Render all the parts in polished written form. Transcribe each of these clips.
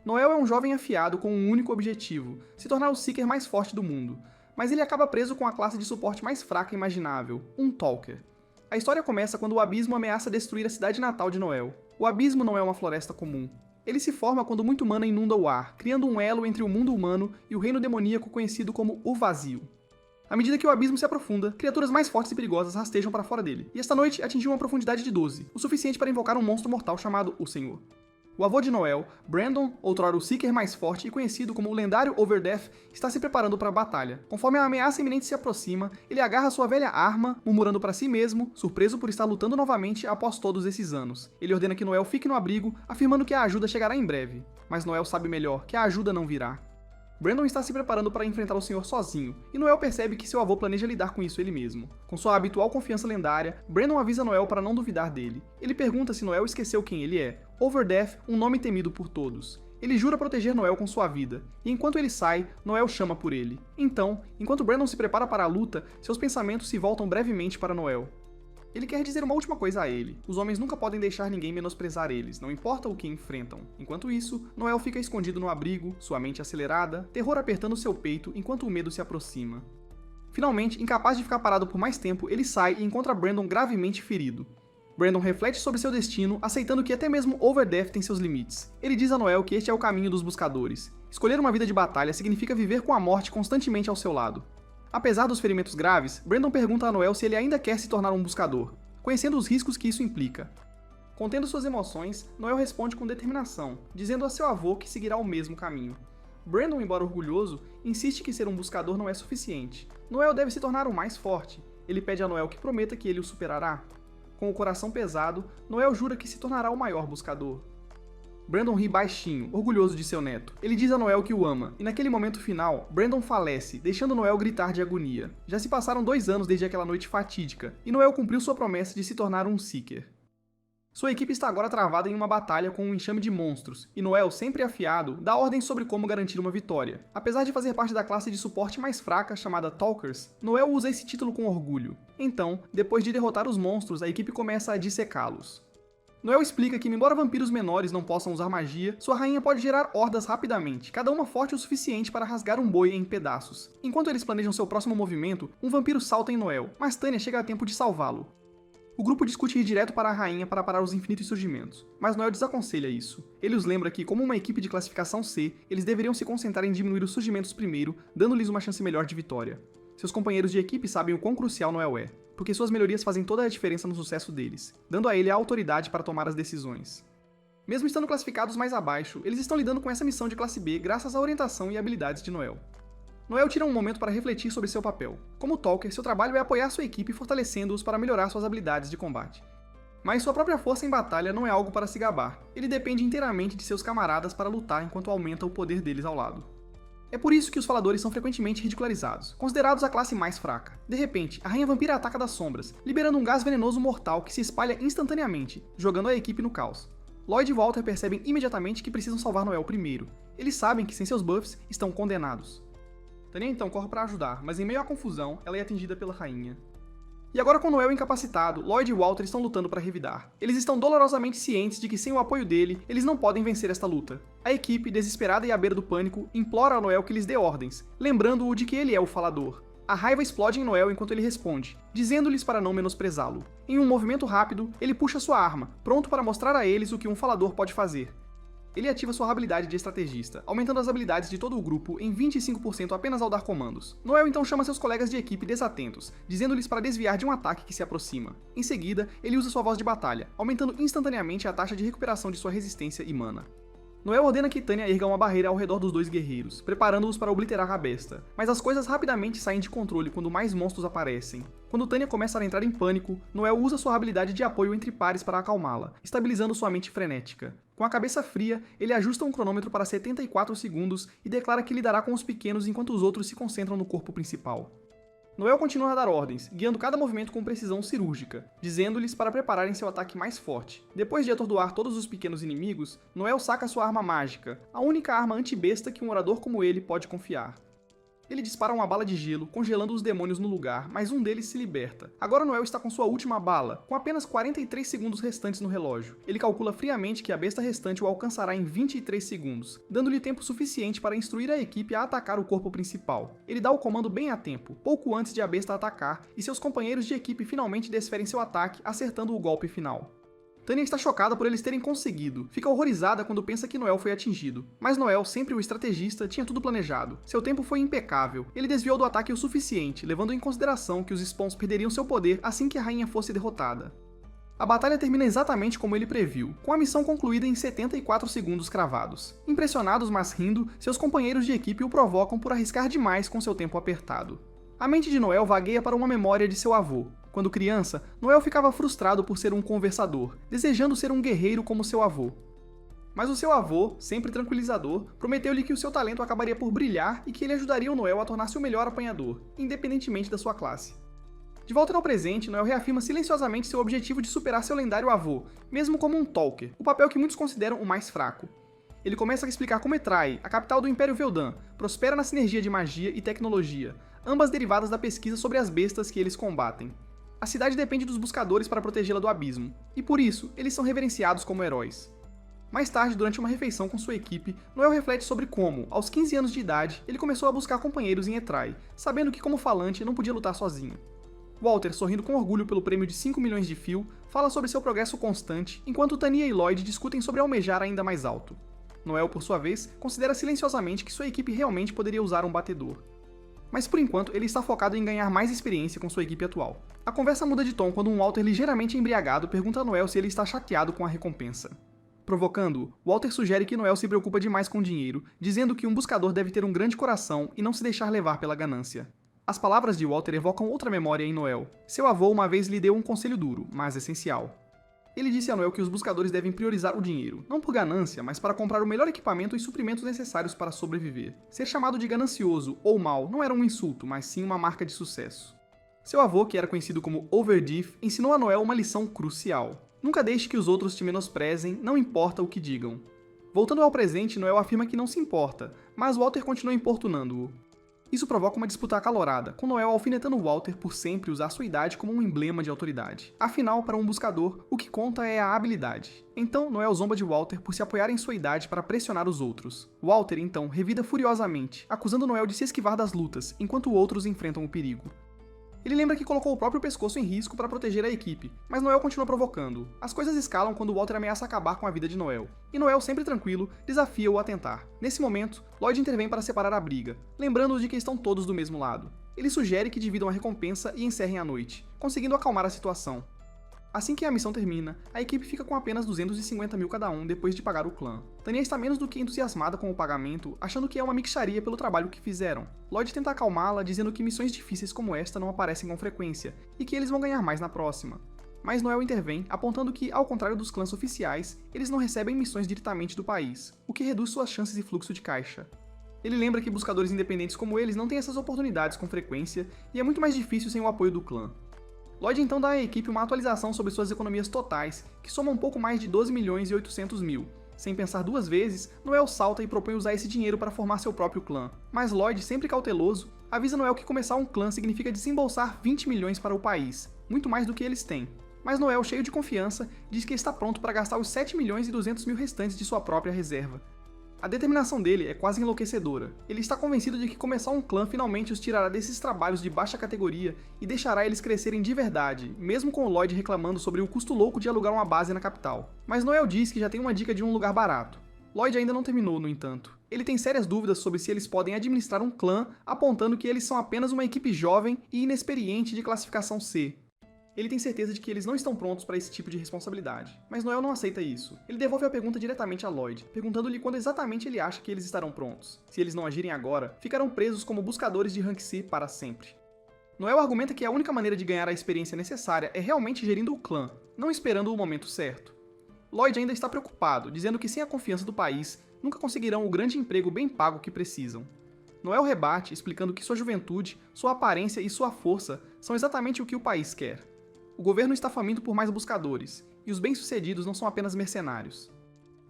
Noel é um jovem afiado com um único objetivo, se tornar o Seeker mais forte do mundo, mas ele acaba preso com a classe de suporte mais fraca imaginável, um Talker. A história começa quando o Abismo ameaça destruir a cidade natal de Noel. O Abismo não é uma floresta comum. Ele se forma quando muito mana inunda o ar, criando um elo entre o mundo humano e o reino demoníaco conhecido como o Vazio. À medida que o abismo se aprofunda, criaturas mais fortes e perigosas rastejam para fora dele, e esta noite atingiu uma profundidade de 12, o suficiente para invocar um monstro mortal chamado o Senhor. O avô de Noel, Brandon, outrora o Seeker mais forte e conhecido como o lendário Overdeath, está se preparando para a batalha. Conforme a ameaça iminente se aproxima, ele agarra sua velha arma, murmurando para si mesmo, surpreso por estar lutando novamente após todos esses anos. Ele ordena que Noel fique no abrigo, afirmando que a ajuda chegará em breve. Mas Noel sabe melhor que a ajuda não virá. Brandon está se preparando para enfrentar o Senhor sozinho, e Noel percebe que seu avô planeja lidar com isso ele mesmo. Com sua habitual confiança lendária, Brandon avisa Noel para não duvidar dele. Ele pergunta se Noel esqueceu quem ele é. Overdeath, um nome temido por todos. Ele jura proteger Noel com sua vida, e enquanto ele sai, Noel chama por ele. Então, enquanto Brandon se prepara para a luta, seus pensamentos se voltam brevemente para Noel. Ele quer dizer uma última coisa a ele. Os homens nunca podem deixar ninguém menosprezar eles, não importa o que enfrentam. Enquanto isso, Noel fica escondido no abrigo, sua mente acelerada, terror apertando seu peito enquanto o medo se aproxima. Finalmente, incapaz de ficar parado por mais tempo, ele sai e encontra Brandon gravemente ferido. Brandon reflete sobre seu destino, aceitando que até mesmo Overdeath tem seus limites. Ele diz a Noel que este é o caminho dos buscadores. Escolher uma vida de batalha significa viver com a morte constantemente ao seu lado. Apesar dos ferimentos graves, Brandon pergunta a Noel se ele ainda quer se tornar um buscador, conhecendo os riscos que isso implica. Contendo suas emoções, Noel responde com determinação, dizendo a seu avô que seguirá o mesmo caminho. Brandon, embora orgulhoso, insiste que ser um buscador não é suficiente. Noel deve se tornar o mais forte. Ele pede a Noel que prometa que ele o superará. Com o coração pesado, Noel jura que se tornará o maior buscador. Brandon ri baixinho, orgulhoso de seu neto. Ele diz a Noel que o ama, e naquele momento final, Brandon falece, deixando Noel gritar de agonia. Já se passaram 2 anos desde aquela noite fatídica, e Noel cumpriu sua promessa de se tornar um Seeker. Sua equipe está agora travada em uma batalha com um enxame de monstros, e Noel, sempre afiado, dá ordens sobre como garantir uma vitória. Apesar de fazer parte da classe de suporte mais fraca, chamada Talkers, Noel usa esse título com orgulho. Então, depois de derrotar os monstros, a equipe começa a dissecá-los. Noel explica que, embora vampiros menores não possam usar magia, sua rainha pode gerar hordas rapidamente, cada uma forte o suficiente para rasgar um boi em pedaços. Enquanto eles planejam seu próximo movimento, um vampiro salta em Noel, mas Tanya chega a tempo de salvá-lo. O grupo discute ir direto para a rainha para parar os infinitos surgimentos, mas Noel desaconselha isso. Ele os lembra que, como uma equipe de classificação C, eles deveriam se concentrar em diminuir os surgimentos primeiro, dando-lhes uma chance melhor de vitória. Seus companheiros de equipe sabem o quão crucial Noel é, porque suas melhorias fazem toda a diferença no sucesso deles, dando a ele a autoridade para tomar as decisões. Mesmo estando classificados mais abaixo, eles estão lidando com essa missão de classe B graças à orientação e habilidades de Noel. Noel tira um momento para refletir sobre seu papel. Como Talker, seu trabalho é apoiar sua equipe fortalecendo-os para melhorar suas habilidades de combate. Mas sua própria força em batalha não é algo para se gabar. Ele depende inteiramente de seus camaradas para lutar enquanto aumenta o poder deles ao lado. É por isso que os faladores são frequentemente ridicularizados, considerados a classe mais fraca. De repente, a Rainha Vampira ataca das sombras, liberando um gás venenoso mortal que se espalha instantaneamente, jogando a equipe no caos. Lloyd e Walter percebem imediatamente que precisam salvar Noel primeiro. Eles sabem que sem seus buffs estão condenados. Tanya então corre para ajudar, mas em meio à confusão, ela é atingida pela rainha. E agora com Noel incapacitado, Lloyd e Walter estão lutando para revidar. Eles estão dolorosamente cientes de que sem o apoio dele, eles não podem vencer esta luta. A equipe, desesperada e à beira do pânico, implora a Noel que lhes dê ordens, lembrando-o de que ele é o falador. A raiva explode em Noel enquanto ele responde, dizendo-lhes para não menosprezá-lo. Em um movimento rápido, ele puxa sua arma, pronto para mostrar a eles o que um falador pode fazer. Ele ativa sua habilidade de estrategista, aumentando as habilidades de todo o grupo em 25% apenas ao dar comandos. Noel então chama seus colegas de equipe desatentos, dizendo-lhes para desviar de um ataque que se aproxima. Em seguida, ele usa sua voz de batalha, aumentando instantaneamente a taxa de recuperação de sua resistência e mana. Noel ordena que Tanya erga uma barreira ao redor dos dois guerreiros, preparando-os para obliterar a besta. Mas as coisas rapidamente saem de controle quando mais monstros aparecem. Quando Tanya começa a entrar em pânico, Noel usa sua habilidade de apoio entre pares para acalmá-la, estabilizando sua mente frenética. Com a cabeça fria, ele ajusta um cronômetro para 74 segundos e declara que lidará com os pequenos enquanto os outros se concentram no corpo principal. Noel continua a dar ordens, guiando cada movimento com precisão cirúrgica, dizendo-lhes para prepararem seu ataque mais forte. Depois de atordoar todos os pequenos inimigos, Noel saca sua arma mágica, a única arma anti-besta que um orador como ele pode confiar. Ele dispara uma bala de gelo, congelando os demônios no lugar, mas um deles se liberta. Agora Noel está com sua última bala, com apenas 43 segundos restantes no relógio. Ele calcula friamente que a besta restante o alcançará em 23 segundos, dando-lhe tempo suficiente para instruir a equipe a atacar o corpo principal. Ele dá o comando bem a tempo, pouco antes de a besta atacar, e seus companheiros de equipe finalmente desferem seu ataque, acertando o golpe final. Tanya está chocada por eles terem conseguido, fica horrorizada quando pensa que Noel foi atingido. Mas Noel, sempre o estrategista, tinha tudo planejado. Seu tempo foi impecável, ele desviou do ataque o suficiente, levando em consideração que os Spawns perderiam seu poder assim que a rainha fosse derrotada. A batalha termina exatamente como ele previu, com a missão concluída em 74 segundos cravados. Impressionados, mas rindo, seus companheiros de equipe o provocam por arriscar demais com seu tempo apertado. A mente de Noel vagueia para uma memória de seu avô. Quando criança, Noel ficava frustrado por ser um conversador, desejando ser um guerreiro como seu avô. Mas o seu avô, sempre tranquilizador, prometeu-lhe que o seu talento acabaria por brilhar e que ele ajudaria o Noel a tornar-se o melhor apanhador, independentemente da sua classe. De volta ao presente, Noel reafirma silenciosamente seu objetivo de superar seu lendário avô, mesmo como um Talker, o papel que muitos consideram o mais fraco. Ele começa a explicar como Etrai, a capital do Império Veldan, prospera na sinergia de magia e tecnologia, ambas derivadas da pesquisa sobre as bestas que eles combatem. A cidade depende dos buscadores para protegê-la do abismo, e por isso, eles são reverenciados como heróis. Mais tarde, durante uma refeição com sua equipe, Noel reflete sobre como, aos 15 anos de idade, ele começou a buscar companheiros em Etrai, sabendo que como falante não podia lutar sozinho. Walter, sorrindo com orgulho pelo prêmio de 5 milhões de fio, fala sobre seu progresso constante, enquanto Tanya e Lloyd discutem sobre almejar ainda mais alto. Noel, por sua vez, considera silenciosamente que sua equipe realmente poderia usar um batedor. Mas por enquanto, ele está focado em ganhar mais experiência com sua equipe atual. A conversa muda de tom quando um Walter ligeiramente embriagado pergunta a Noel se ele está chateado com a recompensa. Provocando-o, Walter sugere que Noel se preocupa demais com dinheiro, dizendo que um buscador deve ter um grande coração e não se deixar levar pela ganância. As palavras de Walter evocam outra memória em Noel. Seu avô uma vez lhe deu um conselho duro, mas essencial. Ele disse a Noel que os buscadores devem priorizar o dinheiro, não por ganância, mas para comprar o melhor equipamento e suprimentos necessários para sobreviver. Ser chamado de ganancioso ou mau não era um insulto, mas sim uma marca de sucesso. Seu avô, que era conhecido como Overdiff, ensinou a Noel uma lição crucial. Nunca deixe que os outros te menosprezem, não importa o que digam. Voltando ao presente, Noel afirma que não se importa, mas Walter continua importunando-o. Isso provoca uma disputa acalorada, com Noel alfinetando Walter por sempre usar sua idade como um emblema de autoridade. Afinal, para um buscador, o que conta é a habilidade. Então, Noel zomba de Walter por se apoiar em sua idade para pressionar os outros. Walter, então, revida furiosamente, acusando Noel de se esquivar das lutas, enquanto outros enfrentam o perigo. Ele lembra que colocou o próprio pescoço em risco para proteger a equipe, mas Noel continua provocando. As coisas escalam quando Walter ameaça acabar com a vida de Noel, e Noel, sempre tranquilo, desafia-o a tentar. Nesse momento, Lloyd intervém para separar a briga, lembrando-os de que estão todos do mesmo lado. Ele sugere que dividam a recompensa e encerrem a noite, conseguindo acalmar a situação. Assim que a missão termina, a equipe fica com apenas 250 mil cada um depois de pagar o clã. Tanya está menos do que entusiasmada com o pagamento, achando que é uma mixaria pelo trabalho que fizeram. Lloyd tenta acalmá-la, dizendo que missões difíceis como esta não aparecem com frequência, e que eles vão ganhar mais na próxima. Mas Noel intervém, apontando que, ao contrário dos clãs oficiais, eles não recebem missões diretamente do país, o que reduz suas chances de fluxo de caixa. Ele lembra que buscadores independentes como eles não têm essas oportunidades com frequência, e é muito mais difícil sem o apoio do clã. Lloyd então dá à equipe uma atualização sobre suas economias totais, que somam um pouco mais de 12 milhões e 800 mil. Sem pensar duas vezes, Noel salta e propõe usar esse dinheiro para formar seu próprio clã. Mas Lloyd, sempre cauteloso, avisa Noel que começar um clã significa desembolsar 20 milhões para o país, muito mais do que eles têm. Mas Noel, cheio de confiança, diz que está pronto para gastar os 7 milhões e 200 mil restantes de sua própria reserva. A determinação dele é quase enlouquecedora. Ele está convencido de que começar um clã finalmente os tirará desses trabalhos de baixa categoria e deixará eles crescerem de verdade, mesmo com o Lloyd reclamando sobre o custo louco de alugar uma base na capital. Mas Noel diz que já tem uma dica de um lugar barato. Lloyd ainda não terminou, no entanto. Ele tem sérias dúvidas sobre se eles podem administrar um clã, apontando que eles são apenas uma equipe jovem e inexperiente de classificação C. Ele tem certeza de que eles não estão prontos para esse tipo de responsabilidade, mas Noel não aceita isso. Ele devolve a pergunta diretamente a Lloyd, perguntando-lhe quando exatamente ele acha que eles estarão prontos. Se eles não agirem agora, ficarão presos como buscadores de Rank C para sempre. Noel argumenta que a única maneira de ganhar a experiência necessária é realmente gerindo o clã, não esperando o momento certo. Lloyd ainda está preocupado, dizendo que sem a confiança do país, nunca conseguirão o grande emprego bem pago que precisam. Noel rebate, explicando que sua juventude, sua aparência e sua força são exatamente o que o país quer. O governo está faminto por mais buscadores, e os bem-sucedidos não são apenas mercenários.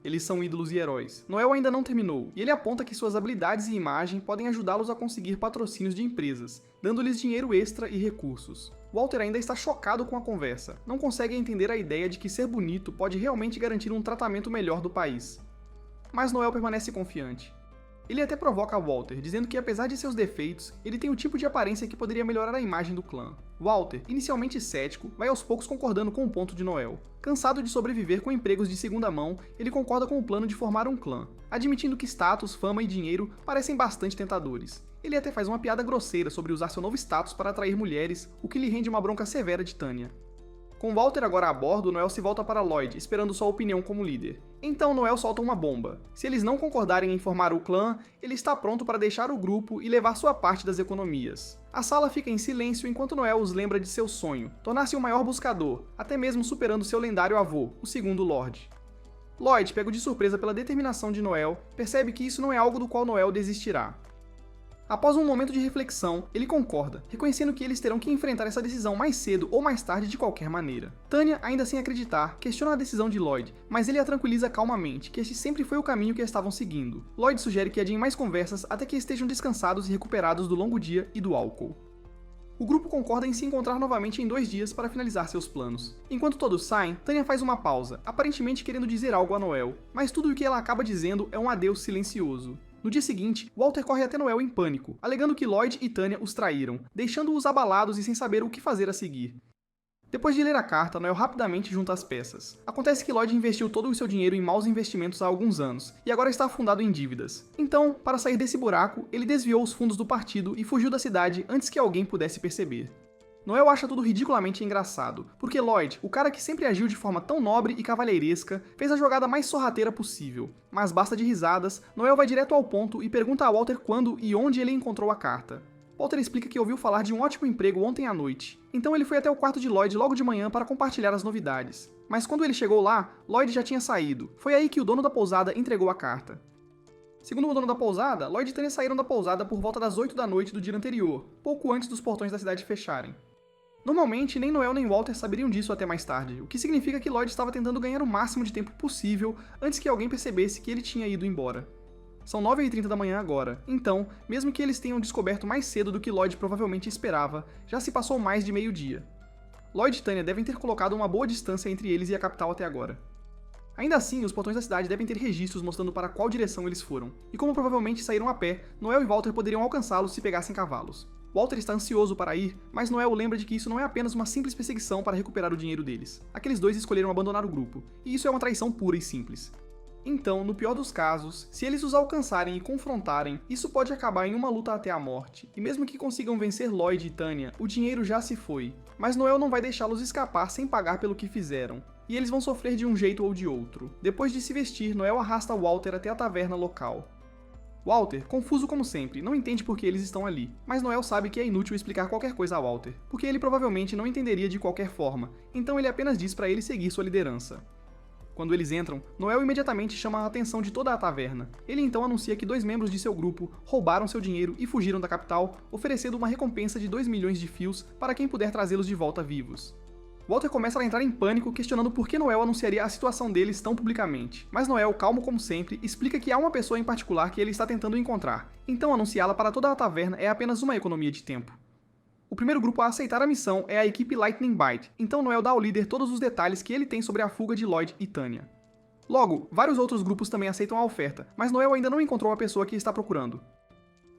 eles são ídolos e heróis. Noel ainda não terminou, e ele aponta que suas habilidades e imagem podem ajudá-los a conseguir patrocínios de empresas, dando-lhes dinheiro extra e recursos. Walter ainda está chocado com a conversa, não consegue entender a ideia de que ser bonito pode realmente garantir um tratamento melhor do país. Mas Noel permanece confiante. Ele até provoca Walter, dizendo que apesar de seus defeitos, ele tem o tipo de aparência que poderia melhorar a imagem do clã. Walter, inicialmente cético, vai aos poucos concordando com o ponto de Noel. Cansado de sobreviver com empregos de segunda mão, ele concorda com o plano de formar um clã, admitindo que status, fama e dinheiro parecem bastante tentadores. Ele até faz uma piada grosseira sobre usar seu novo status para atrair mulheres, o que lhe rende uma bronca severa de Tanya. Com Walter agora a bordo, Noel se volta para Lloyd, esperando sua opinião como líder. Então Noel solta uma bomba. Se eles não concordarem em formar o clã, ele está pronto para deixar o grupo e levar sua parte das economias. A sala fica em silêncio enquanto Noel os lembra de seu sonho, tornar-se o maior buscador, até mesmo superando seu lendário avô, o segundo Lorde. Lloyd, pego de surpresa pela determinação de Noel, percebe que isso não é algo do qual Noel desistirá. Após um momento de reflexão, ele concorda, reconhecendo que eles terão que enfrentar essa decisão mais cedo ou mais tarde de qualquer maneira. Tanya, ainda sem acreditar, questiona a decisão de Lloyd, mas ele a tranquiliza calmamente, que este sempre foi o caminho que estavam seguindo. Lloyd sugere que adiem mais conversas até que estejam descansados e recuperados do longo dia e do álcool. O grupo concorda em se encontrar novamente em 2 dias para finalizar seus planos. Enquanto todos saem, Tanya faz uma pausa, aparentemente querendo dizer algo a Noel, mas tudo o que ela acaba dizendo é um adeus silencioso. No dia seguinte, Walter corre até Noel em pânico, alegando que Lloyd e Tanya os traíram, deixando-os abalados e sem saber o que fazer a seguir. Depois de ler a carta, Noel rapidamente junta as peças. Acontece que Lloyd investiu todo o seu dinheiro em maus investimentos há alguns anos, e agora está afundado em dívidas. Então, para sair desse buraco, ele desviou os fundos do partido e fugiu da cidade antes que alguém pudesse perceber. Noel acha tudo ridiculamente engraçado, porque Lloyd, o cara que sempre agiu de forma tão nobre e cavalheiresca, fez a jogada mais sorrateira possível. Mas basta de risadas, Noel vai direto ao ponto e pergunta a Walter quando e onde ele encontrou a carta. Walter explica que ouviu falar de um ótimo emprego ontem à noite, então ele foi até o quarto de Lloyd logo de manhã para compartilhar as novidades. Mas quando ele chegou lá, Lloyd já tinha saído. Foi aí que o dono da pousada entregou a carta. Segundo o dono da pousada, Lloyd e Tanya saíram da pousada por volta das 8 da noite do dia anterior, pouco antes dos portões da cidade fecharem. Normalmente, nem Noel nem Walter saberiam disso até mais tarde, o que significa que Lloyd estava tentando ganhar o máximo de tempo possível antes que alguém percebesse que ele tinha ido embora. São 9h30 da manhã agora, então, mesmo que eles tenham descoberto mais cedo do que Lloyd provavelmente esperava, já se passou mais de meio-dia. Lloyd e Tanya devem ter colocado uma boa distância entre eles e a capital até agora. Ainda assim, os portões da cidade devem ter registros mostrando para qual direção eles foram, e como provavelmente saíram a pé, Noel e Walter poderiam alcançá-los se pegassem cavalos. Walter está ansioso para ir, mas Noel lembra de que isso não é apenas uma simples perseguição para recuperar o dinheiro deles. Aqueles dois escolheram abandonar o grupo, e isso é uma traição pura e simples. Então, no pior dos casos, se eles os alcançarem e confrontarem, isso pode acabar em uma luta até a morte, e mesmo que consigam vencer Lloyd e Tanya, o dinheiro já se foi. Mas Noel não vai deixá-los escapar sem pagar pelo que fizeram, e eles vão sofrer de um jeito ou de outro. Depois de se vestir, Noel arrasta Walter até a taverna local. Walter, confuso como sempre, não entende por que eles estão ali, mas Noel sabe que é inútil explicar qualquer coisa a Walter, porque ele provavelmente não entenderia de qualquer forma, então ele apenas diz para ele seguir sua liderança. Quando eles entram, Noel imediatamente chama a atenção de toda a taverna. Ele então anuncia que 2 membros de seu grupo roubaram seu dinheiro e fugiram da capital, oferecendo uma recompensa de 2 milhões de fios para quem puder trazê-los de volta vivos. Walter começa a entrar em pânico, questionando por que Noel anunciaria a situação deles tão publicamente. Mas Noel, calmo como sempre, explica que há uma pessoa em particular que ele está tentando encontrar, então anunciá-la para toda a taverna é apenas uma economia de tempo. O primeiro grupo a aceitar a missão é a equipe Lightning Bite, então Noel dá ao líder todos os detalhes que ele tem sobre a fuga de Lloyd e Tanya. Logo, vários outros grupos também aceitam a oferta, mas Noel ainda não encontrou a pessoa que está procurando.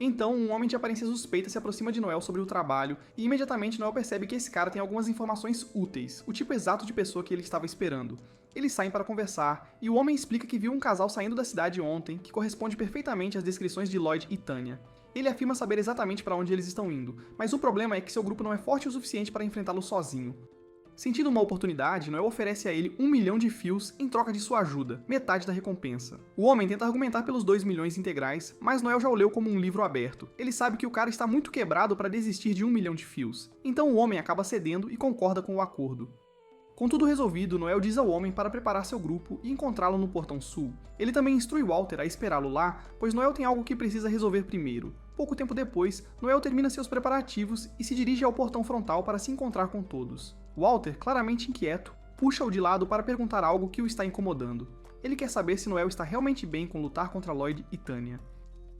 Então, um homem de aparência suspeita se aproxima de Noel sobre o trabalho, e imediatamente Noel percebe que esse cara tem algumas informações úteis, o tipo exato de pessoa que ele estava esperando. Eles saem para conversar, e o homem explica que viu um casal saindo da cidade ontem, que corresponde perfeitamente às descrições de Lloyd e Tanya. Ele afirma saber exatamente para onde eles estão indo, mas o problema é que seu grupo não é forte o suficiente para enfrentá-lo sozinho. Sentindo uma oportunidade, Noel oferece a ele 1 milhão de fios em troca de sua ajuda, metade da recompensa. O homem tenta argumentar pelos 2 milhões integrais, mas Noel já o leu como um livro aberto. Ele sabe que o cara está muito quebrado para desistir de 1 milhão de fios. Então o homem acaba cedendo e concorda com o acordo. Com tudo resolvido, Noel diz ao homem para preparar seu grupo e encontrá-lo no portão sul. Ele também instrui Walter a esperá-lo lá, pois Noel tem algo que precisa resolver primeiro. Pouco tempo depois, Noel termina seus preparativos e se dirige ao portão frontal para se encontrar com todos. Walter, claramente inquieto, puxa-o de lado para perguntar algo que o está incomodando. Ele quer saber se Noel está realmente bem com lutar contra Lloyd e Tanya.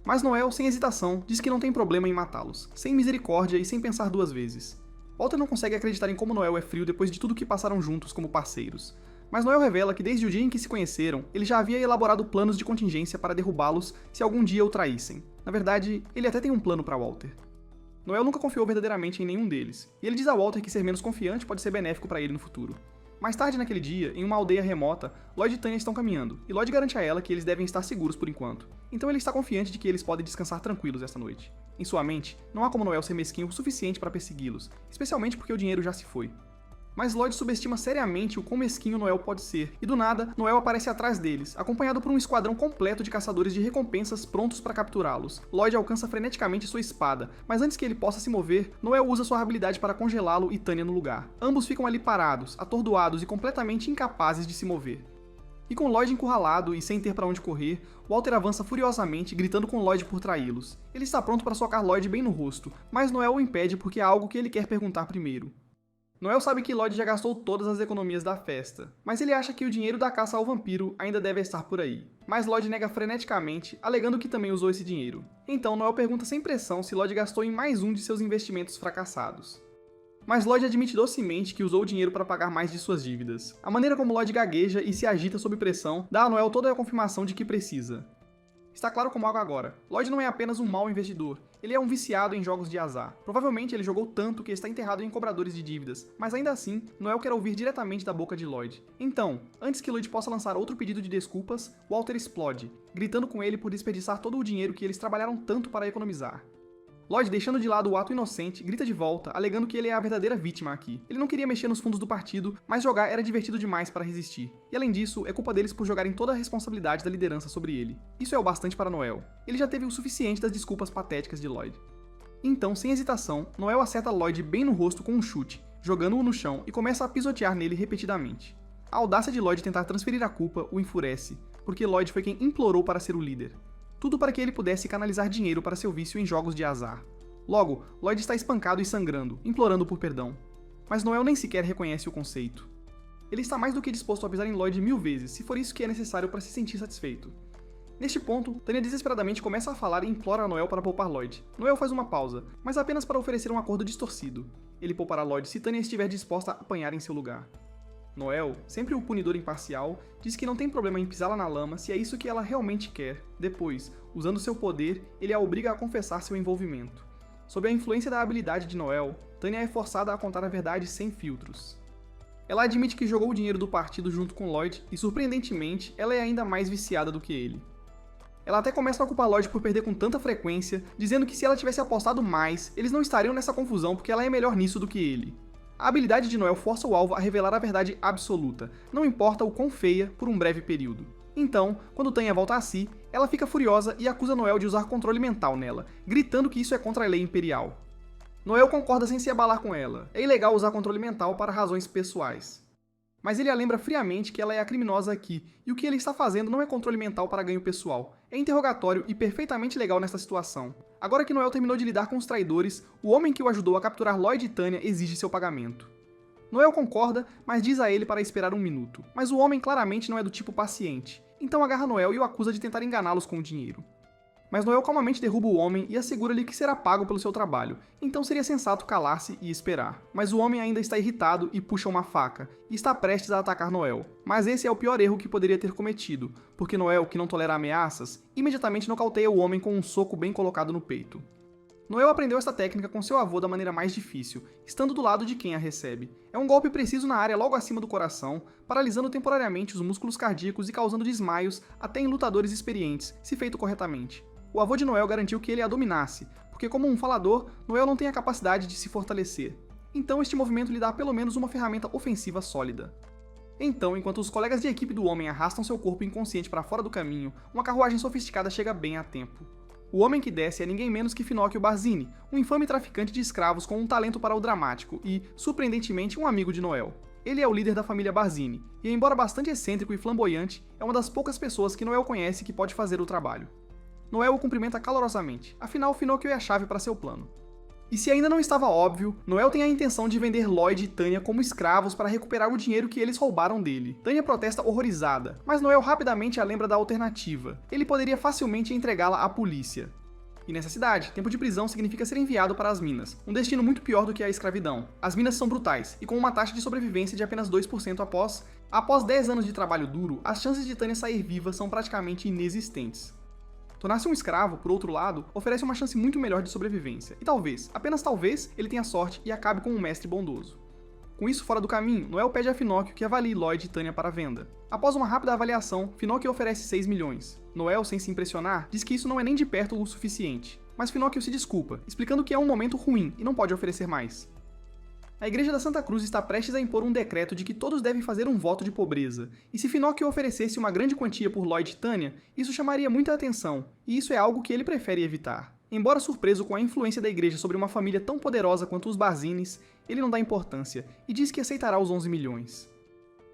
Mas Noel, sem hesitação, diz que não tem problema em matá-los, sem misericórdia e sem pensar duas vezes. Walter não consegue acreditar em como Noel é frio depois de tudo que passaram juntos como parceiros. Mas Noel revela que desde o dia em que se conheceram, ele já havia elaborado planos de contingência para derrubá-los se algum dia o traíssem. Na verdade, ele até tem um plano para Walter. Noel nunca confiou verdadeiramente em nenhum deles, e ele diz a Walter que ser menos confiante pode ser benéfico para ele no futuro. Mais tarde naquele dia, em uma aldeia remota, Lloyd e Tanya estão caminhando, e Lloyd garante a ela que eles devem estar seguros por enquanto. Então ele está confiante de que eles podem descansar tranquilos esta noite. Em sua mente, não há como Noel ser mesquinho o suficiente para persegui-los, especialmente porque o dinheiro já se foi. Mas Lloyd subestima seriamente o quão mesquinho Noel pode ser, e do nada, Noel aparece atrás deles, acompanhado por um esquadrão completo de caçadores de recompensas prontos para capturá-los. Lloyd alcança freneticamente sua espada, mas antes que ele possa se mover, Noel usa sua habilidade para congelá-lo e Tanya no lugar. Ambos ficam ali parados, atordoados e completamente incapazes de se mover. E com Lloyd encurralado e sem ter para onde correr, Walter avança furiosamente, gritando com Lloyd por traí-los. Ele está pronto para socar Lloyd bem no rosto, mas Noel o impede porque há algo que ele quer perguntar primeiro. Noel sabe que Lloyd já gastou todas as economias da festa, mas ele acha que o dinheiro da caça ao vampiro ainda deve estar por aí. Mas Lloyd nega freneticamente, alegando que também usou esse dinheiro. Então Noel pergunta sem pressão se Lloyd gastou em mais um de seus investimentos fracassados. Mas Lloyd admite docemente que usou o dinheiro para pagar mais de suas dívidas. A maneira como Lloyd gagueja e se agita sob pressão dá a Noel toda a confirmação de que precisa. Está claro como água agora. Lloyd não é apenas um mau investidor, ele é um viciado em jogos de azar. Provavelmente ele jogou tanto que está enterrado em cobradores de dívidas, mas ainda assim, Noel quer ouvir diretamente da boca de Lloyd. Então, antes que Lloyd possa lançar outro pedido de desculpas, Walter explode, gritando com ele por desperdiçar todo o dinheiro que eles trabalharam tanto para economizar. Lloyd, deixando de lado o ato inocente, grita de volta, alegando que ele é a verdadeira vítima aqui. Ele não queria mexer nos fundos do partido, mas jogar era divertido demais para resistir. E além disso, é culpa deles por jogarem toda a responsabilidade da liderança sobre ele. Isso é o bastante para Noel. Ele já teve o suficiente das desculpas patéticas de Lloyd. Então, sem hesitação, Noel acerta Lloyd bem no rosto com um chute, jogando-o no chão e começa a pisotear nele repetidamente. A audácia de Lloyd tentar transferir a culpa o enfurece, porque Lloyd foi quem implorou para ser o líder. Tudo para que ele pudesse canalizar dinheiro para seu vício em jogos de azar. Logo, Lloyd está espancado e sangrando, implorando por perdão. Mas Noel nem sequer reconhece o conceito. Ele está mais do que disposto a pisar em Lloyd 1000 vezes, se for isso que é necessário para se sentir satisfeito. Neste ponto, Tanya desesperadamente começa a falar e implora a Noel para poupar Lloyd. Noel faz uma pausa, mas apenas para oferecer um acordo distorcido. Ele poupará Lloyd se Tanya estiver disposta a apanhar em seu lugar. Noel, sempre o punidor imparcial, diz que não tem problema em pisá-la na lama se é isso que ela realmente quer. Depois, usando seu poder, ele a obriga a confessar seu envolvimento. Sob a influência da habilidade de Noel, Tanya é forçada a contar a verdade sem filtros. Ela admite que jogou o dinheiro do partido junto com Lloyd e, surpreendentemente, ela é ainda mais viciada do que ele. Ela até começa a culpar Lloyd por perder com tanta frequência, dizendo que se ela tivesse apostado mais, eles não estariam nessa confusão porque ela é melhor nisso do que ele. A habilidade de Noel força o alvo a revelar a verdade absoluta, não importa o quão feia, por um breve período. Então, quando Tanya volta a si, ela fica furiosa e acusa Noel de usar controle mental nela, gritando que isso é contra a lei imperial. Noel concorda sem se abalar com ela. É ilegal usar controle mental para razões pessoais. Mas ele a lembra friamente que ela é a criminosa aqui, e o que ele está fazendo não é controle mental para ganho pessoal, é interrogatório e perfeitamente legal nesta situação. Agora que Noel terminou de lidar com os traidores, o homem que o ajudou a capturar Lloyd e Tanya exige seu pagamento. Noel concorda, mas diz a ele para esperar um minuto, mas o homem claramente não é do tipo paciente, então agarra Noel e o acusa de tentar enganá-los com o dinheiro. Mas Noel calmamente derruba o homem e assegura-lhe que será pago pelo seu trabalho, então seria sensato calar-se e esperar. Mas o homem ainda está irritado e puxa uma faca, e está prestes a atacar Noel. Mas esse é o pior erro que poderia ter cometido, porque Noel, que não tolera ameaças, imediatamente nocauteia o homem com um soco bem colocado no peito. Noel aprendeu esta técnica com seu avô da maneira mais difícil, estando do lado de quem a recebe. É um golpe preciso na área logo acima do coração, paralisando temporariamente os músculos cardíacos e causando desmaios até em lutadores experientes, se feito corretamente. O avô de Noel garantiu que ele a dominasse, porque como um falador, Noel não tem a capacidade de se fortalecer. Então este movimento lhe dá pelo menos uma ferramenta ofensiva sólida. Então, enquanto os colegas de equipe do homem arrastam seu corpo inconsciente para fora do caminho, uma carruagem sofisticada chega bem a tempo. O homem que desce é ninguém menos que Finocchio Barzini, um infame traficante de escravos com um talento para o dramático e, surpreendentemente, um amigo de Noel. Ele é o líder da família Barzini, e embora bastante excêntrico e flamboyante, é uma das poucas pessoas que Noel conhece que pode fazer o trabalho. Noel o cumprimenta calorosamente, afinal Finocchio é a chave para seu plano. E se ainda não estava óbvio, Noel tem a intenção de vender Lloyd e Tanya como escravos para recuperar o dinheiro que eles roubaram dele. Tanya protesta horrorizada, mas Noel rapidamente a lembra da alternativa. Ele poderia facilmente entregá-la à polícia. E nessa cidade, tempo de prisão significa ser enviado para as minas, um destino muito pior do que a escravidão. As minas são brutais, e com uma taxa de sobrevivência de apenas 2% após 10 anos de trabalho duro, as chances de Tanya sair viva são praticamente inexistentes. Tornar-se um escravo, por outro lado, oferece uma chance muito melhor de sobrevivência, e talvez, apenas talvez, ele tenha sorte e acabe com um mestre bondoso. Com isso fora do caminho, Noel pede a Finóquio que avalie Lloyd e Tanya para venda. Após uma rápida avaliação, Finóquio oferece 6 milhões. Noel, sem se impressionar, diz que isso não é nem de perto o suficiente. Mas Finóquio se desculpa, explicando que é um momento ruim e não pode oferecer mais. A Igreja da Santa Cruz está prestes a impor um decreto de que todos devem fazer um voto de pobreza, e se Finóquio oferecesse uma grande quantia por Lloyd e Tanya, isso chamaria muita atenção, e isso é algo que ele prefere evitar. Embora surpreso com a influência da igreja sobre uma família tão poderosa quanto os Barzines, ele não dá importância e diz que aceitará os 11 milhões.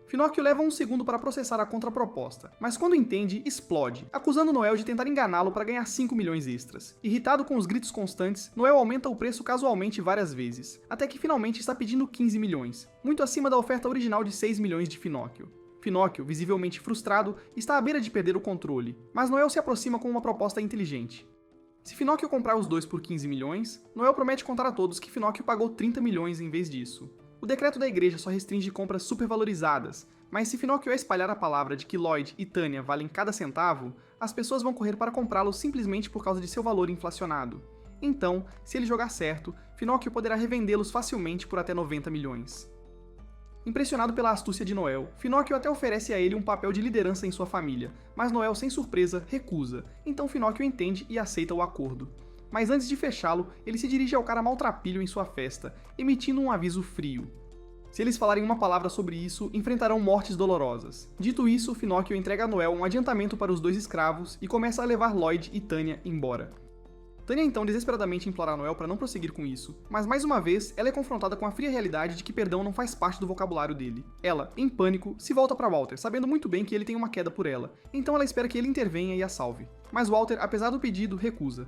Finóquio leva um segundo para processar a contraproposta, mas quando entende, explode, acusando Noel de tentar enganá-lo para ganhar 5 milhões extras. Irritado com os gritos constantes, Noel aumenta o preço casualmente várias vezes, até que finalmente está pedindo 15 milhões, muito acima da oferta original de 6 milhões de Finóquio. Finóquio, visivelmente frustrado, está à beira de perder o controle, mas Noel se aproxima com uma proposta inteligente. Se Finóquio comprar os dois por 15 milhões, Noel promete contar a todos que Finóquio pagou 30 milhões em vez disso. O decreto da igreja só restringe compras supervalorizadas, mas se Finóquio espalhar a palavra de que Lloyd e Tanya valem cada centavo, as pessoas vão correr para comprá-los simplesmente por causa de seu valor inflacionado. Então, se ele jogar certo, Finóquio poderá revendê-los facilmente por até 90 milhões. Impressionado pela astúcia de Noel, Finóquio até oferece a ele um papel de liderança em sua família, mas Noel, sem surpresa, recusa, então Finóquio entende e aceita o acordo. Mas antes de fechá-lo, ele se dirige ao cara maltrapilho em sua festa, emitindo um aviso frio. Se eles falarem uma palavra sobre isso, enfrentarão mortes dolorosas. Dito isso, Finóquio entrega a Noel um adiantamento para os dois escravos e começa a levar Lloyd e Tanya embora. Tanya então desesperadamente implora a Noel para não prosseguir com isso, mas mais uma vez ela é confrontada com a fria realidade de que perdão não faz parte do vocabulário dele. Ela, em pânico, se volta para Walter, sabendo muito bem que ele tem uma queda por ela, então ela espera que ele intervenha e a salve. Mas Walter, apesar do pedido, recusa.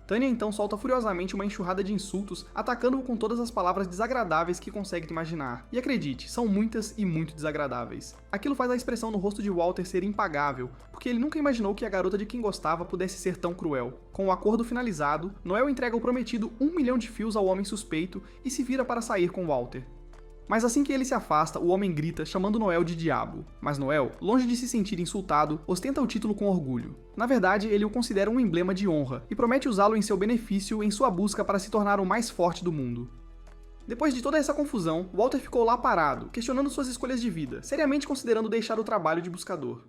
Tanya então solta furiosamente uma enxurrada de insultos, atacando-o com todas as palavras desagradáveis que consegue imaginar. E acredite, são muitas e muito desagradáveis. Aquilo faz a expressão no rosto de Walter ser impagável, porque ele nunca imaginou que a garota de quem gostava pudesse ser tão cruel. Com o acordo finalizado, Noel entrega o prometido 1 milhão de fios ao homem suspeito e se vira para sair com Walter. Mas assim que ele se afasta, o homem grita, chamando Noel de diabo. Mas Noel, longe de se sentir insultado, ostenta o título com orgulho. Na verdade, ele o considera um emblema de honra, e promete usá-lo em seu benefício em sua busca para se tornar o mais forte do mundo. Depois de toda essa confusão, Walter ficou lá parado, questionando suas escolhas de vida, seriamente considerando deixar o trabalho de buscador.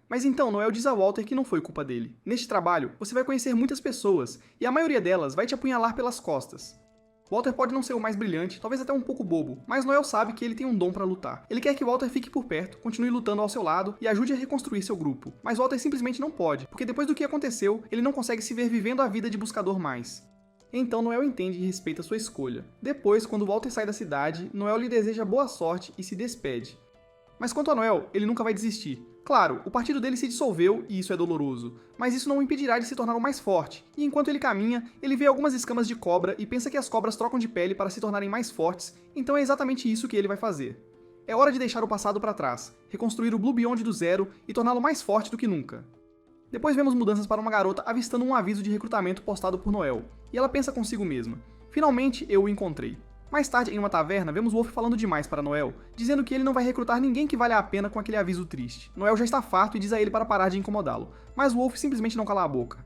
Mas então Noel diz a Walter que não foi culpa dele. Neste trabalho, você vai conhecer muitas pessoas, e a maioria delas vai te apunhalar pelas costas. Walter pode não ser o mais brilhante, talvez até um pouco bobo, mas Noel sabe que ele tem um dom para lutar. Ele quer que Walter fique por perto, continue lutando ao seu lado e ajude a reconstruir seu grupo. Mas Walter simplesmente não pode, porque depois do que aconteceu, ele não consegue se ver vivendo a vida de buscador mais. Então Noel entende e respeita sua escolha. Depois, quando Walter sai da cidade, Noel lhe deseja boa sorte e se despede. Mas quanto a Noel, ele nunca vai desistir. Claro, o partido dele se dissolveu e isso é doloroso, mas isso não o impedirá de se tornar o mais forte, e enquanto ele caminha, ele vê algumas escamas de cobra e pensa que as cobras trocam de pele para se tornarem mais fortes, então é exatamente isso que ele vai fazer. É hora de deixar o passado para trás, reconstruir o Blue Beyond do zero e torná-lo mais forte do que nunca. Depois vemos mudanças para uma garota avistando um aviso de recrutamento postado por Noel, e ela pensa consigo mesma, finalmente eu o encontrei. Mais tarde, em uma taverna, vemos Wolf falando demais para Noel, dizendo que ele não vai recrutar ninguém que valha a pena com aquele aviso triste. Noel já está farto e diz a ele para parar de incomodá-lo, mas Wolf simplesmente não cala a boca.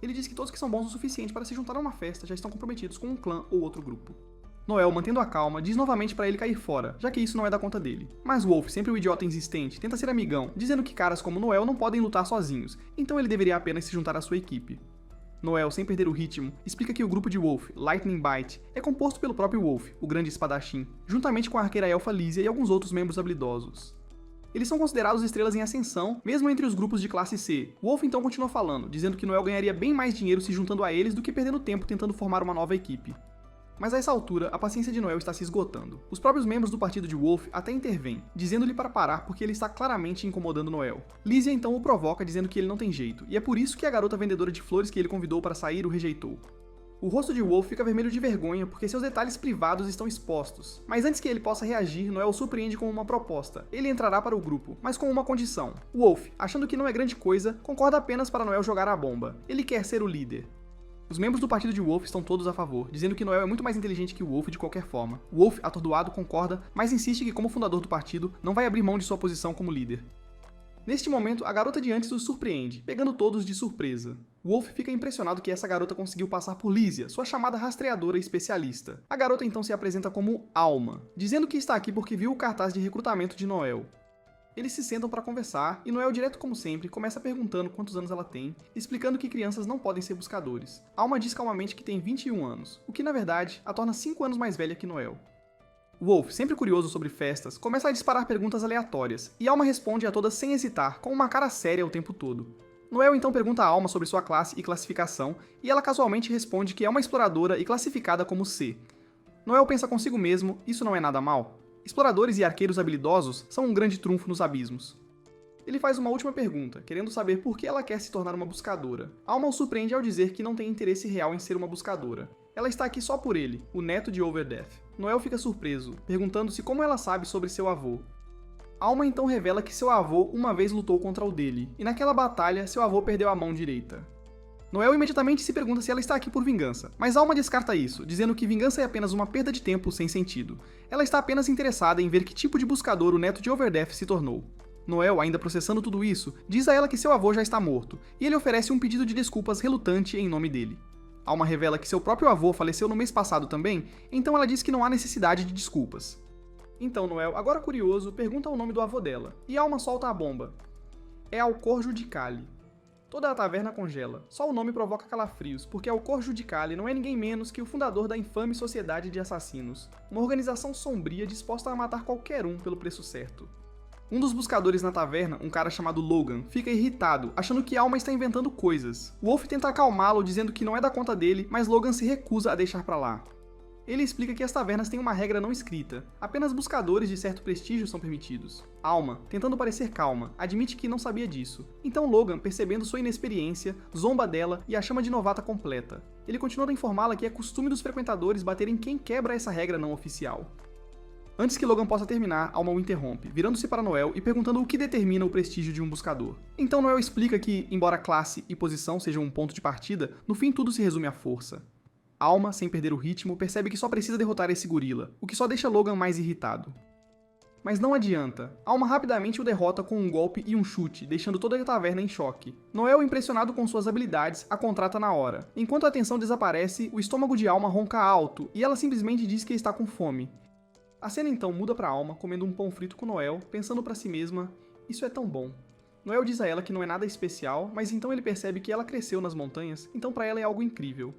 Ele diz que todos que são bons o suficiente para se juntar a uma festa já estão comprometidos com um clã ou outro grupo. Noel, mantendo a calma, diz novamente para ele cair fora, já que isso não é da conta dele. Mas Wolf, sempre o idiota insistente, tenta ser amigão, dizendo que caras como Noel não podem lutar sozinhos, então ele deveria apenas se juntar à sua equipe. Noel, sem perder o ritmo, explica que o grupo de Wolf, Lightning Bite, é composto pelo próprio Wolf, o grande espadachim, juntamente com a arqueira elfa Lísia e alguns outros membros habilidosos. Eles são considerados estrelas em ascensão, mesmo entre os grupos de classe C. Wolf então continua falando, dizendo que Noel ganharia bem mais dinheiro se juntando a eles do que perdendo tempo tentando formar uma nova equipe. Mas a essa altura, a paciência de Noel está se esgotando. Os próprios membros do partido de Wolf até intervêm, dizendo-lhe para parar porque ele está claramente incomodando Noel. Lísia então o provoca dizendo que ele não tem jeito, e é por isso que a garota vendedora de flores que ele convidou para sair o rejeitou. O rosto de Wolf fica vermelho de vergonha porque seus detalhes privados estão expostos. Mas antes que ele possa reagir, Noel o surpreende com uma proposta. Ele entrará para o grupo, mas com uma condição. Wolf, achando que não é grande coisa, concorda apenas para Noel jogar a bomba. Ele quer ser o líder. Os membros do partido de Wolf estão todos a favor, dizendo que Noel é muito mais inteligente que Wolf de qualquer forma. Wolf, atordoado, concorda, mas insiste que como fundador do partido, não vai abrir mão de sua posição como líder. Neste momento, a garota de antes os surpreende, pegando todos de surpresa. Wolf fica impressionado que essa garota conseguiu passar por Lísia, sua chamada rastreadora especialista. A garota então se apresenta como Alma, dizendo que está aqui porque viu o cartaz de recrutamento de Noel. Eles se sentam para conversar e Noel, direto como sempre, começa perguntando quantos anos ela tem, explicando que crianças não podem ser buscadores. Alma diz calmamente que tem 21 anos, o que na verdade a torna 5 anos mais velha que Noel. Wolf, sempre curioso sobre festas, começa a disparar perguntas aleatórias, e Alma responde a todas sem hesitar, com uma cara séria o tempo todo. Noel então pergunta a Alma sobre sua classe e classificação, e ela casualmente responde que é uma exploradora e classificada como C. Noel pensa consigo mesmo, isso não é nada mal. Exploradores e arqueiros habilidosos são um grande trunfo nos abismos. Ele faz uma última pergunta, querendo saber por que ela quer se tornar uma buscadora. Alma o surpreende ao dizer que não tem interesse real em ser uma buscadora. Ela está aqui só por ele, o neto de Overdeath. Noel fica surpreso, perguntando-se como ela sabe sobre seu avô. Alma então revela que seu avô uma vez lutou contra o dele, e naquela batalha seu avô perdeu a mão direita. Noel imediatamente se pergunta se ela está aqui por vingança, mas Alma descarta isso, dizendo que vingança é apenas uma perda de tempo sem sentido. Ela está apenas interessada em ver que tipo de buscador o neto de Overdeath se tornou. Noel, ainda processando tudo isso, diz a ela que seu avô já está morto, e ele oferece um pedido de desculpas relutante em nome dele. Alma revela que seu próprio avô faleceu no mês passado também, então ela diz que não há necessidade de desculpas. Então Noel, agora curioso, pergunta o nome do avô dela, e Alma solta a bomba. É Alcor Judicale. Toda a taverna congela, só o nome provoca calafrios, porque Alcor Judicale não é ninguém menos que o fundador da infame Sociedade de Assassinos, uma organização sombria disposta a matar qualquer um pelo preço certo. Um dos buscadores na taverna, um cara chamado Logan, fica irritado, achando que Alma está inventando coisas. Wolf tenta acalmá-lo, dizendo que não é da conta dele, mas Logan se recusa a deixar pra lá. Ele explica que as tavernas têm uma regra não escrita, apenas buscadores de certo prestígio são permitidos. Alma, tentando parecer calma, admite que não sabia disso. Então Logan, percebendo sua inexperiência, zomba dela e a chama de novata completa. Ele continua a informá-la que é costume dos frequentadores baterem quem quebra essa regra não oficial. Antes que Logan possa terminar, Alma o interrompe, virando-se para Noel e perguntando o que determina o prestígio de um buscador. Então Noel explica que, embora classe e posição sejam um ponto de partida, no fim tudo se resume à força. Alma, sem perder o ritmo, percebe que só precisa derrotar esse gorila, o que só deixa Logan mais irritado. Mas não adianta. Alma rapidamente o derrota com um golpe e um chute, deixando toda a taverna em choque. Noel, impressionado com suas habilidades, a contrata na hora. Enquanto a tensão desaparece, o estômago de Alma ronca alto, e ela simplesmente diz que está com fome. A cena então muda pra Alma, comendo um pão frito com Noel, pensando pra si mesma, isso é tão bom. Noel diz a ela que não é nada especial, mas então ele percebe que ela cresceu nas montanhas, então pra ela é algo incrível.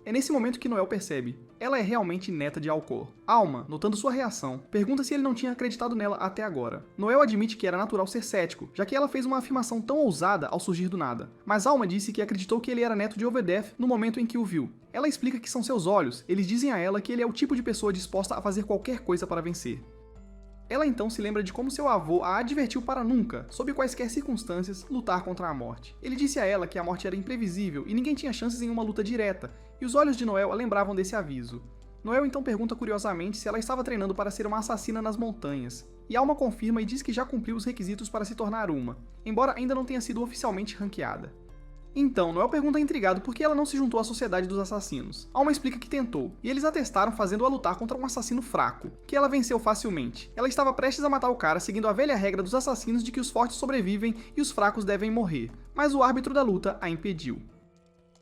É nesse momento que Noel percebe, ela é realmente neta de Alcor. Alma, notando sua reação, pergunta se ele não tinha acreditado nela até agora. Noel admite que era natural ser cético, já que ela fez uma afirmação tão ousada ao surgir do nada. Mas Alma disse que acreditou que ele era neto de Overdeath no momento em que o viu. Ela explica que são seus olhos, eles dizem a ela que ele é o tipo de pessoa disposta a fazer qualquer coisa para vencer. Ela então se lembra de como seu avô a advertiu para nunca, sob quaisquer circunstâncias, lutar contra a morte. Ele disse a ela que a morte era imprevisível e ninguém tinha chances em uma luta direta, e os olhos de Noel a lembravam desse aviso. Noel então pergunta curiosamente se ela estava treinando para ser uma assassina nas montanhas, e Alma confirma e diz que já cumpriu os requisitos para se tornar uma, embora ainda não tenha sido oficialmente ranqueada. Então, Noel pergunta intrigado por que ela não se juntou à Sociedade dos Assassinos. Alma explica que tentou, e eles a testaram fazendo-a lutar contra um assassino fraco, que ela venceu facilmente. Ela estava prestes a matar o cara seguindo a velha regra dos assassinos de que os fortes sobrevivem e os fracos devem morrer, mas o árbitro da luta a impediu.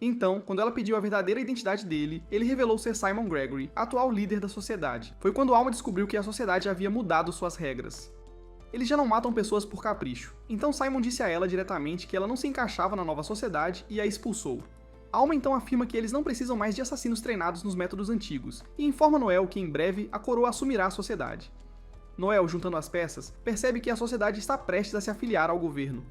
Então, quando ela pediu a verdadeira identidade dele, ele revelou ser Simon Gregory, atual líder da Sociedade. Foi quando Alma descobriu que a Sociedade havia mudado suas regras. Eles já não matam pessoas por capricho, então Simon disse a ela diretamente que ela não se encaixava na nova sociedade e a expulsou. Alma então afirma que eles não precisam mais de assassinos treinados nos métodos antigos, e informa Noel que em breve a coroa assumirá a sociedade. Noel, juntando as peças, percebe que a sociedade está prestes a se afiliar ao governo.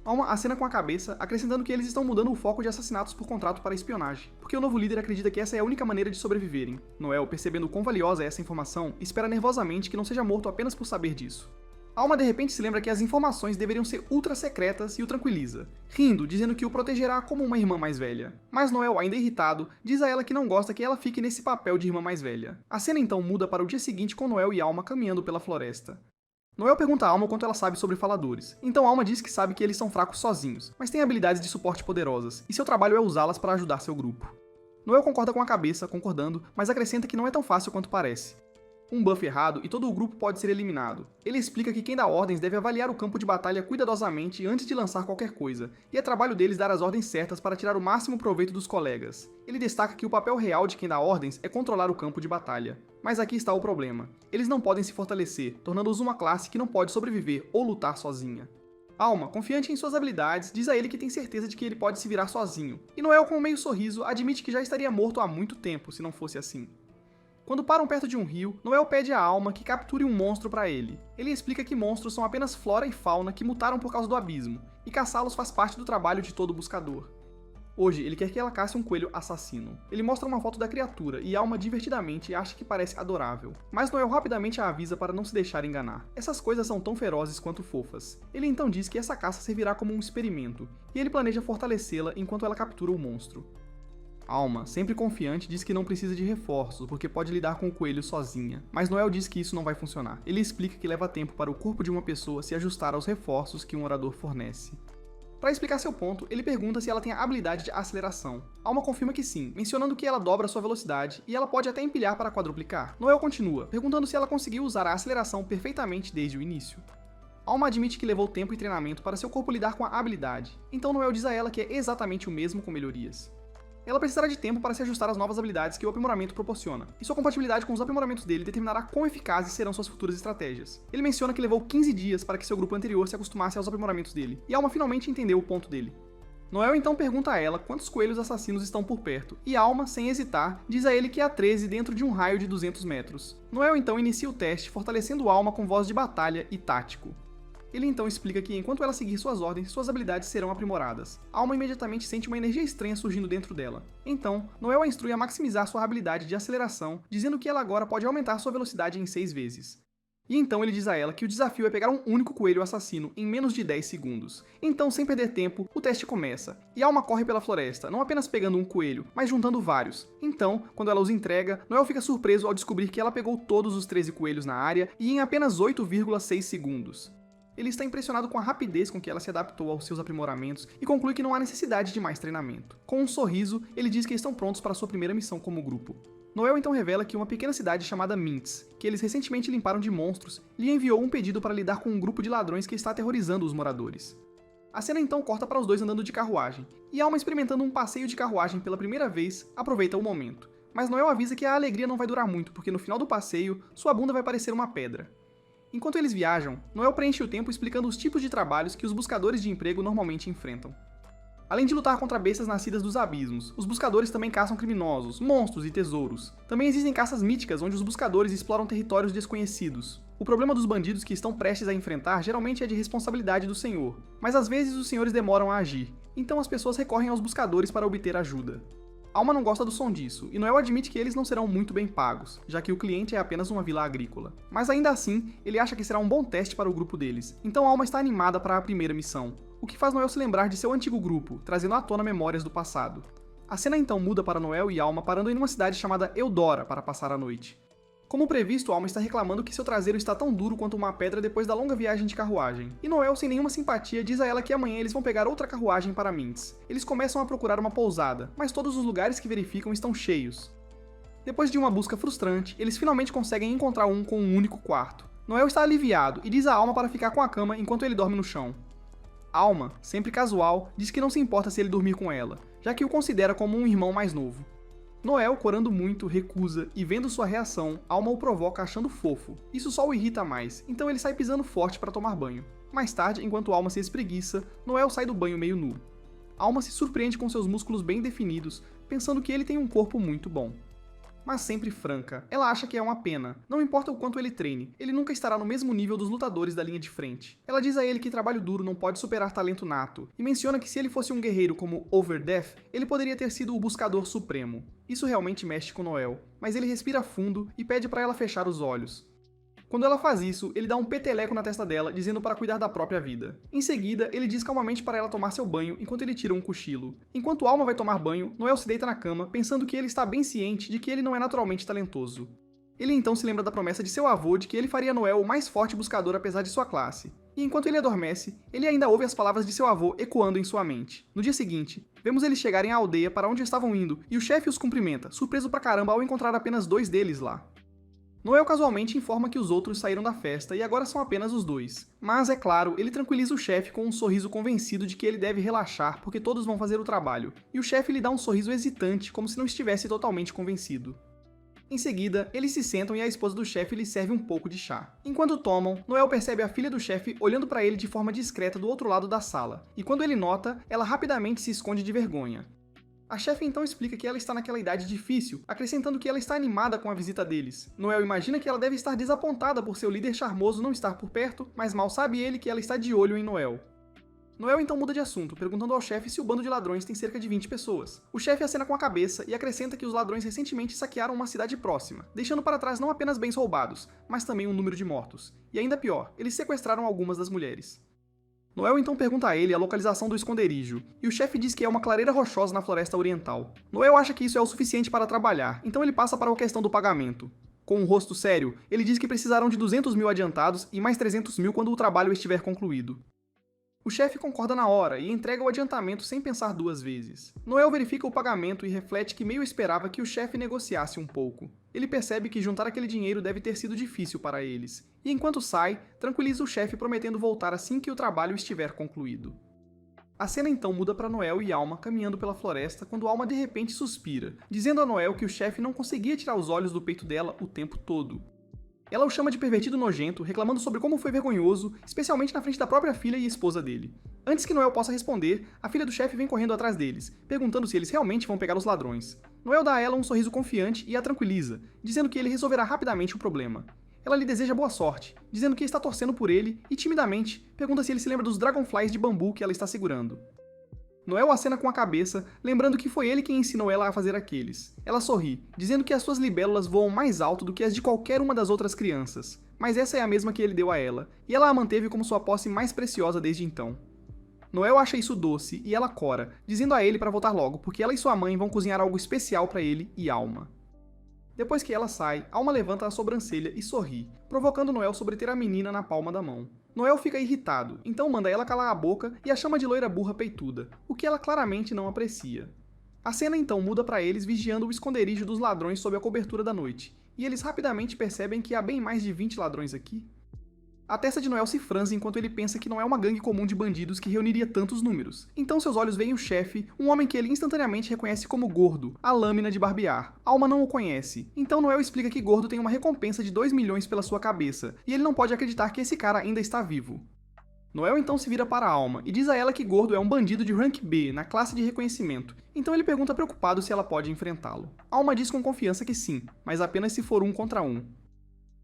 Alma acena com a cabeça, acrescentando que eles estão mudando o foco de assassinatos por contrato para espionagem, porque o novo líder acredita que essa é a única maneira de sobreviverem. Noel, percebendo quão valiosa é essa informação, espera nervosamente que não seja morto apenas por saber disso. Alma de repente se lembra que as informações deveriam ser ultra secretas e o tranquiliza, rindo, dizendo que o protegerá como uma irmã mais velha. Mas Noel, ainda irritado, diz a ela que não gosta que ela fique nesse papel de irmã mais velha. A cena então muda para o dia seguinte com Noel e Alma caminhando pela floresta. Noel pergunta a Alma o quanto ela sabe sobre faladores, então Alma diz que sabe que eles são fracos sozinhos, mas têm habilidades de suporte poderosas, e seu trabalho é usá-las para ajudar seu grupo. Noel concorda com a cabeça, concordando, mas acrescenta que não é tão fácil quanto parece. Um buff errado e todo o grupo pode ser eliminado. Ele explica que quem dá ordens deve avaliar o campo de batalha cuidadosamente antes de lançar qualquer coisa, e é trabalho deles dar as ordens certas para tirar o máximo proveito dos colegas. Ele destaca que o papel real de quem dá ordens é controlar o campo de batalha. Mas aqui está o problema. Eles não podem se fortalecer, tornando-os uma classe que não pode sobreviver ou lutar sozinha. Alma, confiante em suas habilidades, diz a ele que tem certeza de que ele pode se virar sozinho, e Noel, com um meio sorriso, admite que já estaria morto há muito tempo se não fosse assim. Quando param perto de um rio, Noel pede a Alma que capture um monstro para ele. Ele explica que monstros são apenas flora e fauna que mutaram por causa do abismo, e caçá-los faz parte do trabalho de todo buscador. Hoje, ele quer que ela caça um coelho assassino. Ele mostra uma foto da criatura e Alma divertidamente acha que parece adorável. Mas Noel rapidamente a avisa para não se deixar enganar. Essas coisas são tão ferozes quanto fofas. Ele então diz que essa caça servirá como um experimento, e ele planeja fortalecê-la enquanto ela captura o monstro. Alma, sempre confiante, diz que não precisa de reforços, porque pode lidar com o coelho sozinha. Mas Noel diz que isso não vai funcionar. Ele explica que leva tempo para o corpo de uma pessoa se ajustar aos reforços que um orador fornece. Para explicar seu ponto, ele pergunta se ela tem a habilidade de aceleração. Alma confirma que sim, mencionando que ela dobra sua velocidade e ela pode até empilhar para quadruplicar. Noel continua, perguntando se ela conseguiu usar a aceleração perfeitamente desde o início. Alma admite que levou tempo e treinamento para seu corpo lidar com a habilidade, então Noel diz a ela que é exatamente o mesmo com melhorias. Ela precisará de tempo para se ajustar às novas habilidades que o aprimoramento proporciona, e sua compatibilidade com os aprimoramentos dele determinará quão eficazes serão suas futuras estratégias. Ele menciona que levou 15 dias para que seu grupo anterior se acostumasse aos aprimoramentos dele, e Alma finalmente entendeu o ponto dele. Noel então pergunta a ela quantos coelhos assassinos estão por perto, e Alma, sem hesitar, diz a ele que há 13 dentro de um raio de 200 metros. Noel então inicia o teste, fortalecendo Alma com voz de batalha e tático. Ele então explica que enquanto ela seguir suas ordens, suas habilidades serão aprimoradas. Alma imediatamente sente uma energia estranha surgindo dentro dela. Então, Noel a instrui a maximizar sua habilidade de aceleração, dizendo que ela agora pode aumentar sua velocidade em 6 vezes. E então ele diz a ela que o desafio é pegar um único coelho assassino em menos de 10 segundos. Então, sem perder tempo, o teste começa, e Alma corre pela floresta, não apenas pegando um coelho, mas juntando vários. Então, quando ela os entrega, Noel fica surpreso ao descobrir que ela pegou todos os 13 coelhos na área e em apenas 8,6 segundos. Ele está impressionado com a rapidez com que ela se adaptou aos seus aprimoramentos e conclui que não há necessidade de mais treinamento. Com um sorriso, ele diz que estão prontos para sua primeira missão como grupo. Noel então revela que uma pequena cidade chamada Mintz, que eles recentemente limparam de monstros, lhe enviou um pedido para lidar com um grupo de ladrões que está aterrorizando os moradores. A cena então corta para os dois andando de carruagem, e Alma, experimentando um passeio de carruagem pela primeira vez, aproveita o momento. Mas Noel avisa que a alegria não vai durar muito, porque no final do passeio, sua bunda vai parecer uma pedra. Enquanto eles viajam, Noel preenche o tempo explicando os tipos de trabalhos que os buscadores de emprego normalmente enfrentam. Além de lutar contra bestas nascidas dos abismos, os buscadores também caçam criminosos, monstros e tesouros. Também existem caças míticas onde os buscadores exploram territórios desconhecidos. O problema dos bandidos que estão prestes a enfrentar geralmente é de responsabilidade do senhor, mas às vezes os senhores demoram a agir, então as pessoas recorrem aos buscadores para obter ajuda. Alma não gosta do som disso, e Noel admite que eles não serão muito bem pagos, já que o cliente é apenas uma vila agrícola. Mas ainda assim, ele acha que será um bom teste para o grupo deles, então Alma está animada para a primeira missão, o que faz Noel se lembrar de seu antigo grupo, trazendo à tona memórias do passado. A cena então muda para Noel e Alma parando em uma cidade chamada Eudora para passar a noite. Como previsto, Alma está reclamando que seu traseiro está tão duro quanto uma pedra depois da longa viagem de carruagem. E Noel, sem nenhuma simpatia, diz a ela que amanhã eles vão pegar outra carruagem para Mintz. Eles começam a procurar uma pousada, mas todos os lugares que verificam estão cheios. Depois de uma busca frustrante, eles finalmente conseguem encontrar um com um único quarto. Noel está aliviado e diz a Alma para ficar com a cama enquanto ele dorme no chão. Alma, sempre casual, diz que não se importa se ele dormir com ela, já que o considera como um irmão mais novo. Noel, corando muito, recusa, e vendo sua reação, Alma o provoca achando fofo. Isso só o irrita mais, então ele sai pisando forte para tomar banho. Mais tarde, enquanto Alma se espreguiça, Noel sai do banho meio nu. Alma se surpreende com seus músculos bem definidos, pensando que ele tem um corpo muito bom. Mas sempre franca, ela acha que é uma pena, não importa o quanto ele treine, ele nunca estará no mesmo nível dos lutadores da linha de frente. Ela diz a ele que trabalho duro não pode superar talento nato, e menciona que se ele fosse um guerreiro como Overdeath, ele poderia ter sido o Buscador Supremo. Isso realmente mexe com Noel, mas ele respira fundo e pede para ela fechar os olhos. Quando ela faz isso, ele dá um peteleco na testa dela, dizendo para cuidar da própria vida. Em seguida, ele diz calmamente para ela tomar seu banho enquanto ele tira um cochilo. Enquanto Alma vai tomar banho, Noel se deita na cama, pensando que ele está bem ciente de que ele não é naturalmente talentoso. Ele então se lembra da promessa de seu avô de que ele faria Noel o mais forte buscador apesar de sua classe. E enquanto ele adormece, ele ainda ouve as palavras de seu avô ecoando em sua mente. No dia seguinte, vemos eles chegarem à aldeia para onde estavam indo, e o chefe os cumprimenta, surpreso pra caramba ao encontrar apenas 2 deles lá. Noel casualmente informa que os outros saíram da festa e agora são apenas os 2. Mas, é claro, ele tranquiliza o chefe com um sorriso convencido de que ele deve relaxar porque todos vão fazer o trabalho, e o chefe lhe dá um sorriso hesitante, como se não estivesse totalmente convencido. Em seguida, eles se sentam e a esposa do chefe lhe serve um pouco de chá. Enquanto tomam, Noel percebe a filha do chefe olhando para ele de forma discreta do outro lado da sala, e quando ele nota, ela rapidamente se esconde de vergonha. A chefe então explica que ela está naquela idade difícil, acrescentando que ela está animada com a visita deles. Noel imagina que ela deve estar desapontada por seu líder charmoso não estar por perto, mas mal sabe ele que ela está de olho em Noel. Noel então muda de assunto, perguntando ao chefe se o bando de ladrões tem cerca de 20 pessoas. O chefe acena com a cabeça e acrescenta que os ladrões recentemente saquearam uma cidade próxima, deixando para trás não apenas bens roubados, mas também um número de mortos. E ainda pior, eles sequestraram algumas das mulheres. Noel então pergunta a ele a localização do esconderijo, e o chefe diz que é uma clareira rochosa na floresta oriental. Noel acha que isso é o suficiente para trabalhar, então ele passa para a questão do pagamento. Com um rosto sério, ele diz que precisarão de 200 mil adiantados e mais 300 mil quando o trabalho estiver concluído. O chefe concorda na hora e entrega o adiantamento sem pensar 2 vezes. Noel verifica o pagamento e reflete que meio esperava que o chefe negociasse um pouco. Ele percebe que juntar aquele dinheiro deve ter sido difícil para eles, e enquanto sai, tranquiliza o chefe prometendo voltar assim que o trabalho estiver concluído. A cena então muda para Noel e Alma caminhando pela floresta quando Alma de repente suspira, dizendo a Noel que o chefe não conseguia tirar os olhos do peito dela o tempo todo. Ela o chama de pervertido nojento, reclamando sobre como foi vergonhoso, especialmente na frente da própria filha e esposa dele. Antes que Noel possa responder, a filha do chefe vem correndo atrás deles, perguntando se eles realmente vão pegar os ladrões. Noel dá a ela um sorriso confiante e a tranquiliza, dizendo que ele resolverá rapidamente o problema. Ela lhe deseja boa sorte, dizendo que está torcendo por ele e, timidamente, pergunta se ele se lembra dos dragonflies de bambu que ela está segurando. Noel acena com a cabeça, lembrando que foi ele quem ensinou ela a fazer aqueles. Ela sorri, dizendo que as suas libélulas voam mais alto do que as de qualquer uma das outras crianças, mas essa é a mesma que ele deu a ela, e ela a manteve como sua posse mais preciosa desde então. Noel acha isso doce e ela cora, dizendo a ele para voltar logo, porque ela e sua mãe vão cozinhar algo especial para ele e Alma. Depois que ela sai, Alma levanta a sobrancelha e sorri, provocando Noel sobre ter a menina na palma da mão. Noel fica irritado, então manda ela calar a boca e a chama de loira burra peituda, o que ela claramente não aprecia. A cena então muda para eles vigiando o esconderijo dos ladrões sob a cobertura da noite, e eles rapidamente percebem que há bem mais de 20 ladrões aqui. A testa de Noel se franze enquanto ele pensa que não é uma gangue comum de bandidos que reuniria tantos números. Então seus olhos veem o chefe, um homem que ele instantaneamente reconhece como Gordo, a lâmina de barbear. Alma não o conhece, então Noel explica que Gordo tem uma recompensa de 2 milhões pela sua cabeça, e ele não pode acreditar que esse cara ainda está vivo. Noel então se vira para Alma e diz a ela que Gordo é um bandido de rank B, na classe de reconhecimento, então ele pergunta preocupado se ela pode enfrentá-lo. Alma diz com confiança que sim, mas apenas se for 1 contra 1.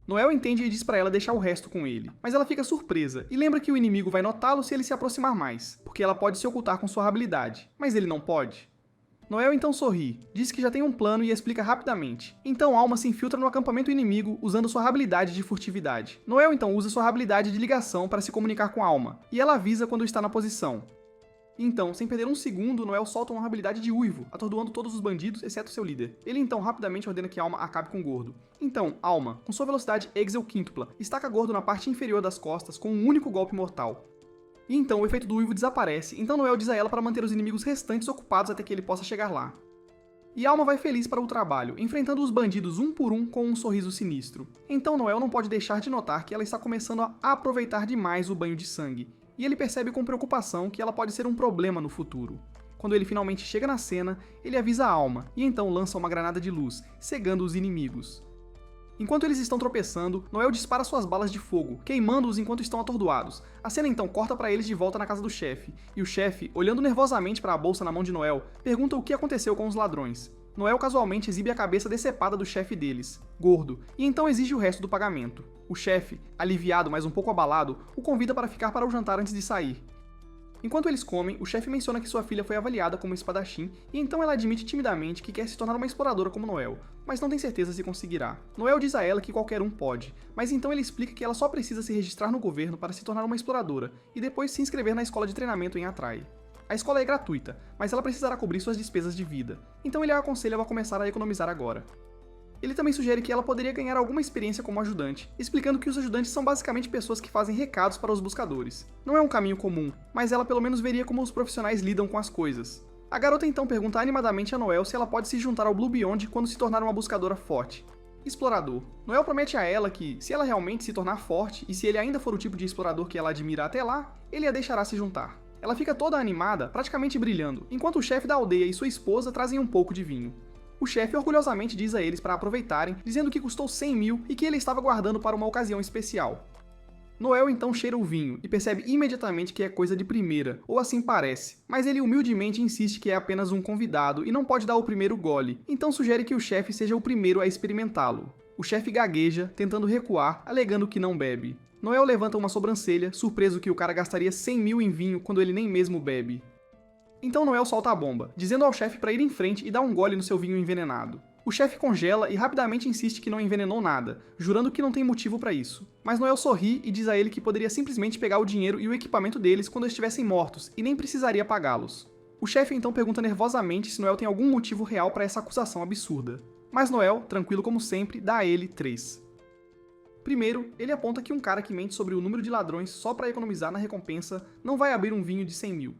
Noel entende e diz pra ela deixar o resto com ele, mas ela fica surpresa e lembra que o inimigo vai notá-lo se ele se aproximar mais, porque ela pode se ocultar com sua habilidade, mas ele não pode. Noel então sorri, diz que já tem um plano e explica rapidamente. Então Alma se infiltra no acampamento inimigo usando sua habilidade de furtividade. Noel então usa sua habilidade de ligação para se comunicar com Alma, e ela avisa quando está na posição. Então, sem perder um segundo, Noel solta uma habilidade de uivo, atordoando todos os bandidos, exceto seu líder. Ele então rapidamente ordena que Alma acabe com Gordo. Então, Alma, com sua velocidade Exel quíntupla, estaca Gordo na parte inferior das costas com um único golpe mortal. E então o efeito do uivo desaparece, então Noel diz a ela para manter os inimigos restantes ocupados até que ele possa chegar lá. E Alma vai feliz para o trabalho, enfrentando os bandidos um por um com um sorriso sinistro. Então Noel não pode deixar de notar que ela está começando a aproveitar demais o banho de sangue, e ele percebe com preocupação que ela pode ser um problema no futuro. Quando ele finalmente chega na cena, ele avisa a Alma, e então lança uma granada de luz, cegando os inimigos. Enquanto eles estão tropeçando, Noel dispara suas balas de fogo, queimando-os enquanto estão atordoados. A cena então corta para eles de volta na casa do chefe, e o chefe, olhando nervosamente para a bolsa na mão de Noel, pergunta o que aconteceu com os ladrões. Noel casualmente exibe a cabeça decepada do chefe deles, Gordo, e então exige o resto do pagamento. O chefe, aliviado mas um pouco abalado, o convida para ficar para o jantar antes de sair. Enquanto eles comem, o chefe menciona que sua filha foi avaliada como espadachim, e então ela admite timidamente que quer se tornar uma exploradora como Noel, mas não tem certeza se conseguirá. Noel diz a ela que qualquer um pode, mas então ele explica que ela só precisa se registrar no governo para se tornar uma exploradora, e depois se inscrever na escola de treinamento em Atrai. A escola é gratuita, mas ela precisará cobrir suas despesas de vida, então ele a aconselha a começar a economizar agora. Ele também sugere que ela poderia ganhar alguma experiência como ajudante, explicando que os ajudantes são basicamente pessoas que fazem recados para os buscadores. Não é um caminho comum, mas ela pelo menos veria como os profissionais lidam com as coisas. A garota então pergunta animadamente a Noel se ela pode se juntar ao Blue Beyond quando se tornar uma buscadora forte. Explorador. Noel promete a ela que, se ela realmente se tornar forte e se ele ainda for o tipo de explorador que ela admira até lá, ele a deixará se juntar. Ela fica toda animada, praticamente brilhando, enquanto o chefe da aldeia e sua esposa trazem um pouco de vinho. O chefe orgulhosamente diz a eles para aproveitarem, dizendo que custou 100 mil e que ele estava guardando para uma ocasião especial. Noel então cheira o vinho e percebe imediatamente que é coisa de primeira, ou assim parece, mas ele humildemente insiste que é apenas um convidado e não pode dar o primeiro gole, então sugere que o chefe seja o primeiro a experimentá-lo. O chefe gagueja, tentando recuar, alegando que não bebe. Noel levanta uma sobrancelha, surpreso que o cara gastaria 100 mil em vinho quando ele nem mesmo bebe. Então Noel solta a bomba, dizendo ao chefe para ir em frente e dar um gole no seu vinho envenenado. O chefe congela e rapidamente insiste que não envenenou nada, jurando que não tem motivo para isso. Mas Noel sorri e diz a ele que poderia simplesmente pegar o dinheiro e o equipamento deles quando estivessem mortos, e nem precisaria pagá-los. O chefe então pergunta nervosamente se Noel tem algum motivo real para essa acusação absurda. Mas Noel, tranquilo como sempre, dá a ele 3. Primeiro, ele aponta que um cara que mente sobre o número de ladrões só para economizar na recompensa não vai abrir um vinho de 100 mil.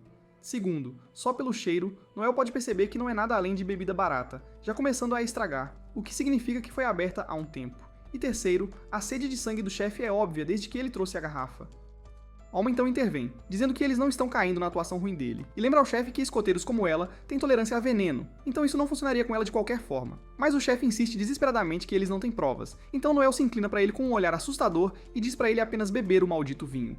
Segundo, só pelo cheiro, Noel pode perceber que não é nada além de bebida barata, já começando a estragar, o que significa que foi aberta há um tempo. E terceiro, a sede de sangue do chefe é óbvia desde que ele trouxe a garrafa. Alma então intervém, dizendo que eles não estão caindo na atuação ruim dele, e lembra ao chefe que escoteiros como ela têm tolerância a veneno, então isso não funcionaria com ela de qualquer forma. Mas o chefe insiste desesperadamente que eles não têm provas, então Noel se inclina para ele com um olhar assustador e diz para ele apenas beber o maldito vinho.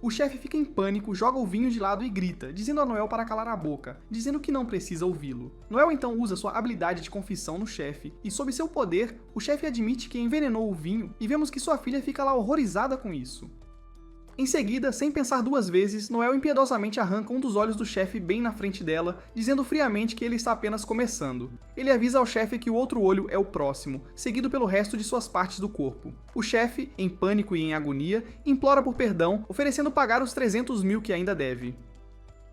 O chefe fica em pânico, joga o vinho de lado e grita, dizendo a Noel para calar a boca, dizendo que não precisa ouvi-lo. Noel então usa sua habilidade de confissão no chefe, e sob seu poder, o chefe admite que envenenou o vinho, e vemos que sua filha fica lá horrorizada com isso. Em seguida, sem pensar duas vezes, Noel impiedosamente arranca um dos olhos do chefe bem na frente dela, dizendo friamente que ele está apenas começando. Ele avisa ao chefe que o outro olho é o próximo, seguido pelo resto de suas partes do corpo. O chefe, em pânico e em agonia, implora por perdão, oferecendo pagar os 300 mil que ainda deve.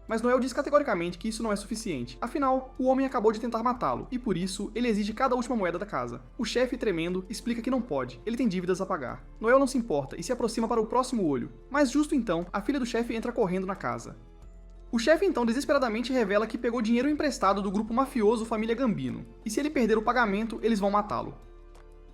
Mas Noel diz categoricamente que isso não é suficiente, afinal, o homem acabou de tentar matá-lo, e por isso, ele exige cada última moeda da casa. O chefe, tremendo, explica que não pode, ele tem dívidas a pagar. Noel não se importa e se aproxima para o próximo olho, mas justo então, a filha do chefe entra correndo na casa. O chefe então desesperadamente revela que pegou dinheiro emprestado do grupo mafioso Família Gambino, e se ele perder o pagamento, eles vão matá-lo.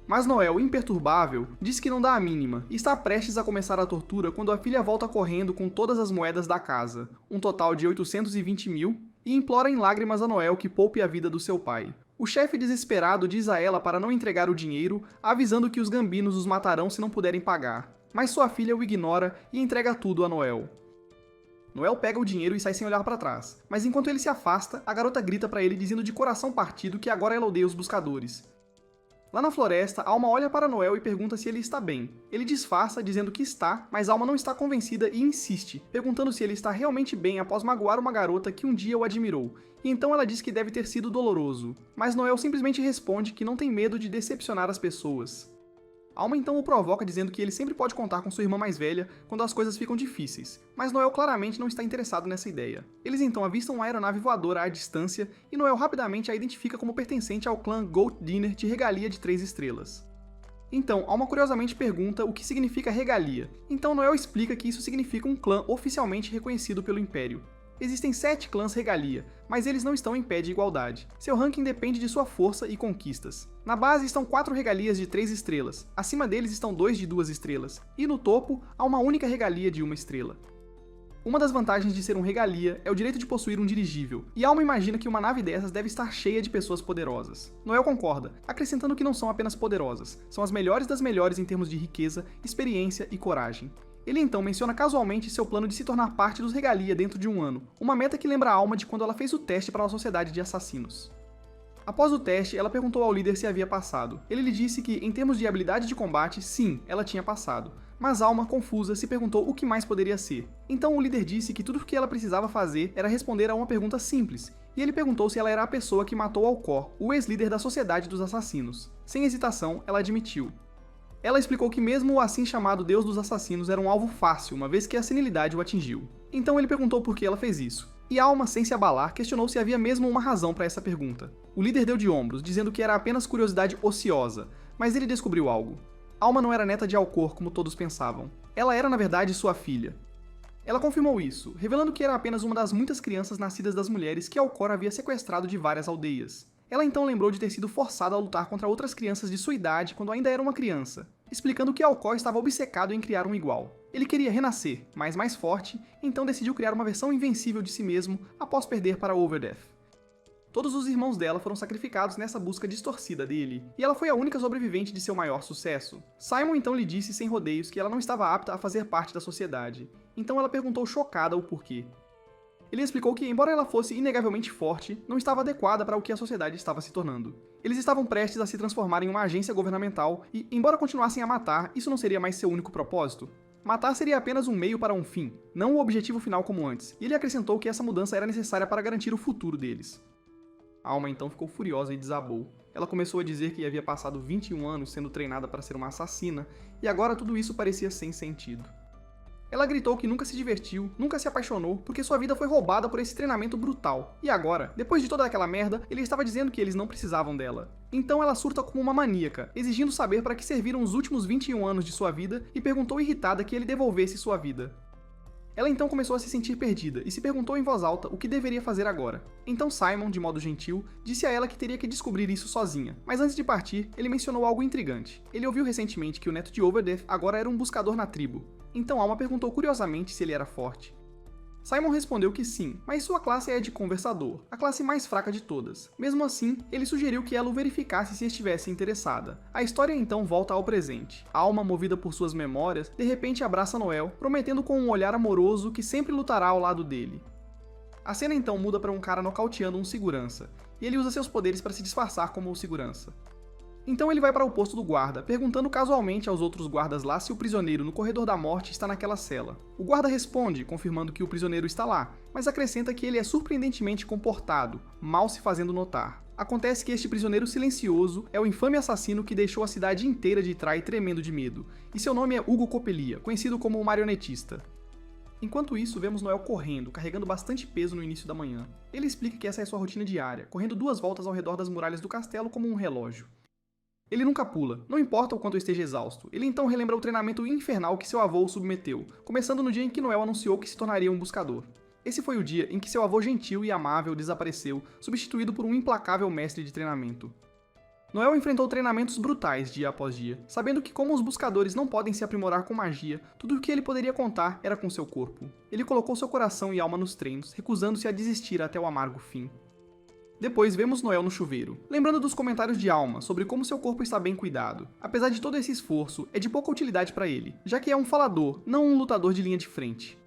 Mas Noel, imperturbável, diz que não dá a mínima, e está prestes a começar a tortura quando a filha volta correndo com todas as moedas da casa, um total de 820 mil, e implora em lágrimas a Noel que poupe a vida do seu pai. O chefe desesperado diz a ela para não entregar o dinheiro, avisando que os gambinos os matarão se não puderem pagar. Mas sua filha o ignora e entrega tudo a Noel. Noel pega o dinheiro e sai sem olhar para trás, mas enquanto ele se afasta, a garota grita para ele dizendo de coração partido que agora ela odeia os buscadores. Lá na floresta, Alma olha para Noel e pergunta se ele está bem. Ele disfarça, dizendo que está, mas Alma não está convencida e insiste, perguntando se ele está realmente bem após magoar uma garota que um dia o admirou, e então ela diz que deve ter sido doloroso. Mas Noel simplesmente responde que não tem medo de decepcionar as pessoas. Alma então o provoca dizendo que ele sempre pode contar com sua irmã mais velha quando as coisas ficam difíceis, mas Noel claramente não está interessado nessa ideia. Eles então avistam uma aeronave voadora à distância e Noel rapidamente a identifica como pertencente ao clã Goat Dinner de regalia de 3 estrelas. Então, Alma curiosamente pergunta o que significa regalia, então Noel explica que isso significa um clã oficialmente reconhecido pelo Império. Existem 7 clãs regalia, mas eles não estão em pé de igualdade. Seu ranking depende de sua força e conquistas. Na base estão 4 regalias de 3 estrelas, acima deles estão 2 de 2 estrelas, e no topo há uma única regalia de 1 estrela. Uma das vantagens de ser um regalia é o direito de possuir um dirigível, e Alma imagina que uma nave dessas deve estar cheia de pessoas poderosas. Noel concorda, acrescentando que não são apenas poderosas, são as melhores das melhores em termos de riqueza, experiência e coragem. Ele então menciona casualmente seu plano de se tornar parte dos regalia dentro de um ano, uma meta que lembra a Alma de quando ela fez o teste para uma sociedade de assassinos. Após o teste, ela perguntou ao líder se havia passado. Ele lhe disse que, em termos de habilidade de combate, sim, ela tinha passado, mas Alma, confusa, se perguntou o que mais poderia ser. Então o líder disse que tudo o que ela precisava fazer era responder a uma pergunta simples, e ele perguntou se ela era a pessoa que matou Alcor, o ex-líder da Sociedade dos Assassinos. Sem hesitação, ela admitiu. Ela explicou que mesmo o assim chamado Deus dos Assassinos era um alvo fácil, uma vez que a senilidade o atingiu. Então ele perguntou por que ela fez isso. E Alma, sem se abalar, questionou se havia mesmo uma razão para essa pergunta. O líder deu de ombros, dizendo que era apenas curiosidade ociosa, mas ele descobriu algo. Alma não era neta de Alcor, como todos pensavam. Ela era, na verdade, sua filha. Ela confirmou isso, revelando que era apenas uma das muitas crianças nascidas das mulheres que Alcor havia sequestrado de várias aldeias. Ela então lembrou de ter sido forçada a lutar contra outras crianças de sua idade quando ainda era uma criança, explicando que Alcor estava obcecado em criar um igual. Ele queria renascer, mas mais forte, então decidiu criar uma versão invencível de si mesmo após perder para Overdeath. Todos os irmãos dela foram sacrificados nessa busca distorcida dele, e ela foi a única sobrevivente de seu maior sucesso. Simon então lhe disse sem rodeios que ela não estava apta a fazer parte da sociedade, então ela perguntou chocada o porquê. Ele explicou que, embora ela fosse inegavelmente forte, não estava adequada para o que a sociedade estava se tornando. Eles estavam prestes a se transformar em uma agência governamental e, embora continuassem a matar, isso não seria mais seu único propósito. Matar seria apenas um meio para um fim, não o objetivo final como antes, e ele acrescentou que essa mudança era necessária para garantir o futuro deles. Alma então ficou furiosa e desabou. Ela começou a dizer que havia passado 21 anos sendo treinada para ser uma assassina, e agora tudo isso parecia sem sentido. Ela gritou que nunca se divertiu, nunca se apaixonou, porque sua vida foi roubada por esse treinamento brutal. E agora, depois de toda aquela merda, ele estava dizendo que eles não precisavam dela. Então ela surta como uma maníaca, exigindo saber para que serviram os últimos 21 anos de sua vida e perguntou irritada que ele devolvesse sua vida. Ela então começou a se sentir perdida e se perguntou em voz alta o que deveria fazer agora. Então Simon, de modo gentil, disse a ela que teria que descobrir isso sozinha. Mas antes de partir, ele mencionou algo intrigante. Ele ouviu recentemente que o neto de Overdeath agora era um buscador na tribo. Então Alma perguntou curiosamente se ele era forte. Simon respondeu que sim, mas sua classe é de conversador, a classe mais fraca de todas. Mesmo assim, ele sugeriu que ela o verificasse se estivesse interessada. A história então volta ao presente. Alma, movida por suas memórias, de repente abraça Noel, prometendo com um olhar amoroso que sempre lutará ao lado dele. A cena então muda para um cara nocauteando um segurança, e ele usa seus poderes para se disfarçar como o segurança. Então ele vai para o posto do guarda, perguntando casualmente aos outros guardas lá se o prisioneiro no corredor da morte está naquela cela. O guarda responde, confirmando que o prisioneiro está lá, mas acrescenta que ele é surpreendentemente comportado, mal se fazendo notar. Acontece que este prisioneiro silencioso é o infame assassino que deixou a cidade inteira de Trai tremendo de medo, e seu nome é Hugo Coppelia, conhecido como o marionetista. Enquanto isso, vemos Noel correndo, carregando bastante peso no início da manhã. Ele explica que essa é sua rotina diária, correndo 2 voltas ao redor das muralhas do castelo como um relógio. Ele nunca pula, não importa o quanto esteja exausto. Ele então relembra o treinamento infernal que seu avô o submeteu, começando no dia em que Noel anunciou que se tornaria um buscador. Esse foi o dia em que seu avô gentil e amável desapareceu, substituído por um implacável mestre de treinamento. Noel enfrentou treinamentos brutais dia após dia, sabendo que como os buscadores não podem se aprimorar com magia, tudo o que ele poderia contar era com seu corpo. Ele colocou seu coração e alma nos treinos, recusando-se a desistir até o amargo fim. Depois vemos Noel no chuveiro, lembrando dos comentários de Alma sobre como seu corpo está bem cuidado. Apesar de todo esse esforço, é de pouca utilidade para ele, já que é um falador, não um lutador de linha de frente.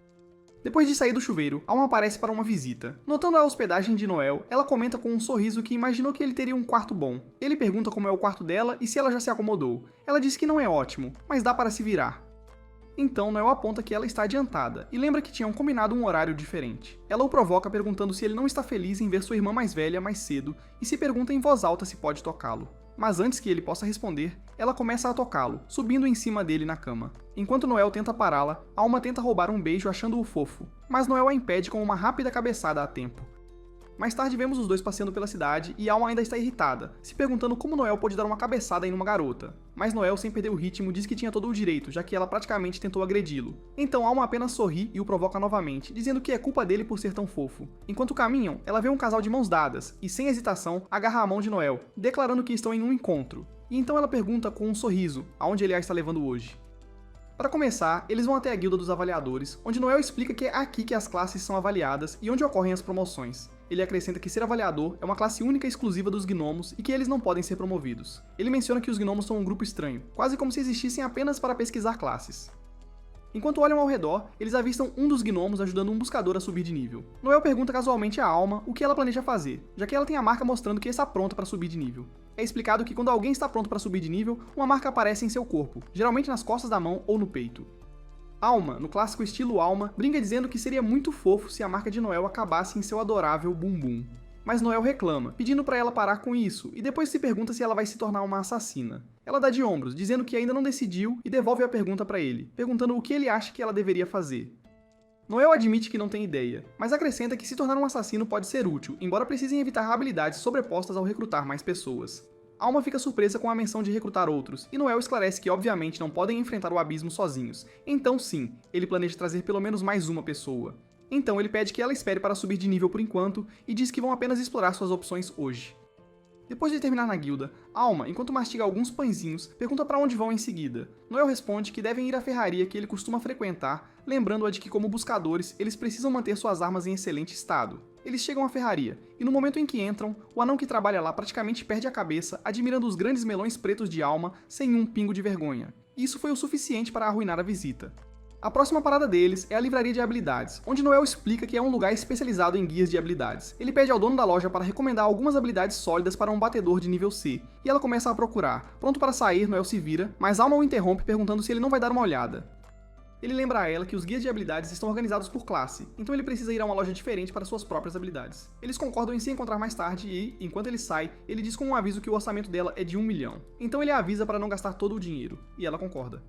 Depois de sair do chuveiro, Alma aparece para uma visita. Notando a hospedagem de Noel, ela comenta com um sorriso que imaginou que ele teria um quarto bom. Ele pergunta como é o quarto dela e se ela já se acomodou. Ela diz que não é ótimo, mas dá para se virar. Então Noel aponta que ela está adiantada, e lembra que tinham combinado um horário diferente. Ela o provoca perguntando se ele não está feliz em ver sua irmã mais velha mais cedo, e se pergunta em voz alta se pode tocá-lo. Mas antes que ele possa responder, ela começa a tocá-lo, subindo em cima dele na cama. Enquanto Noel tenta pará-la, Alma tenta roubar um beijo achando-o fofo, mas Noel a impede com uma rápida cabeçada a tempo. Mais tarde vemos os dois passeando pela cidade e Alma ainda está irritada, se perguntando como Noel pode dar uma cabeçada em uma garota. Mas Noel, sem perder o ritmo, diz que tinha todo o direito, já que ela praticamente tentou agredi-lo. Então Alma apenas sorri e o provoca novamente, dizendo que é culpa dele por ser tão fofo. Enquanto caminham, ela vê um casal de mãos dadas e, sem hesitação, agarra a mão de Noel, declarando que estão em um encontro. E então ela pergunta com um sorriso aonde ele a está levando hoje. Para começar, eles vão até a Guilda dos Avaliadores, onde Noel explica que é aqui que as classes são avaliadas e onde ocorrem as promoções. Ele acrescenta que ser avaliador é uma classe única e exclusiva dos gnomos e que eles não podem ser promovidos. Ele menciona que os gnomos são um grupo estranho, quase como se existissem apenas para pesquisar classes. Enquanto olham ao redor, eles avistam um dos gnomos ajudando um buscador a subir de nível. Noel pergunta casualmente a Alma o que ela planeja fazer, já que ela tem a marca mostrando que está pronta para subir de nível. É explicado que quando alguém está pronto para subir de nível, uma marca aparece em seu corpo, geralmente nas costas da mão ou no peito. Alma, no clássico estilo Alma, brinca dizendo que seria muito fofo se a marca de Noel acabasse em seu adorável bumbum. Mas Noel reclama, pedindo para ela parar com isso, e depois se pergunta se ela vai se tornar uma assassina. Ela dá de ombros, dizendo que ainda não decidiu, e devolve a pergunta para ele, perguntando o que ele acha que ela deveria fazer. Noel admite que não tem ideia, mas acrescenta que se tornar um assassino pode ser útil, embora precisem evitar habilidades sobrepostas ao recrutar mais pessoas. Alma fica surpresa com a menção de recrutar outros, e Noel esclarece que obviamente não podem enfrentar o abismo sozinhos, então sim, ele planeja trazer pelo menos mais uma pessoa. Então ele pede que ela espere para subir de nível por enquanto, e diz que vão apenas explorar suas opções hoje. Depois de terminar na guilda, Alma, enquanto mastiga alguns pãezinhos, pergunta para onde vão em seguida. Noel responde que devem ir à ferraria que ele costuma frequentar, lembrando-a de que como buscadores, eles precisam manter suas armas em excelente estado. Eles chegam à ferraria, e no momento em que entram, o anão que trabalha lá praticamente perde a cabeça, admirando os grandes melões pretos de Alma sem um pingo de vergonha. E isso foi o suficiente para arruinar a visita. A próxima parada deles é a livraria de habilidades, onde Noel explica que é um lugar especializado em guias de habilidades. Ele pede ao dono da loja para recomendar algumas habilidades sólidas para um batedor de nível C, e ela começa a procurar. Pronto para sair, Noel se vira, mas Alma o interrompe perguntando se ele não vai dar uma olhada. Ele lembra a ela que os guias de habilidades estão organizados por classe, então ele precisa ir a uma loja diferente para suas próprias habilidades. Eles concordam em se encontrar mais tarde e, enquanto ele sai, ele diz com um aviso que o orçamento dela é de 1 milhão. Então ele a avisa para não gastar todo o dinheiro, e ela concorda.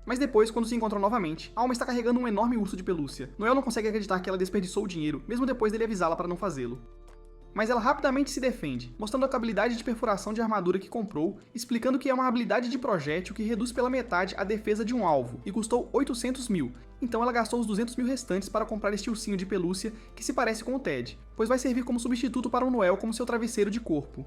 Mas depois, quando se encontram novamente, Alma está carregando um enorme urso de pelúcia. Noel não consegue acreditar que ela desperdiçou o dinheiro, mesmo depois dele avisá-la para não fazê-lo. Mas ela rapidamente se defende, mostrando a habilidade de perfuração de armadura que comprou, explicando que é uma habilidade de projétil que reduz pela metade a defesa de um alvo, e custou 800 mil, então ela gastou os 200 mil restantes para comprar este ursinho de pelúcia que se parece com o Ted, pois vai servir como substituto para o Noel como seu travesseiro de corpo.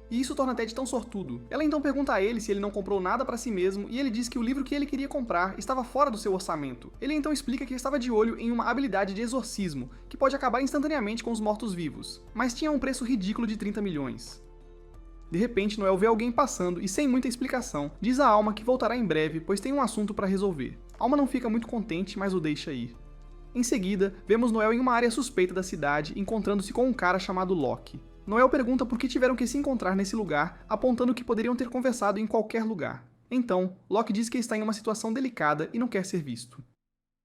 E isso torna Ted tão sortudo. Ela então pergunta a ele se ele não comprou nada para si mesmo, e ele diz que o livro que ele queria comprar estava fora do seu orçamento. Ele então explica que estava de olho em uma habilidade de exorcismo, que pode acabar instantaneamente com os mortos-vivos, mas tinha um preço ridículo de 30 milhões. De repente, Noel vê alguém passando e, sem muita explicação, diz a Alma que voltará em breve, pois tem um assunto para resolver. Alma não fica muito contente, mas o deixa ir. Em seguida, vemos Noel em uma área suspeita da cidade, encontrando-se com um cara chamado Locke. Noel pergunta por que tiveram que se encontrar nesse lugar, apontando que poderiam ter conversado em qualquer lugar. Então, Locke diz que está em uma situação delicada e não quer ser visto.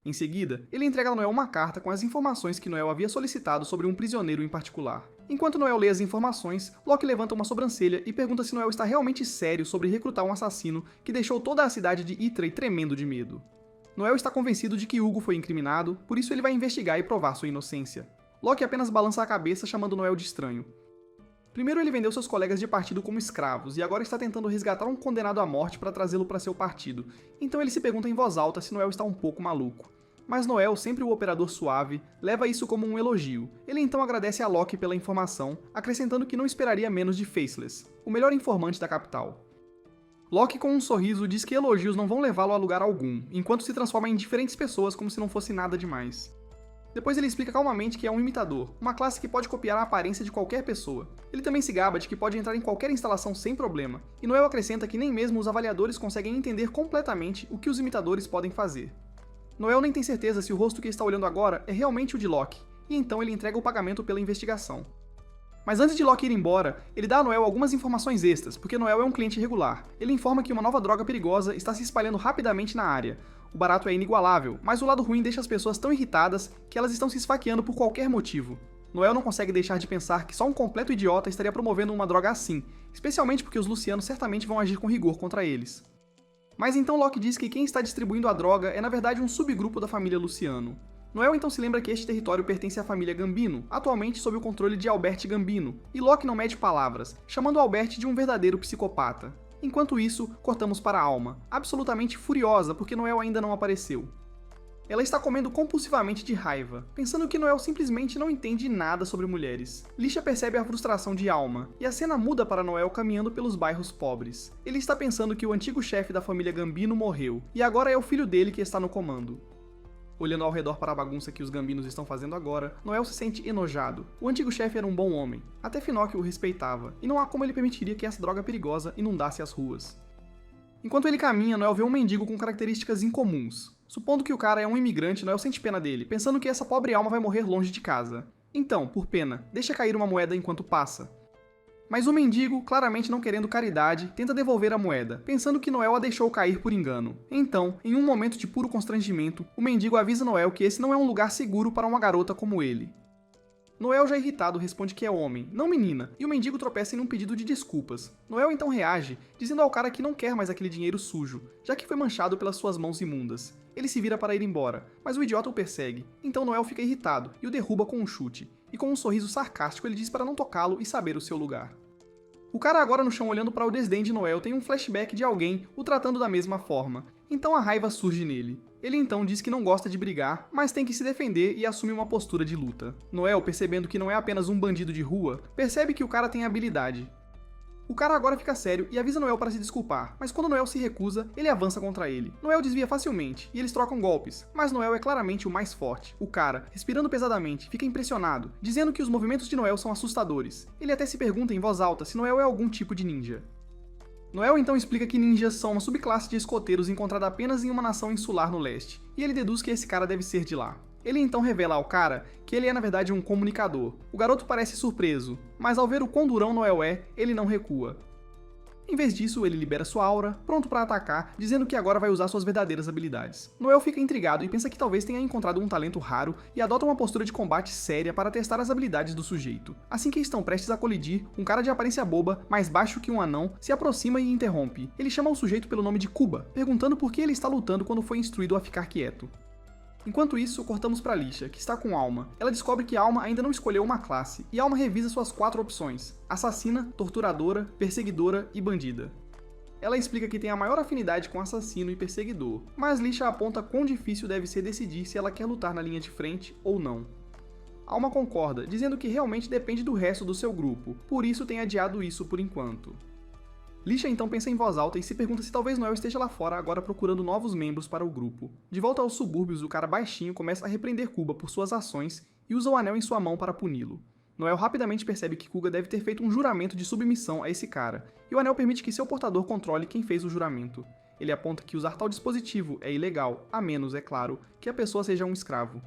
Em seguida, ele entrega a Noel uma carta com as informações que Noel havia solicitado sobre um prisioneiro em particular. Enquanto Noel lê as informações, Locke levanta uma sobrancelha e pergunta se Noel está realmente sério sobre recrutar um assassino que deixou toda a cidade de Yttria tremendo de medo. Noel está convencido de que Hugo foi incriminado, por isso ele vai investigar e provar sua inocência. Locke apenas balança a cabeça chamando Noel de estranho. Primeiro ele vendeu seus colegas de partido como escravos e agora está tentando resgatar um condenado à morte para trazê-lo para seu partido, então ele se pergunta em voz alta se Noel está um pouco maluco. Mas Noel, sempre o operador suave, leva isso como um elogio. Ele então agradece a Locke pela informação, acrescentando que não esperaria menos de Faceless, o melhor informante da capital. Locke, com um sorriso, diz que elogios não vão levá-lo a lugar algum, enquanto se transforma em diferentes pessoas como se não fosse nada demais. Depois ele explica calmamente que é um imitador, uma classe que pode copiar a aparência de qualquer pessoa. Ele também se gaba de que pode entrar em qualquer instalação sem problema, e Noel acrescenta que nem mesmo os avaliadores conseguem entender completamente o que os imitadores podem fazer. Noel nem tem certeza se o rosto que está olhando agora é realmente o de Locke, e então ele entrega o pagamento pela investigação. Mas antes de Locke ir embora, ele dá a Noel algumas informações extras, porque Noel é um cliente regular. Ele informa que uma nova droga perigosa está se espalhando rapidamente na área. O barato é inigualável, mas o lado ruim deixa as pessoas tão irritadas que elas estão se esfaqueando por qualquer motivo. Noel não consegue deixar de pensar que só um completo idiota estaria promovendo uma droga assim, especialmente porque os Lucianos certamente vão agir com rigor contra eles. Mas então Locke diz que quem está distribuindo a droga é na verdade um subgrupo da família Luciano. Noel então se lembra que este território pertence à família Gambino, atualmente sob o controle de Albert Gambino, e Locke não mede palavras, chamando Albert de um verdadeiro psicopata. Enquanto isso, cortamos para Alma, absolutamente furiosa porque Noel ainda não apareceu. Ela está comendo compulsivamente de raiva, pensando que Noel simplesmente não entende nada sobre mulheres. Lisha percebe a frustração de Alma, e a cena muda para Noel caminhando pelos bairros pobres. Ele está pensando que o antigo chefe da família Gambino morreu, e agora é o filho dele que está no comando. Olhando ao redor para a bagunça que os Gambinos estão fazendo agora, Noel se sente enojado. O antigo chefe era um bom homem, até Finoc o respeitava, e não há como ele permitiria que essa droga perigosa inundasse as ruas. Enquanto ele caminha, Noel vê um mendigo com características incomuns. Supondo que o cara é um imigrante, Noel sente pena dele, pensando que essa pobre alma vai morrer longe de casa. Então, por pena, deixa cair uma moeda enquanto passa. Mas o mendigo, claramente não querendo caridade, tenta devolver a moeda, pensando que Noel a deixou cair por engano. Então, em um momento de puro constrangimento, o mendigo avisa Noel que esse não é um lugar seguro para uma garota como ele. Noel, já irritado, responde que é homem, não menina, e o mendigo tropeça em um pedido de desculpas. Noel então reage, dizendo ao cara que não quer mais aquele dinheiro sujo, já que foi manchado pelas suas mãos imundas. Ele se vira para ir embora, mas o idiota o persegue, então Noel fica irritado e o derruba com um chute, e com um sorriso sarcástico ele diz para não tocá-lo e saber o seu lugar. O cara agora no chão olhando para o desdém de Noel tem um flashback de alguém o tratando da mesma forma, então a raiva surge nele. Ele então diz que não gosta de brigar, mas tem que se defender e assume uma postura de luta. Noel, percebendo que não é apenas um bandido de rua, percebe que o cara tem habilidade. O cara agora fica sério e avisa Noel para se desculpar, mas quando Noel se recusa, ele avança contra ele. Noel desvia facilmente, e eles trocam golpes, mas Noel é claramente o mais forte. O cara, respirando pesadamente, fica impressionado, dizendo que os movimentos de Noel são assustadores. Ele até se pergunta em voz alta se Noel é algum tipo de ninja. Noel então explica que ninjas são uma subclasse de escoteiros encontrada apenas em uma nação insular no leste, e ele deduz que esse cara deve ser de lá. Ele então revela ao cara que ele é na verdade um comunicador. O garoto parece surpreso, mas ao ver o quão durão Noel é, ele não recua. Em vez disso, ele libera sua aura, pronto para atacar, dizendo que agora vai usar suas verdadeiras habilidades. Noel fica intrigado e pensa que talvez tenha encontrado um talento raro e adota uma postura de combate séria para testar as habilidades do sujeito. Assim que estão prestes a colidir, um cara de aparência boba, mais baixo que um anão, se aproxima e interrompe. Ele chama o sujeito pelo nome de Cuba, perguntando por que ele está lutando quando foi instruído a ficar quieto. Enquanto isso, cortamos para Lisha, que está com Alma. Ela descobre que Alma ainda não escolheu uma classe, e Alma revisa suas 4 opções: assassina, torturadora, perseguidora e bandida. Ela explica que tem a maior afinidade com assassino e perseguidor, mas Lisha aponta quão difícil deve ser decidir se ela quer lutar na linha de frente ou não. Alma concorda, dizendo que realmente depende do resto do seu grupo, por isso tem adiado isso por enquanto. Lisha então pensa em voz alta e se pergunta se talvez Noel esteja lá fora agora procurando novos membros para o grupo. De volta aos subúrbios, o cara baixinho começa a repreender Kuba por suas ações e usa o anel em sua mão para puni-lo. Noel rapidamente percebe que Kuga deve ter feito um juramento de submissão a esse cara, e o anel permite que seu portador controle quem fez o juramento. Ele aponta que usar tal dispositivo é ilegal, a menos, é claro, que a pessoa seja um escravo.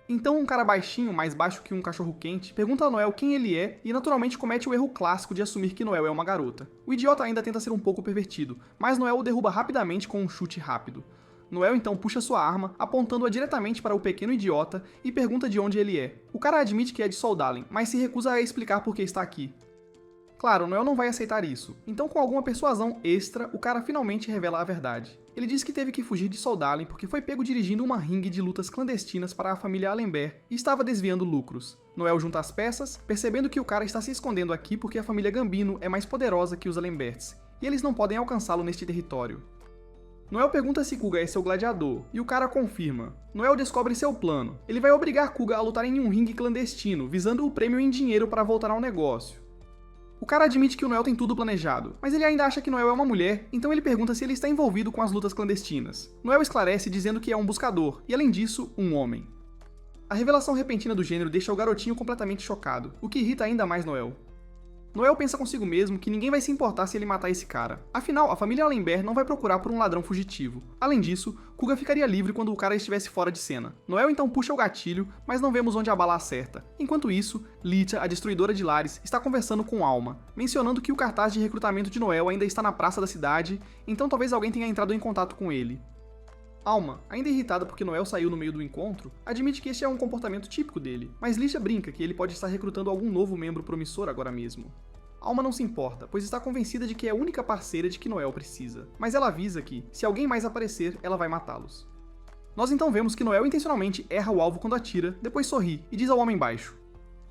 Então um cara baixinho, mais baixo que um cachorro-quente, pergunta a Noel quem ele é e naturalmente comete o erro clássico de assumir que Noel é uma garota. O idiota ainda tenta ser um pouco pervertido, mas Noel o derruba rapidamente com um chute rápido. Noel então puxa sua arma, apontando-a diretamente para o pequeno idiota e pergunta de onde ele é. O cara admite que é de Soldalen, mas se recusa a explicar por que está aqui. Claro, Noel não vai aceitar isso, então com alguma persuasão extra, o cara finalmente revela a verdade. Ele diz que teve que fugir de Soldalen porque foi pego dirigindo uma ringue de lutas clandestinas para a família Allenberg e estava desviando lucros. Noel junta as peças, percebendo que o cara está se escondendo aqui porque a família Gambino é mais poderosa que os Allenbergs, e eles não podem alcançá-lo neste território. Noel pergunta se Kuga é seu gladiador, e o cara confirma. Noel descobre seu plano. Ele vai obrigar Kuga a lutar em um ringue clandestino, visando o prêmio em dinheiro para voltar ao negócio. O cara admite que o Noel tem tudo planejado, mas ele ainda acha que Noel é uma mulher, então ele pergunta se ele está envolvido com as lutas clandestinas. Noel esclarece dizendo que é um buscador, e além disso, um homem. A revelação repentina do gênero deixa o garotinho completamente chocado, o que irrita ainda mais Noel. Noel pensa consigo mesmo que ninguém vai se importar se ele matar esse cara. Afinal, a família Allenberg não vai procurar por um ladrão fugitivo. Além disso, Kuga ficaria livre quando o cara estivesse fora de cena. Noel então puxa o gatilho, mas não vemos onde a bala acerta. Enquanto isso, Lyta, a destruidora de lares, está conversando com Alma, mencionando que o cartaz de recrutamento de Noel ainda está na praça da cidade, então talvez alguém tenha entrado em contato com ele. Alma, ainda irritada porque Noel saiu no meio do encontro, admite que este é um comportamento típico dele, mas Lyta brinca que ele pode estar recrutando algum novo membro promissor agora mesmo. Alma não se importa, pois está convencida de que é a única parceira de que Noel precisa, mas ela avisa que, se alguém mais aparecer, ela vai matá-los. Nós então vemos que Noel intencionalmente erra o alvo quando atira, depois sorri e diz ao homem baixo: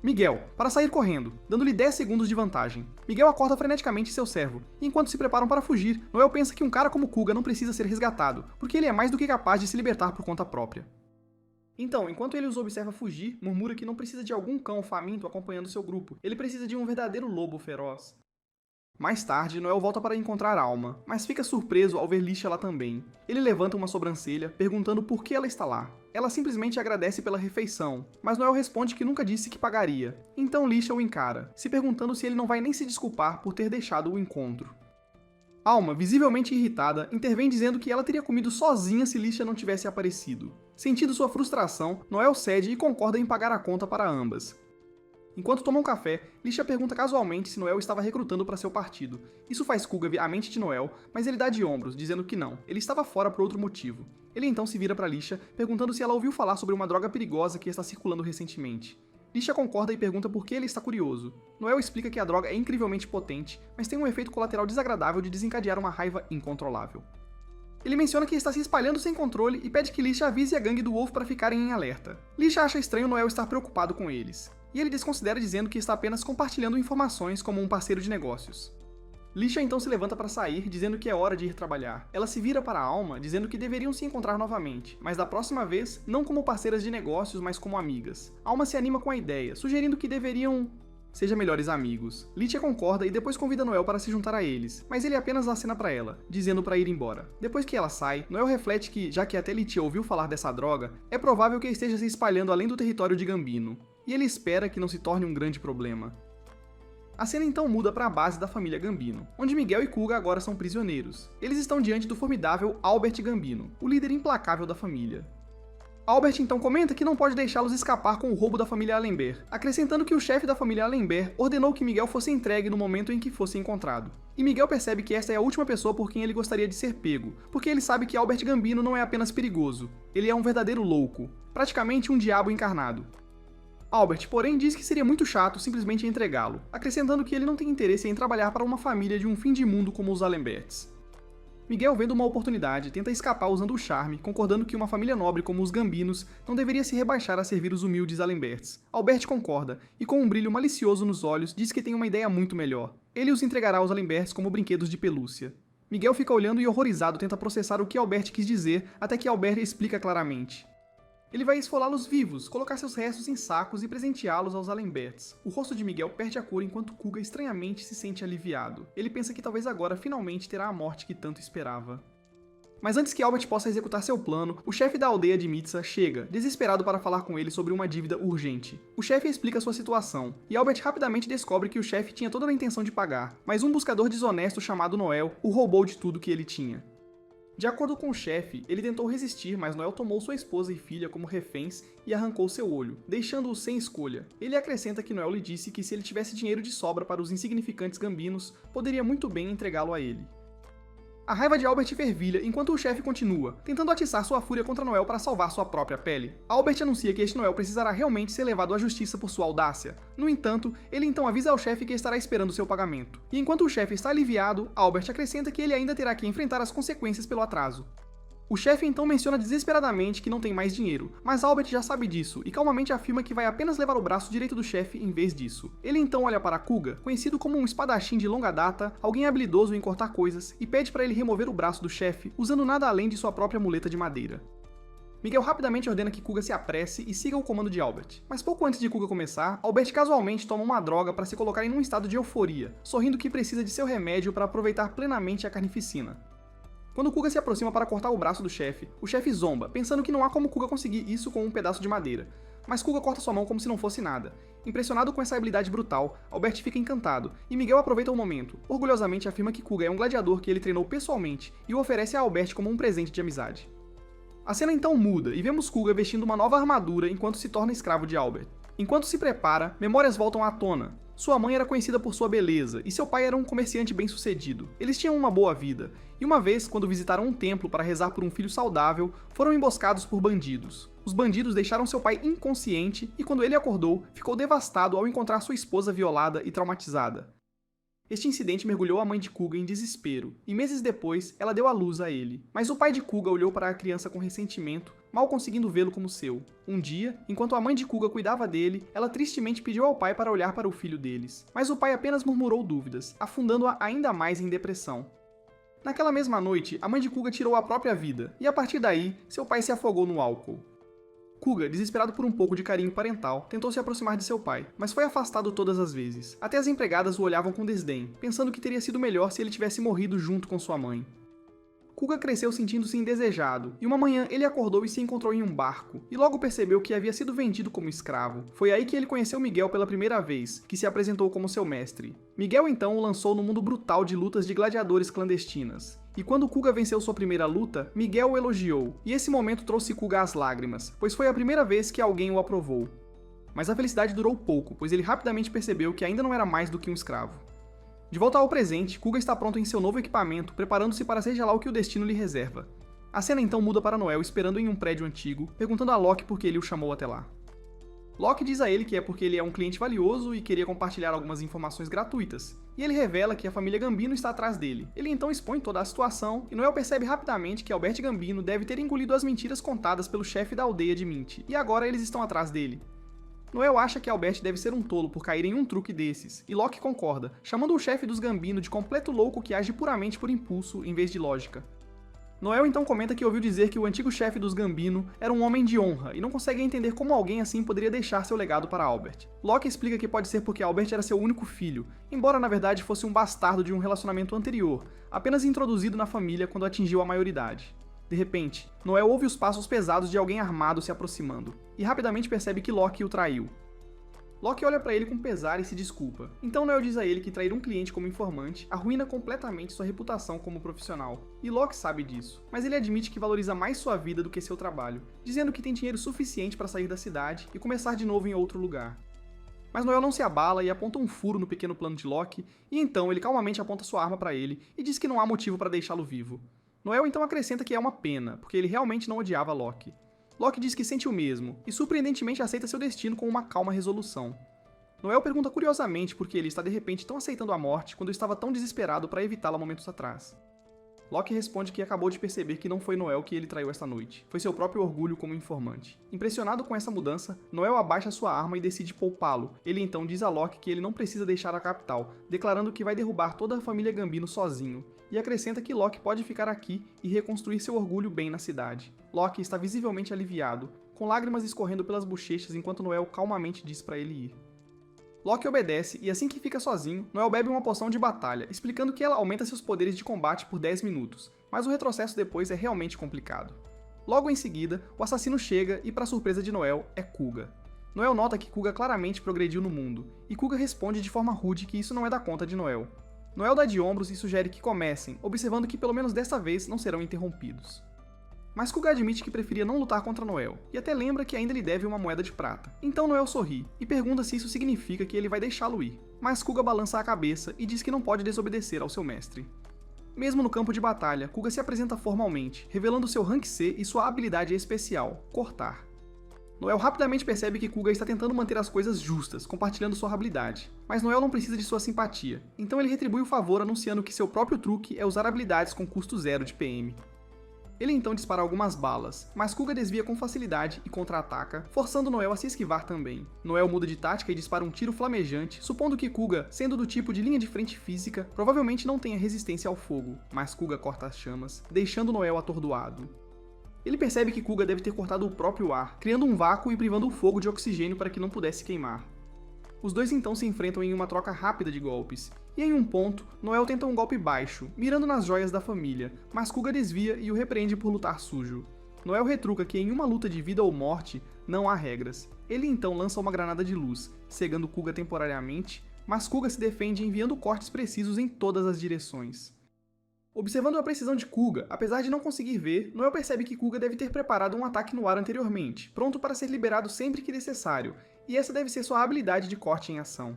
Miguel, para sair correndo, dando-lhe 10 segundos de vantagem. Miguel acorda freneticamente seu servo, e enquanto se preparam para fugir, Noel pensa que um cara como Kuga não precisa ser resgatado, porque ele é mais do que capaz de se libertar por conta própria. Então, enquanto ele os observa fugir, murmura que não precisa de algum cão faminto acompanhando seu grupo, ele precisa de um verdadeiro lobo feroz. Mais tarde, Noel volta para encontrar Alma, mas fica surpreso ao ver Lisha lá também. Ele levanta uma sobrancelha, perguntando por que ela está lá. Ela simplesmente agradece pela refeição, mas Noel responde que nunca disse que pagaria. Então Lisha o encara, se perguntando se ele não vai nem se desculpar por ter deixado o encontro. Alma, visivelmente irritada, intervém dizendo que ela teria comido sozinha se Lisha não tivesse aparecido. Sentindo sua frustração, Noel cede e concorda em pagar a conta para ambas. Enquanto tomam café, Lisha pergunta casualmente se Noel estava recrutando para seu partido. Isso faz Kuga ver a mente de Noel, mas ele dá de ombros, dizendo que não, ele estava fora por outro motivo. Ele então se vira para Lisha, perguntando se ela ouviu falar sobre uma droga perigosa que está circulando recentemente. Lisha concorda e pergunta por que ele está curioso. Noel explica que a droga é incrivelmente potente, mas tem um efeito colateral desagradável de desencadear uma raiva incontrolável. Ele menciona que está se espalhando sem controle e pede que Lisha avise a gangue do Wolf para ficarem em alerta. Lisha acha estranho Noel estar preocupado com eles, e ele desconsidera dizendo que está apenas compartilhando informações como um parceiro de negócios. Lisha então se levanta para sair, dizendo que é hora de ir trabalhar. Ela se vira para Alma, dizendo que deveriam se encontrar novamente, mas da próxima vez, não como parceiras de negócios, mas como amigas. Alma se anima com a ideia, sugerindo que deveriam sejam melhores amigos. Lisha concorda e depois convida Noel para se juntar a eles, mas ele apenas acena para ela, dizendo para ir embora. Depois que ela sai, Noel reflete que, já que até Litia ouviu falar dessa droga, é provável que esteja se espalhando além do território de Gambino, e ele espera que não se torne um grande problema. A cena então muda para a base da família Gambino, onde Miguel e Kuga agora são prisioneiros. Eles estão diante do formidável Albert Gambino, o líder implacável da família. Albert então comenta que não pode deixá-los escapar com o roubo da família Alembert, acrescentando que o chefe da família Alembert ordenou que Miguel fosse entregue no momento em que fosse encontrado. E Miguel percebe que esta é a última pessoa por quem ele gostaria de ser pego, porque ele sabe que Albert Gambino não é apenas perigoso, ele é um verdadeiro louco, praticamente um diabo encarnado. Albert, porém, diz que seria muito chato simplesmente entregá-lo, acrescentando que ele não tem interesse em trabalhar para uma família de um fim de mundo como os Alemberts. Miguel, vendo uma oportunidade, tenta escapar usando o charme, concordando que uma família nobre como os Gambinos não deveria se rebaixar a servir os humildes Alemberts. Albert concorda, e com um brilho malicioso nos olhos, diz que tem uma ideia muito melhor. Ele os entregará aos Alemberts como brinquedos de pelúcia. Miguel fica olhando e horrorizado tenta processar o que Albert quis dizer, até que Albert explica claramente. Ele vai esfolá-los vivos, colocar seus restos em sacos e presenteá-los aos Alemberts. O rosto de Miguel perde a cor enquanto Kuga estranhamente se sente aliviado. Ele pensa que talvez agora finalmente terá a morte que tanto esperava. Mas antes que Albert possa executar seu plano, o chefe da aldeia de Mitsa chega, desesperado para falar com ele sobre uma dívida urgente. O chefe explica sua situação, e Albert rapidamente descobre que o chefe tinha toda a intenção de pagar, mas um buscador desonesto chamado Noel o roubou de tudo que ele tinha. De acordo com o chefe, ele tentou resistir, mas Noel tomou sua esposa e filha como reféns e arrancou seu olho, deixando-o sem escolha. Ele acrescenta que Noel lhe disse que se ele tivesse dinheiro de sobra para os insignificantes gambinos, poderia muito bem entregá-lo a ele. A raiva de Albert fervilha enquanto o chefe continua, tentando atiçar sua fúria contra Noel para salvar sua própria pele. Albert anuncia que este Noel precisará realmente ser levado à justiça por sua audácia. No entanto, ele então avisa ao chefe que estará esperando seu pagamento. E enquanto o chefe está aliviado, Albert acrescenta que ele ainda terá que enfrentar as consequências pelo atraso. O chefe então menciona desesperadamente que não tem mais dinheiro, mas Albert já sabe disso e calmamente afirma que vai apenas levar o braço direito do chefe em vez disso. Ele então olha para Kuga, conhecido como um espadachim de longa data, alguém habilidoso em cortar coisas, e pede para ele remover o braço do chefe, usando nada além de sua própria muleta de madeira. Miguel rapidamente ordena que Kuga se apresse e siga o comando de Albert. Mas pouco antes de Kuga começar, Albert casualmente toma uma droga para se colocar em um estado de euforia, sorrindo que precisa de seu remédio para aproveitar plenamente a carnificina. Quando Kuga se aproxima para cortar o braço do chefe, o chefe zomba, pensando que não há como Kuga conseguir isso com um pedaço de madeira. Mas Kuga corta sua mão como se não fosse nada. Impressionado com essa habilidade brutal, Albert fica encantado, e Miguel aproveita o momento. Orgulhosamente afirma que Kuga é um gladiador que ele treinou pessoalmente e o oferece a Albert como um presente de amizade. A cena então muda e vemos Kuga vestindo uma nova armadura enquanto se torna escravo de Albert. Enquanto se prepara, memórias voltam à tona. Sua mãe era conhecida por sua beleza, e seu pai era um comerciante bem-sucedido. Eles tinham uma boa vida, e uma vez, quando visitaram um templo para rezar por um filho saudável, foram emboscados por bandidos. Os bandidos deixaram seu pai inconsciente, e quando ele acordou, ficou devastado ao encontrar sua esposa violada e traumatizada. Este incidente mergulhou a mãe de Kuga em desespero, e meses depois, ela deu à luz a ele. Mas o pai de Kuga olhou para a criança com ressentimento, mal conseguindo vê-lo como seu. Um dia, enquanto a mãe de Kuga cuidava dele, ela tristemente pediu ao pai para olhar para o filho deles. Mas o pai apenas murmurou dúvidas, afundando-a ainda mais em depressão. Naquela mesma noite, a mãe de Kuga tirou a própria vida, e a partir daí, seu pai se afogou no álcool. Kuga, desesperado por um pouco de carinho parental, tentou se aproximar de seu pai, mas foi afastado todas as vezes. Até as empregadas o olhavam com desdém, pensando que teria sido melhor se ele tivesse morrido junto com sua mãe. Kuga cresceu sentindo-se indesejado, e uma manhã ele acordou e se encontrou em um barco, e logo percebeu que havia sido vendido como escravo. Foi aí que ele conheceu Miguel pela primeira vez, que se apresentou como seu mestre. Miguel então o lançou no mundo brutal de lutas de gladiadores clandestinas. E quando Kuga venceu sua primeira luta, Miguel o elogiou, e esse momento trouxe Kuga às lágrimas, pois foi a primeira vez que alguém o aprovou. Mas a felicidade durou pouco, pois ele rapidamente percebeu que ainda não era mais do que um escravo. De volta ao presente, Kuga está pronto em seu novo equipamento, preparando-se para seja lá o que o destino lhe reserva. A cena então muda para Noel esperando em um prédio antigo, perguntando a Loki por que ele o chamou até lá. Loki diz a ele que é porque ele é um cliente valioso e queria compartilhar algumas informações gratuitas, e ele revela que a família Gambino está atrás dele. Ele então expõe toda a situação, e Noel percebe rapidamente que Albert Gambino deve ter engolido as mentiras contadas pelo chefe da aldeia de Mint, e agora eles estão atrás dele. Noel acha que Albert deve ser um tolo por cair em um truque desses, e Loki concorda, chamando o chefe dos Gambino de completo louco que age puramente por impulso em vez de lógica. Noel então comenta que ouviu dizer que o antigo chefe dos Gambino era um homem de honra e não consegue entender como alguém assim poderia deixar seu legado para Albert. Loki explica que pode ser porque Albert era seu único filho, embora na verdade fosse um bastardo de um relacionamento anterior, apenas introduzido na família quando atingiu a maioridade. De repente, Noel ouve os passos pesados de alguém armado se aproximando, e rapidamente percebe que Loki o traiu. Loki olha para ele com pesar e se desculpa. Então Noel diz a ele que trair um cliente como informante arruína completamente sua reputação como profissional, e Loki sabe disso, mas ele admite que valoriza mais sua vida do que seu trabalho, dizendo que tem dinheiro suficiente para sair da cidade e começar de novo em outro lugar. Mas Noel não se abala e aponta um furo no pequeno plano de Loki, e então ele calmamente aponta sua arma para ele e diz que não há motivo para deixá-lo vivo. Noel então acrescenta que é uma pena, porque ele realmente não odiava Loki. Loki diz que sente o mesmo, e surpreendentemente aceita seu destino com uma calma resolução. Noel pergunta curiosamente por que ele está de repente tão aceitando a morte quando estava tão desesperado para evitá-la momentos atrás. Loki responde que acabou de perceber que não foi Noel que ele traiu esta noite, foi seu próprio orgulho como informante. Impressionado com essa mudança, Noel abaixa sua arma e decide poupá-lo. Ele então diz a Loki que ele não precisa deixar a capital, declarando que vai derrubar toda a família Gambino sozinho, e acrescenta que Loki pode ficar aqui e reconstruir seu orgulho bem na cidade. Loki está visivelmente aliviado, com lágrimas escorrendo pelas bochechas enquanto Noel calmamente diz para ele ir. Loki obedece e assim que fica sozinho, Noel bebe uma poção de batalha, explicando que ela aumenta seus poderes de combate por 10 minutos, mas o retrocesso depois é realmente complicado. Logo em seguida, o assassino chega e, para surpresa de Noel, é Kuga. Noel nota que Kuga claramente progrediu no mundo, e Kuga responde de forma rude que isso não é da conta de Noel. Noel dá de ombros e sugere que comecem, observando que pelo menos desta vez não serão interrompidos. Mas Kuga admite que preferia não lutar contra Noel, e até lembra que ainda lhe deve uma moeda de prata. Então Noel sorri, e pergunta se isso significa que ele vai deixá-lo ir. Mas Kuga balança a cabeça e diz que não pode desobedecer ao seu mestre. Mesmo no campo de batalha, Kuga se apresenta formalmente, revelando seu rank C e sua habilidade especial, cortar. Noel rapidamente percebe que Kuga está tentando manter as coisas justas, compartilhando sua habilidade. Mas Noel não precisa de sua simpatia, então ele retribui o favor anunciando que seu próprio truque é usar habilidades com custo zero de PM. Ele então dispara algumas balas, mas Kuga desvia com facilidade e contra-ataca, forçando Noel a se esquivar também. Noel muda de tática e dispara um tiro flamejante, supondo que Kuga, sendo do tipo de linha de frente física, provavelmente não tenha resistência ao fogo, mas Kuga corta as chamas, deixando Noel atordoado. Ele percebe que Kuga deve ter cortado o próprio ar, criando um vácuo e privando o fogo de oxigênio para que não pudesse queimar. Os dois então se enfrentam em uma troca rápida de golpes, e em um ponto, Noel tenta um golpe baixo, mirando nas joias da família, mas Kuga desvia e o repreende por lutar sujo. Noel retruca que em uma luta de vida ou morte, não há regras. Ele então lança uma granada de luz, cegando Kuga temporariamente, mas Kuga se defende enviando cortes precisos em todas as direções. Observando a precisão de Kuga, apesar de não conseguir ver, Noel percebe que Kuga deve ter preparado um ataque no ar anteriormente, pronto para ser liberado sempre que necessário, e essa deve ser sua habilidade de corte em ação.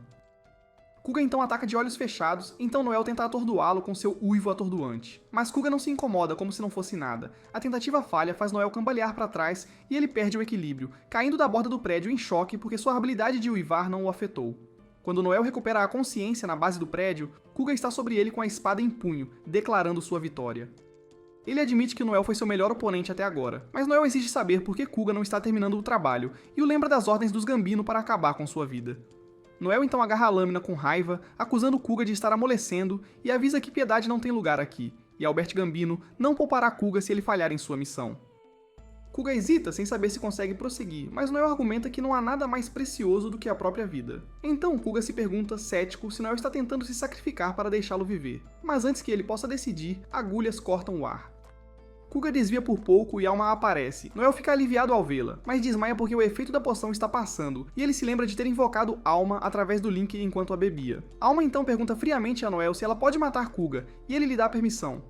Kuga então ataca de olhos fechados, então Noel tenta atordoá-lo com seu uivo atordoante. Mas Kuga não se incomoda como se não fosse nada. A tentativa falha faz Noel cambalear para trás e ele perde o equilíbrio, caindo da borda do prédio em choque porque sua habilidade de uivar não o afetou. Quando Noel recupera a consciência na base do prédio, Kuga está sobre ele com a espada em punho, declarando sua vitória. Ele admite que Noel foi seu melhor oponente até agora, mas Noel exige saber por que Kuga não está terminando o trabalho e o lembra das ordens dos Gambino para acabar com sua vida. Noel então agarra a lâmina com raiva, acusando Kuga de estar amolecendo e avisa que piedade não tem lugar aqui, e Albert Gambino não poupará Kuga se ele falhar em sua missão. Kuga hesita sem saber se consegue prosseguir, mas Noel argumenta que não há nada mais precioso do que a própria vida. Então Kuga se pergunta, cético, se Noel está tentando se sacrificar para deixá-lo viver. Mas antes que ele possa decidir, agulhas cortam o ar. Kuga desvia por pouco e Alma aparece. Noel fica aliviado ao vê-la, mas desmaia porque o efeito da poção está passando, e ele se lembra de ter invocado Alma através do Link enquanto a bebia. Alma então pergunta friamente a Noel se ela pode matar Kuga, e ele lhe dá permissão.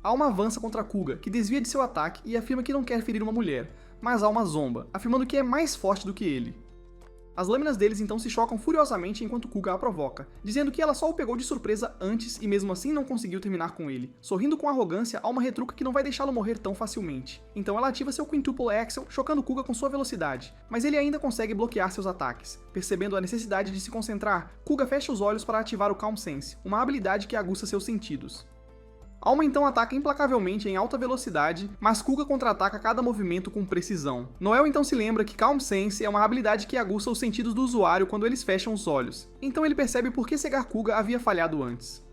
Alma avança contra Kuga, que desvia de seu ataque e afirma que não quer ferir uma mulher, mas Alma zomba, afirmando que é mais forte do que ele. As lâminas deles então se chocam furiosamente enquanto Kuga a provoca, dizendo que ela só o pegou de surpresa antes e mesmo assim não conseguiu terminar com ele. Sorrindo com arrogância, Alma retruca que não vai deixá-lo morrer tão facilmente. Então ela ativa seu Quintuple Axel, chocando Kuga com sua velocidade, mas ele ainda consegue bloquear seus ataques. Percebendo a necessidade de se concentrar, Kuga fecha os olhos para ativar o Calm Sense, uma habilidade que aguça seus sentidos. Alma então ataca implacavelmente em alta velocidade, mas Kuga contra-ataca cada movimento com precisão. Noel então se lembra que Calm Sense é uma habilidade que aguça os sentidos do usuário quando eles fecham os olhos, então ele percebe por que cegar Kuga havia falhado antes.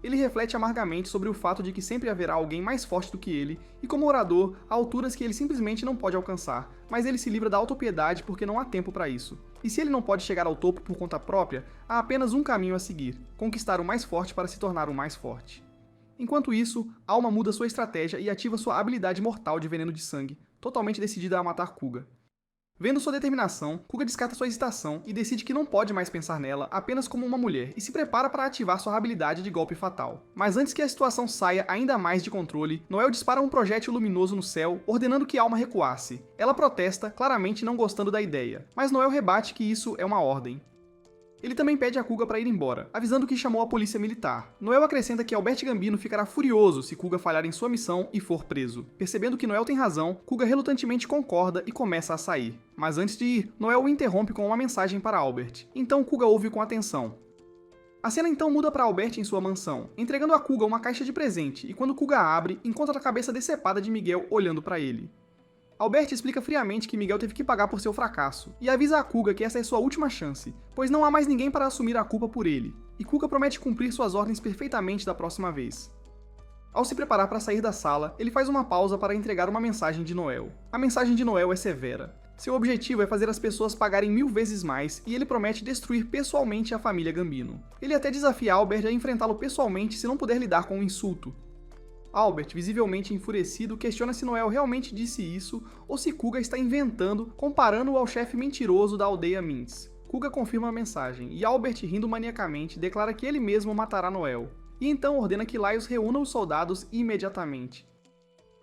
Ele reflete amargamente sobre o fato de que sempre haverá alguém mais forte do que ele, e como orador, há alturas que ele simplesmente não pode alcançar, mas ele se livra da autopiedade porque não há tempo para isso. E se ele não pode chegar ao topo por conta própria, há apenas um caminho a seguir: conquistar o mais forte para se tornar o mais forte. Enquanto isso, Alma muda sua estratégia e ativa sua habilidade mortal de veneno de sangue, totalmente decidida a matar Kuga. Vendo sua determinação, Kuga descarta sua hesitação e decide que não pode mais pensar nela apenas como uma mulher e se prepara para ativar sua habilidade de golpe fatal. Mas antes que a situação saia ainda mais de controle, Noel dispara um projétil luminoso no céu, ordenando que Alma recuasse. Ela protesta, claramente não gostando da ideia, mas Noel rebate que isso é uma ordem. Ele também pede a Kuga para ir embora, avisando que chamou a polícia militar. Noel acrescenta que Albert Gambino ficará furioso se Kuga falhar em sua missão e for preso. Percebendo que Noel tem razão, Kuga relutantemente concorda e começa a sair. Mas antes de ir, Noel o interrompe com uma mensagem para Albert. Então Kuga ouve com atenção. A cena então muda para Albert em sua mansão, entregando a Kuga uma caixa de presente, e quando Kuga abre, encontra a cabeça decepada de Miguel olhando para ele. Albert explica friamente que Miguel teve que pagar por seu fracasso, e avisa a Kuga que essa é sua última chance, pois não há mais ninguém para assumir a culpa por ele, e Kuga promete cumprir suas ordens perfeitamente da próxima vez. Ao se preparar para sair da sala, ele faz uma pausa para entregar uma mensagem de Noel. A mensagem de Noel é severa. Seu objetivo é fazer as pessoas pagarem 1000 vezes mais, e ele promete destruir pessoalmente a família Gambino. Ele até desafia Albert a enfrentá-lo pessoalmente se não puder lidar com o insulto. Albert, visivelmente enfurecido, questiona se Noel realmente disse isso ou se Kuga está inventando, comparando-o ao chefe mentiroso da aldeia Mintz. Kuga confirma a mensagem, e Albert, rindo maniacamente, declara que ele mesmo matará Noel, e então ordena que Laios reúna os soldados imediatamente.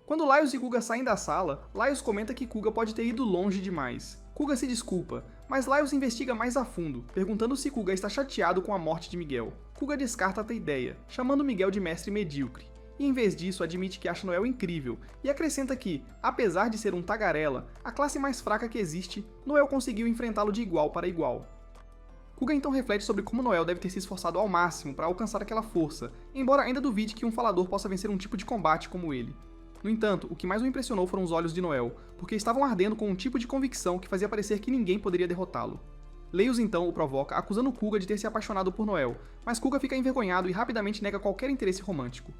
Quando Laios e Kuga saem da sala, Laios comenta que Kuga pode ter ido longe demais. Kuga se desculpa, mas Laios investiga mais a fundo, perguntando se Kuga está chateado com a morte de Miguel. Kuga descarta a ideia, chamando Miguel de mestre medíocre. E em vez disso admite que acha Noel incrível, e acrescenta que, apesar de ser um tagarela, a classe mais fraca que existe, Noel conseguiu enfrentá-lo de igual para igual. Kuga então reflete sobre como Noel deve ter se esforçado ao máximo para alcançar aquela força, embora ainda duvide que um falador possa vencer um tipo de combate como ele. No entanto, o que mais o impressionou foram os olhos de Noel, porque estavam ardendo com um tipo de convicção que fazia parecer que ninguém poderia derrotá-lo. Leios então o provoca, acusando Kuga de ter se apaixonado por Noel, mas Kuga fica envergonhado e rapidamente nega qualquer interesse romântico.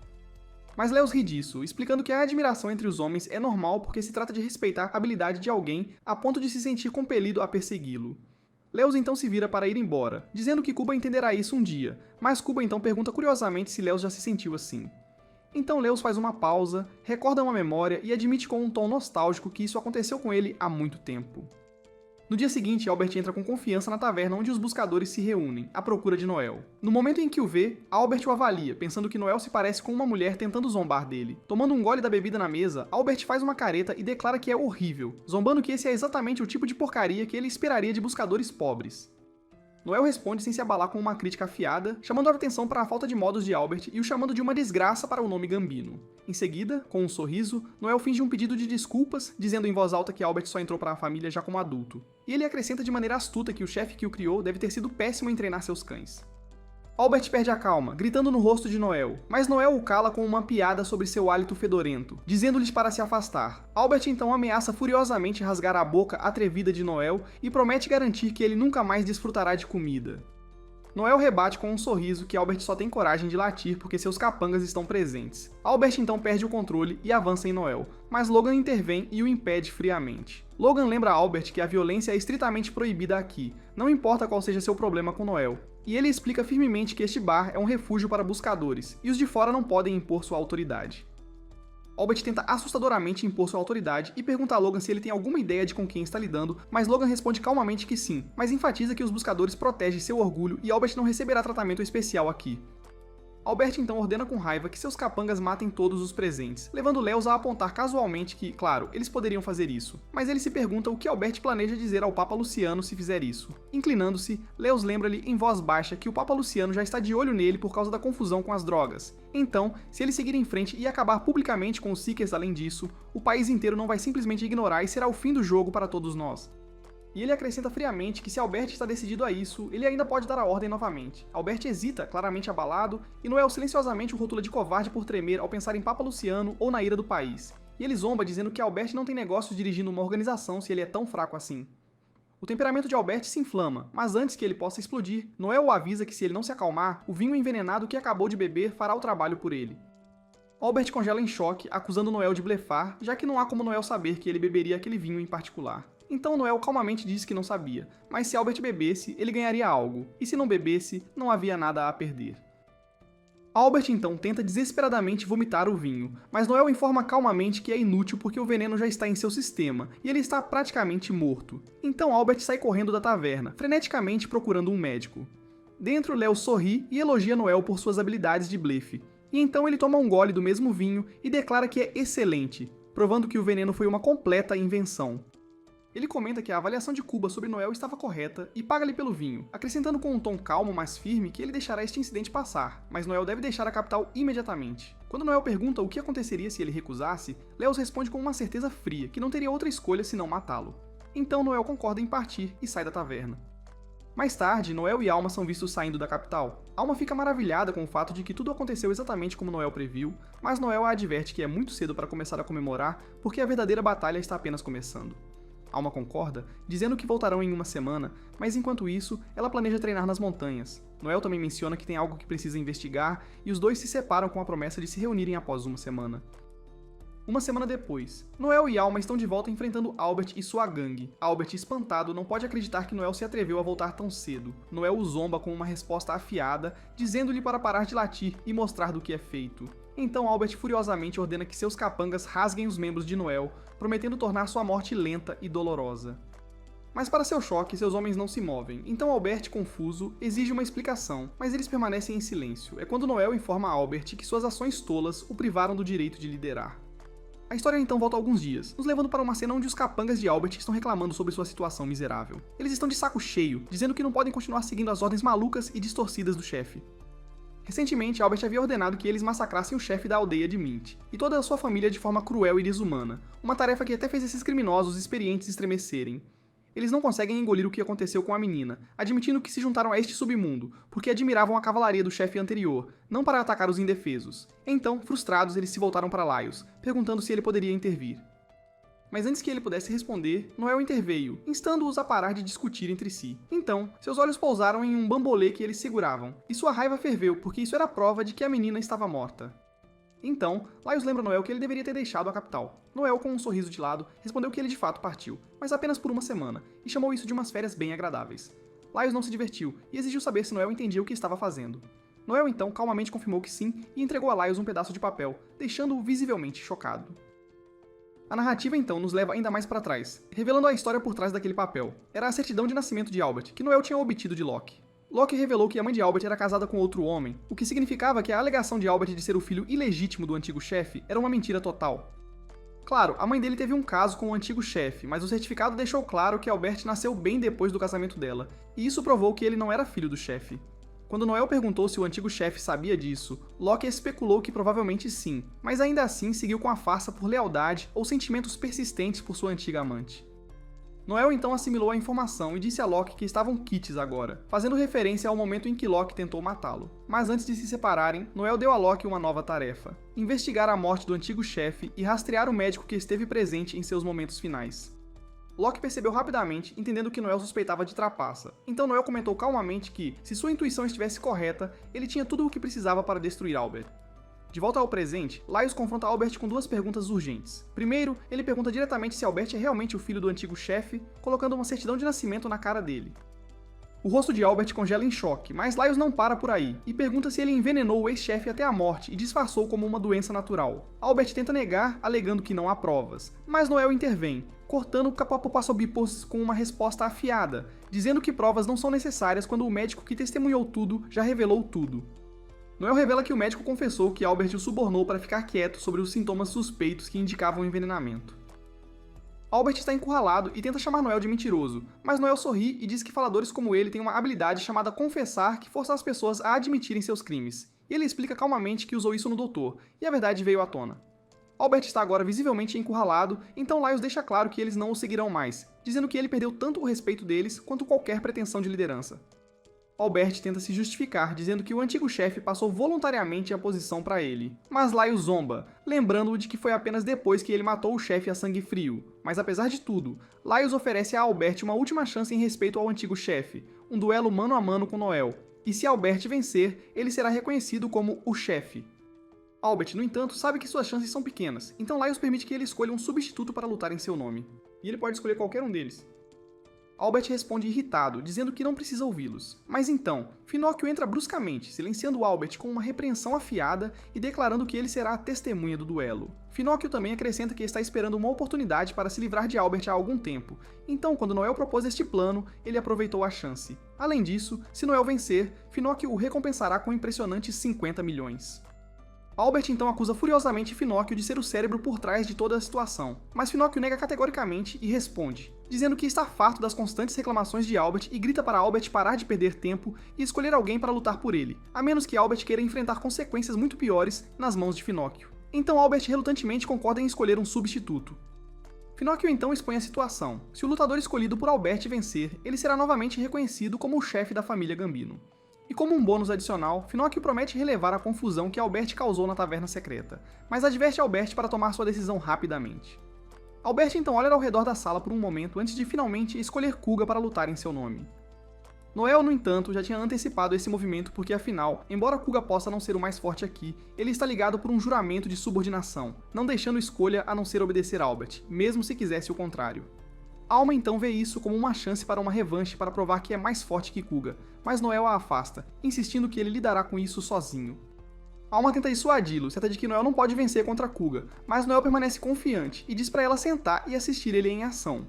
Mas Leios ri disso, explicando que a admiração entre os homens é normal porque se trata de respeitar a habilidade de alguém a ponto de se sentir compelido a persegui-lo. Leios então se vira para ir embora, dizendo que Kuba entenderá isso um dia, mas Kuba então pergunta curiosamente se Leios já se sentiu assim. Então Leios faz uma pausa, recorda uma memória e admite com um tom nostálgico que isso aconteceu com ele há muito tempo. No dia seguinte, Albert entra com confiança na taverna onde os buscadores se reúnem, à procura de Noel. No momento em que o vê, Albert o avalia, pensando que Noel se parece com uma mulher tentando zombar dele. Tomando um gole da bebida na mesa, Albert faz uma careta e declara que é horrível, zombando que esse é exatamente o tipo de porcaria que ele esperaria de buscadores pobres. Noel responde sem se abalar com uma crítica afiada, chamando a atenção para a falta de modos de Albert e o chamando de uma desgraça para o nome Gambino. Em seguida, com um sorriso, Noel finge um pedido de desculpas, dizendo em voz alta que Albert só entrou para a família já como adulto. E ele acrescenta de maneira astuta que o chefe que o criou deve ter sido péssimo em treinar seus cães. Albert perde a calma, gritando no rosto de Noel, mas Noel o cala com uma piada sobre seu hálito fedorento, dizendo-lhes para se afastar. Albert então ameaça furiosamente rasgar a boca atrevida de Noel e promete garantir que ele nunca mais desfrutará de comida. Noel rebate com um sorriso que Albert só tem coragem de latir porque seus capangas estão presentes. Albert então perde o controle e avança em Noel, mas Logan intervém e o impede friamente. Logan lembra a Albert que a violência é estritamente proibida aqui, não importa qual seja seu problema com Noel. E ele explica firmemente que este bar é um refúgio para buscadores, e os de fora não podem impor sua autoridade. Albert tenta assustadoramente impor sua autoridade e pergunta a Logan se ele tem alguma ideia de com quem está lidando, mas Logan responde calmamente que sim, mas enfatiza que os buscadores protegem seu orgulho e Albert não receberá tratamento especial aqui. Albert então ordena com raiva que seus capangas matem todos os presentes, levando Leos a apontar casualmente que, claro, eles poderiam fazer isso, mas ele se pergunta o que Albert planeja dizer ao Papa Luciano se fizer isso. Inclinando-se, Leos lembra-lhe em voz baixa que o Papa Luciano já está de olho nele por causa da confusão com as drogas. Então, se ele seguir em frente e acabar publicamente com os Seekers além disso, o país inteiro não vai simplesmente ignorar e será o fim do jogo para todos nós. E ele acrescenta friamente que se Albert está decidido a isso, ele ainda pode dar a ordem novamente. Albert hesita, claramente abalado, e Noel silenciosamente o rotula de covarde por tremer ao pensar em Papa Luciano ou na ira do país. E ele zomba dizendo que Albert não tem negócio dirigindo uma organização se ele é tão fraco assim. O temperamento de Albert se inflama, mas antes que ele possa explodir, Noel o avisa que se ele não se acalmar, o vinho envenenado que acabou de beber fará o trabalho por ele. Albert congela em choque, acusando Noel de blefar, já que não há como Noel saber que ele beberia aquele vinho em particular. Então Noel calmamente diz que não sabia, mas se Albert bebesse, ele ganharia algo, e se não bebesse, não havia nada a perder. Albert então tenta desesperadamente vomitar o vinho, mas Noel informa calmamente que é inútil porque o veneno já está em seu sistema, e ele está praticamente morto. Então Albert sai correndo da taverna, freneticamente procurando um médico. Dentro, Léo sorri e elogia Noel por suas habilidades de blefe, e então ele toma um gole do mesmo vinho e declara que é excelente, provando que o veneno foi uma completa invenção. Ele comenta que a avaliação de Cuba sobre Noel estava correta e paga-lhe pelo vinho, acrescentando com um tom calmo, mas firme, que ele deixará este incidente passar, mas Noel deve deixar a capital imediatamente. Quando Noel pergunta o que aconteceria se ele recusasse, Leos responde com uma certeza fria, que não teria outra escolha senão matá-lo. Então Noel concorda em partir e sai da taverna. Mais tarde, Noel e Alma são vistos saindo da capital. Alma fica maravilhada com o fato de que tudo aconteceu exatamente como Noel previu, mas Noel a adverte que é muito cedo para começar a comemorar, porque a verdadeira batalha está apenas começando. Alma concorda, dizendo que voltarão em uma semana, mas enquanto isso, ela planeja treinar nas montanhas. Noel também menciona que tem algo que precisa investigar, e os dois se separam com a promessa de se reunirem após uma semana. Uma semana depois, Noel e Alma estão de volta enfrentando Albert e sua gangue. Albert, espantado, não pode acreditar que Noel se atreveu a voltar tão cedo. Noel o zomba com uma resposta afiada, dizendo-lhe para parar de latir e mostrar do que é feito. Então Albert furiosamente ordena que seus capangas rasguem os membros de Noel, prometendo tornar sua morte lenta e dolorosa. Mas para seu choque, seus homens não se movem, então Albert, confuso, exige uma explicação, mas eles permanecem em silêncio. É quando Noel informa a Albert que suas ações tolas o privaram do direito de liderar. A história então volta alguns dias, nos levando para uma cena onde os capangas de Albert estão reclamando sobre sua situação miserável. Eles estão de saco cheio, dizendo que não podem continuar seguindo as ordens malucas e distorcidas do chefe. Recentemente, Albert havia ordenado que eles massacrassem o chefe da aldeia de Mint, e toda a sua família de forma cruel e desumana, uma tarefa que até fez esses criminosos experientes estremecerem. Eles não conseguem engolir o que aconteceu com a menina, admitindo que se juntaram a este submundo, porque admiravam a cavalaria do chefe anterior, não para atacar os indefesos. Então, frustrados, eles se voltaram para Laios, perguntando se ele poderia intervir. Mas antes que ele pudesse responder, Noel interveio, instando-os a parar de discutir entre si. Então, seus olhos pousaram em um bambolê que eles seguravam, e sua raiva ferveu, porque isso era prova de que a menina estava morta. Então, Laios lembra Noel que ele deveria ter deixado a capital. Noel, com um sorriso de lado, respondeu que ele de fato partiu, mas apenas por uma semana, e chamou isso de umas férias bem agradáveis. Laios não se divertiu, e exigiu saber se Noel entendia o que estava fazendo. Noel então calmamente confirmou que sim, e entregou a Laios um pedaço de papel, deixando-o visivelmente chocado. A narrativa então nos leva ainda mais para trás, revelando a história por trás daquele papel. Era a certidão de nascimento de Albert, que Noel tinha obtido de Locke. Locke revelou que a mãe de Albert era casada com outro homem, o que significava que a alegação de Albert de ser o filho ilegítimo do antigo chefe era uma mentira total. Claro, a mãe dele teve um caso com o antigo chefe, mas o certificado deixou claro que Albert nasceu bem depois do casamento dela, e isso provou que ele não era filho do chefe. Quando Noel perguntou se o antigo chefe sabia disso, Locke especulou que provavelmente sim, mas ainda assim seguiu com a farsa por lealdade ou sentimentos persistentes por sua antiga amante. Noel então assimilou a informação e disse a Locke que estavam quites agora, fazendo referência ao momento em que Locke tentou matá-lo. Mas antes de se separarem, Noel deu a Locke uma nova tarefa: investigar a morte do antigo chefe e rastrear o médico que esteve presente em seus momentos finais. Locke percebeu rapidamente, entendendo que Noel suspeitava de trapaça. Então Noel comentou calmamente que, se sua intuição estivesse correta, ele tinha tudo o que precisava para destruir Albert. De volta ao presente, Laios confronta Albert com duas perguntas urgentes. Primeiro, ele pergunta diretamente se Albert é realmente o filho do antigo chefe, colocando uma certidão de nascimento na cara dele. O rosto de Albert congela em choque, mas Laios não para por aí, e pergunta se ele envenenou o ex-chefe até a morte e disfarçou como uma doença natural. Albert tenta negar, alegando que não há provas, mas Noel intervém, cortando o Capapopassobipos com uma resposta afiada, dizendo que provas não são necessárias quando o médico que testemunhou tudo já revelou tudo. Noel revela que o médico confessou que Albert o subornou para ficar quieto sobre os sintomas suspeitos que indicavam o envenenamento. Albert está encurralado e tenta chamar Noel de mentiroso, mas Noel sorri e diz que faladores como ele têm uma habilidade chamada confessar que força as pessoas a admitirem seus crimes, e ele explica calmamente que usou isso no doutor, e a verdade veio à tona. Albert está agora visivelmente encurralado, então Laios deixa claro que eles não o seguirão mais, dizendo que ele perdeu tanto o respeito deles quanto qualquer pretensão de liderança. Albert tenta se justificar, dizendo que o antigo chefe passou voluntariamente a posição para ele. Mas Laios zomba, lembrando-o de que foi apenas depois que ele matou o chefe a sangue frio. Mas apesar de tudo, Laios oferece a Albert uma última chance em respeito ao antigo chefe, um duelo mano a mano com Noel. E se Albert vencer, ele será reconhecido como o chefe. Albert, no entanto, sabe que suas chances são pequenas, então Laios permite que ele escolha um substituto para lutar em seu nome. E ele pode escolher qualquer um deles. Albert responde irritado, dizendo que não precisa ouvi-los. Mas então, Finóquio entra bruscamente, silenciando Albert com uma repreensão afiada e declarando que ele será a testemunha do duelo. Finóquio também acrescenta que está esperando uma oportunidade para se livrar de Albert há algum tempo, então quando Noel propôs este plano, ele aproveitou a chance. Além disso, se Noel vencer, Finóquio o recompensará com impressionantes 50 milhões. Albert então acusa furiosamente Finóquio de ser o cérebro por trás de toda a situação, mas Finóquio nega categoricamente e responde, dizendo que está farto das constantes reclamações de Albert e grita para Albert parar de perder tempo e escolher alguém para lutar por ele, a menos que Albert queira enfrentar consequências muito piores nas mãos de Finóquio. Então Albert relutantemente concorda em escolher um substituto. Finóquio então expõe a situação. Se o lutador escolhido por Albert vencer, ele será novamente reconhecido como o chefe da família Gambino. E como um bônus adicional, Finóquio promete relevar a confusão que Albert causou na taverna secreta, mas adverte Albert para tomar sua decisão rapidamente. Albert então olha ao redor da sala por um momento antes de finalmente escolher Kuga para lutar em seu nome. Noel, no entanto, já tinha antecipado esse movimento porque afinal, embora Kuga possa não ser o mais forte aqui, ele está ligado por um juramento de subordinação, não deixando escolha a não ser obedecer Albert, mesmo se quisesse o contrário. Alma então vê isso como uma chance para uma revanche para provar que é mais forte que Kuga, mas Noel a afasta, insistindo que ele lidará com isso sozinho. Alma tenta dissuadi-lo, certa de que Noel não pode vencer contra Kuga, mas Noel permanece confiante e diz para ela sentar e assistir ele em ação.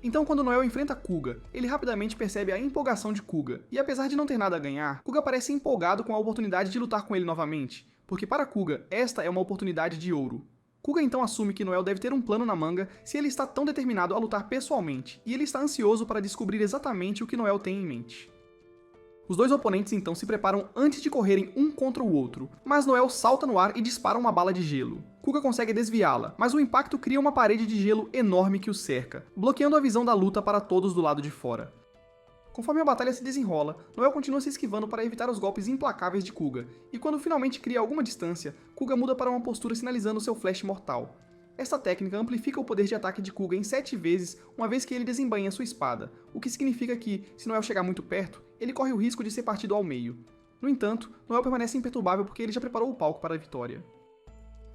Então quando Noel enfrenta Kuga, ele rapidamente percebe a empolgação de Kuga, e apesar de não ter nada a ganhar, Kuga parece empolgado com a oportunidade de lutar com ele novamente, porque para Kuga, esta é uma oportunidade de ouro. Kuga então assume que Noel deve ter um plano na manga se ele está tão determinado a lutar pessoalmente, e ele está ansioso para descobrir exatamente o que Noel tem em mente. Os dois oponentes então se preparam antes de correrem um contra o outro, mas Noel salta no ar e dispara uma bala de gelo. Kuga consegue desviá-la, mas o impacto cria uma parede de gelo enorme que o cerca, bloqueando a visão da luta para todos do lado de fora. Conforme a batalha se desenrola, Noel continua se esquivando para evitar os golpes implacáveis de Kuga, e quando finalmente cria alguma distância, Kuga muda para uma postura sinalizando seu flash mortal. Esta técnica amplifica o poder de ataque de Kuga em 7 vezes, uma vez que ele desembainha sua espada, o que significa que, se Noel chegar muito perto, ele corre o risco de ser partido ao meio. No entanto, Noel permanece imperturbável porque ele já preparou o palco para a vitória.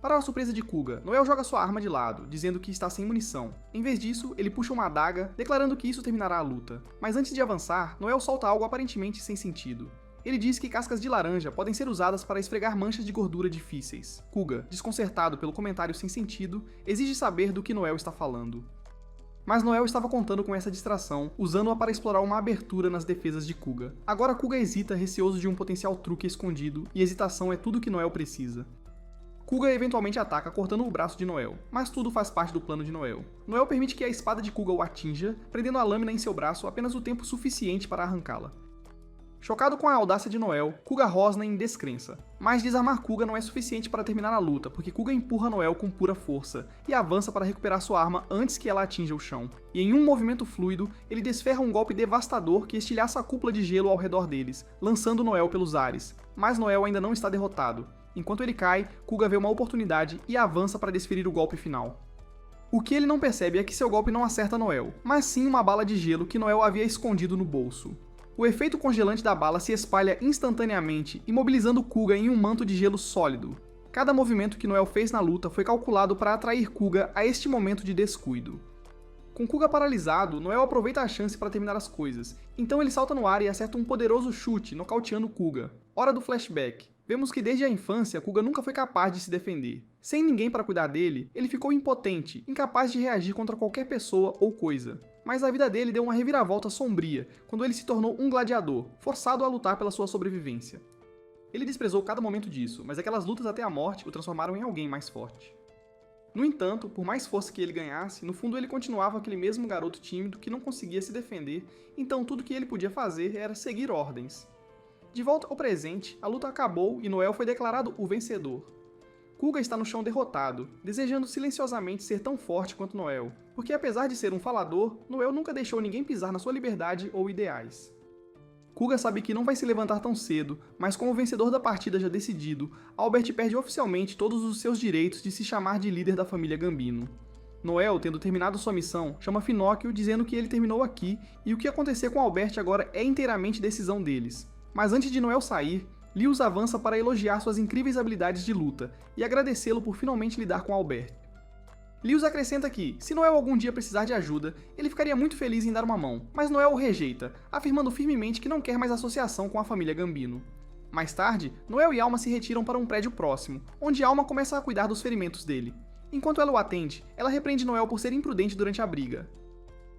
Para a surpresa de Kuga, Noel joga sua arma de lado, dizendo que está sem munição. Em vez disso, ele puxa uma adaga, declarando que isso terminará a luta. Mas antes de avançar, Noel solta algo aparentemente sem sentido. Ele diz que cascas de laranja podem ser usadas para esfregar manchas de gordura difíceis. Kuga, desconcertado pelo comentário sem sentido, exige saber do que Noel está falando. Mas Noel estava contando com essa distração, usando-a para explorar uma abertura nas defesas de Kuga. Agora Kuga hesita, receoso de um potencial truque escondido, e hesitação é tudo que Noel precisa. Kuga eventualmente ataca cortando o braço de Noel, mas tudo faz parte do plano de Noel. Noel permite que a espada de Kuga o atinja, prendendo a lâmina em seu braço apenas o tempo suficiente para arrancá-la. Chocado com a audácia de Noel, Kuga rosna em descrença. Mas desarmar Kuga não é suficiente para terminar a luta, porque Kuga empurra Noel com pura força, e avança para recuperar sua arma antes que ela atinja o chão. E em um movimento fluido, ele desferra um golpe devastador que estilhaça a cúpula de gelo ao redor deles, lançando Noel pelos ares. Mas Noel ainda não está derrotado. Enquanto ele cai, Kuga vê uma oportunidade e avança para desferir o golpe final. O que ele não percebe é que seu golpe não acerta Noel, mas sim uma bala de gelo que Noel havia escondido no bolso. O efeito congelante da bala se espalha instantaneamente, imobilizando Kuga em um manto de gelo sólido. Cada movimento que Noel fez na luta foi calculado para atrair Kuga a este momento de descuido. Com Kuga paralisado, Noel aproveita a chance para terminar as coisas, então ele salta no ar e acerta um poderoso chute, nocauteando Kuga. Hora do flashback. Vemos que desde a infância, Kuga nunca foi capaz de se defender. Sem ninguém para cuidar dele, ele ficou impotente, incapaz de reagir contra qualquer pessoa ou coisa. Mas a vida dele deu uma reviravolta sombria, quando ele se tornou um gladiador, forçado a lutar pela sua sobrevivência. Ele desprezou cada momento disso, mas aquelas lutas até a morte o transformaram em alguém mais forte. No entanto, por mais força que ele ganhasse, no fundo ele continuava aquele mesmo garoto tímido que não conseguia se defender, então tudo que ele podia fazer era seguir ordens. De volta ao presente, a luta acabou e Noel foi declarado o vencedor. Kuga está no chão derrotado, desejando silenciosamente ser tão forte quanto Noel, porque apesar de ser um falador, Noel nunca deixou ninguém pisar na sua liberdade ou ideais. Kuga sabe que não vai se levantar tão cedo, mas com o vencedor da partida já decidido, Albert perde oficialmente todos os seus direitos de se chamar de líder da família Gambino. Noel, tendo terminado sua missão, chama Finóquio dizendo que ele terminou aqui e o que acontecer com Albert agora é inteiramente decisão deles. Mas antes de Noel sair, Lewis avança para elogiar suas incríveis habilidades de luta e agradecê-lo por finalmente lidar com Albert. Lewis acrescenta que, se Noel algum dia precisar de ajuda, ele ficaria muito feliz em dar uma mão, mas Noel o rejeita, afirmando firmemente que não quer mais associação com a família Gambino. Mais tarde, Noel e Alma se retiram para um prédio próximo, onde Alma começa a cuidar dos ferimentos dele. Enquanto ela o atende, ela repreende Noel por ser imprudente durante a briga.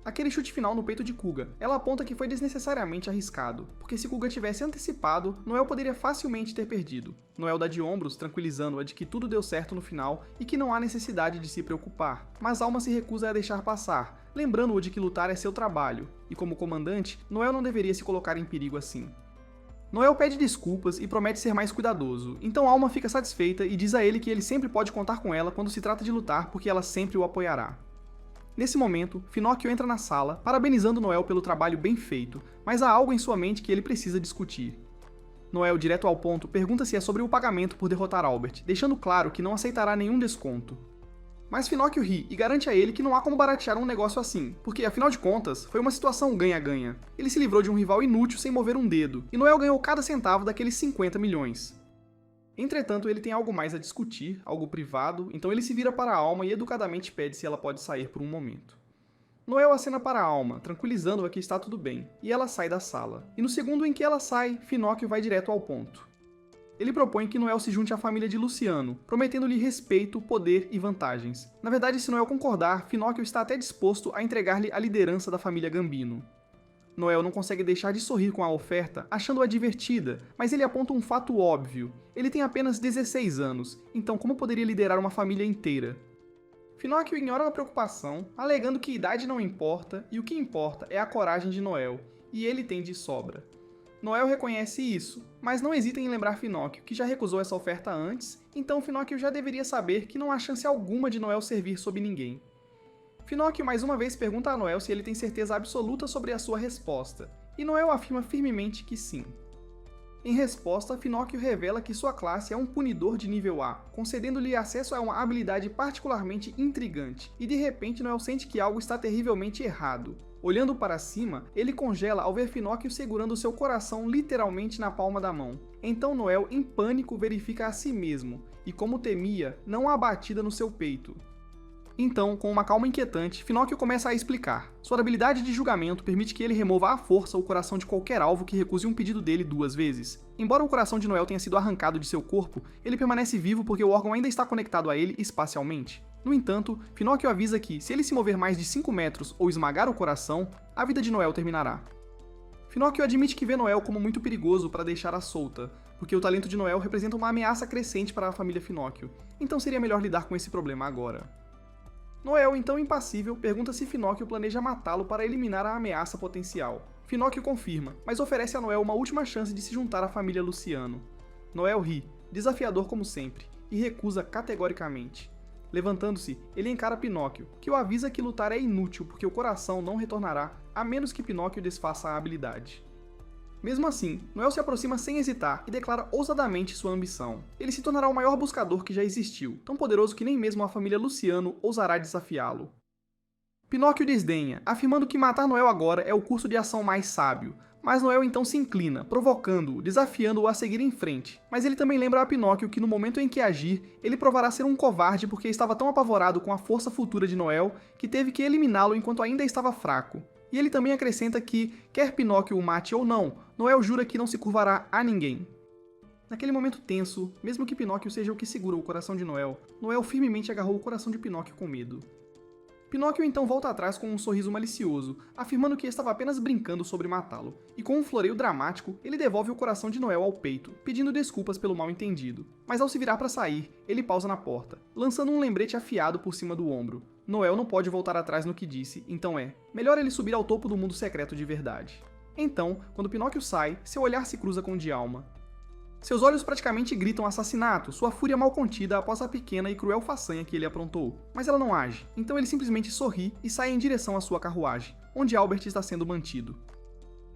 Aquele chute final no peito de Kuga, ela aponta que foi desnecessariamente arriscado, porque se Kuga tivesse antecipado, Noel poderia facilmente ter perdido. Noel dá de ombros, tranquilizando-a de que tudo deu certo no final e que não há necessidade de se preocupar, mas Alma se recusa a deixar passar, lembrando-o de que lutar é seu trabalho, e como comandante, Noel não deveria se colocar em perigo assim. Noel pede desculpas e promete ser mais cuidadoso, então Alma fica satisfeita e diz a ele que ele sempre pode contar com ela quando se trata de lutar porque ela sempre o apoiará. Nesse momento, Finóquio entra na sala, parabenizando Noel pelo trabalho bem feito, mas há algo em sua mente que ele precisa discutir. Noel, direto ao ponto, pergunta se é sobre o pagamento por derrotar Albert, deixando claro que não aceitará nenhum desconto. Mas Finóquio ri e garante a ele que não há como baratear um negócio assim, porque, afinal de contas, foi uma situação ganha-ganha. Ele se livrou de um rival inútil sem mover um dedo, e Noel ganhou cada centavo daqueles 50 milhões. Entretanto, ele tem algo mais a discutir, algo privado, então ele se vira para a Alma e educadamente pede se ela pode sair por um momento. Noel acena para a Alma, tranquilizando-a que está tudo bem, e ela sai da sala. E no segundo em que ela sai, Finóquio vai direto ao ponto. Ele propõe que Noel se junte à família de Luciano, prometendo-lhe respeito, poder e vantagens. Na verdade, se Noel concordar, Finóquio está até disposto a entregar-lhe a liderança da família Gambino. Noel não consegue deixar de sorrir com a oferta, achando-a divertida, mas ele aponta um fato óbvio. Ele tem apenas 16 anos, então como poderia liderar uma família inteira? Finóquio ignora a preocupação, alegando que idade não importa e o que importa é a coragem de Noel, e ele tem de sobra. Noel reconhece isso, mas não hesita em lembrar Finóquio, que já recusou essa oferta antes, então Finóquio já deveria saber que não há chance alguma de Noel servir sob ninguém. Finóquio mais uma vez pergunta a Noel se ele tem certeza absoluta sobre a sua resposta, e Noel afirma firmemente que sim. Em resposta, Finóquio revela que sua classe é um punidor de nível A, concedendo-lhe acesso a uma habilidade particularmente intrigante, e de repente Noel sente que algo está terrivelmente errado. Olhando para cima, ele congela ao ver Finóquio segurando seu coração literalmente na palma da mão. Então Noel, em pânico, verifica a si mesmo, e como temia, não há batida no seu peito. Então, com uma calma inquietante, Finóquio começa a explicar. Sua habilidade de julgamento permite que ele remova à força o coração de qualquer alvo que recuse um pedido dele 2 vezes. Embora o coração de Noel tenha sido arrancado de seu corpo, ele permanece vivo porque o órgão ainda está conectado a ele espacialmente. No entanto, Finóquio avisa que, se ele se mover mais de 5 metros ou esmagar o coração, a vida de Noel terminará. Finóquio admite que vê Noel como muito perigoso para deixá-la solta, porque o talento de Noel representa uma ameaça crescente para a família Finóquio, então seria melhor lidar com esse problema agora. Noel, então impassível, pergunta se Finóquio planeja matá-lo para eliminar a ameaça potencial. Finóquio confirma, mas oferece a Noel uma última chance de se juntar à família Luciano. Noel ri, desafiador como sempre, e recusa categoricamente. Levantando-se, ele encara Pinóquio, que o avisa que lutar é inútil porque o coração não retornará, a menos que Pinóquio desfaça a habilidade. Mesmo assim, Noel se aproxima sem hesitar e declara ousadamente sua ambição. Ele se tornará o maior buscador que já existiu, tão poderoso que nem mesmo a família Luciano ousará desafiá-lo. Pinóquio desdenha, afirmando que matar Noel agora é o curso de ação mais sábio, Mas Noel então se inclina, provocando-o, desafiando-o a seguir em frente. Mas ele também lembra a Pinóquio que no momento em que agir, ele provará ser um covarde porque estava tão apavorado com a força futura de Noel que teve que eliminá-lo enquanto ainda estava fraco. E ele também acrescenta que, quer Pinóquio o mate ou não, Noel jura que não se curvará a ninguém. Naquele momento tenso, mesmo que Pinóquio seja o que segura o coração de Noel, Noel firmemente agarrou o coração de Pinóquio com medo. Pinóquio então volta atrás com um sorriso malicioso, afirmando que estava apenas brincando sobre matá-lo, e com um floreio dramático, ele devolve o coração de Noel ao peito, pedindo desculpas pelo mal-entendido. Mas ao se virar para sair, ele pausa na porta, lançando um lembrete afiado por cima do ombro. Noel não pode voltar atrás no que disse, então melhor ele subir ao topo do mundo secreto de verdade. Então, quando Pinóquio sai, seu olhar se cruza com o de Alma. Seus olhos praticamente gritam assassinato, sua fúria mal contida após a pequena e cruel façanha que ele aprontou. Mas ela não age, então ele simplesmente sorri e sai em direção à sua carruagem, onde Albert está sendo mantido.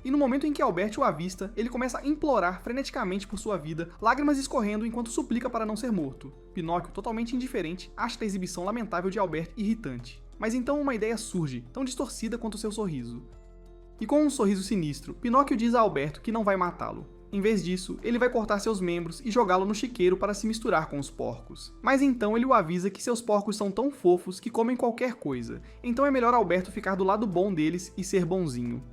E no momento em que Albert o avista, ele começa a implorar freneticamente por sua vida, lágrimas escorrendo enquanto suplica para não ser morto. Pinóquio, totalmente indiferente, acha a exibição lamentável de Albert irritante. Mas então uma ideia surge, tão distorcida quanto seu sorriso. E com um sorriso sinistro, Pinóquio diz a Alberto que não vai matá-lo. Em vez disso, ele vai cortar seus membros e jogá-lo no chiqueiro para se misturar com os porcos. Mas então ele o avisa que seus porcos são tão fofos que comem qualquer coisa, então é melhor Alberto ficar do lado bom deles e ser bonzinho.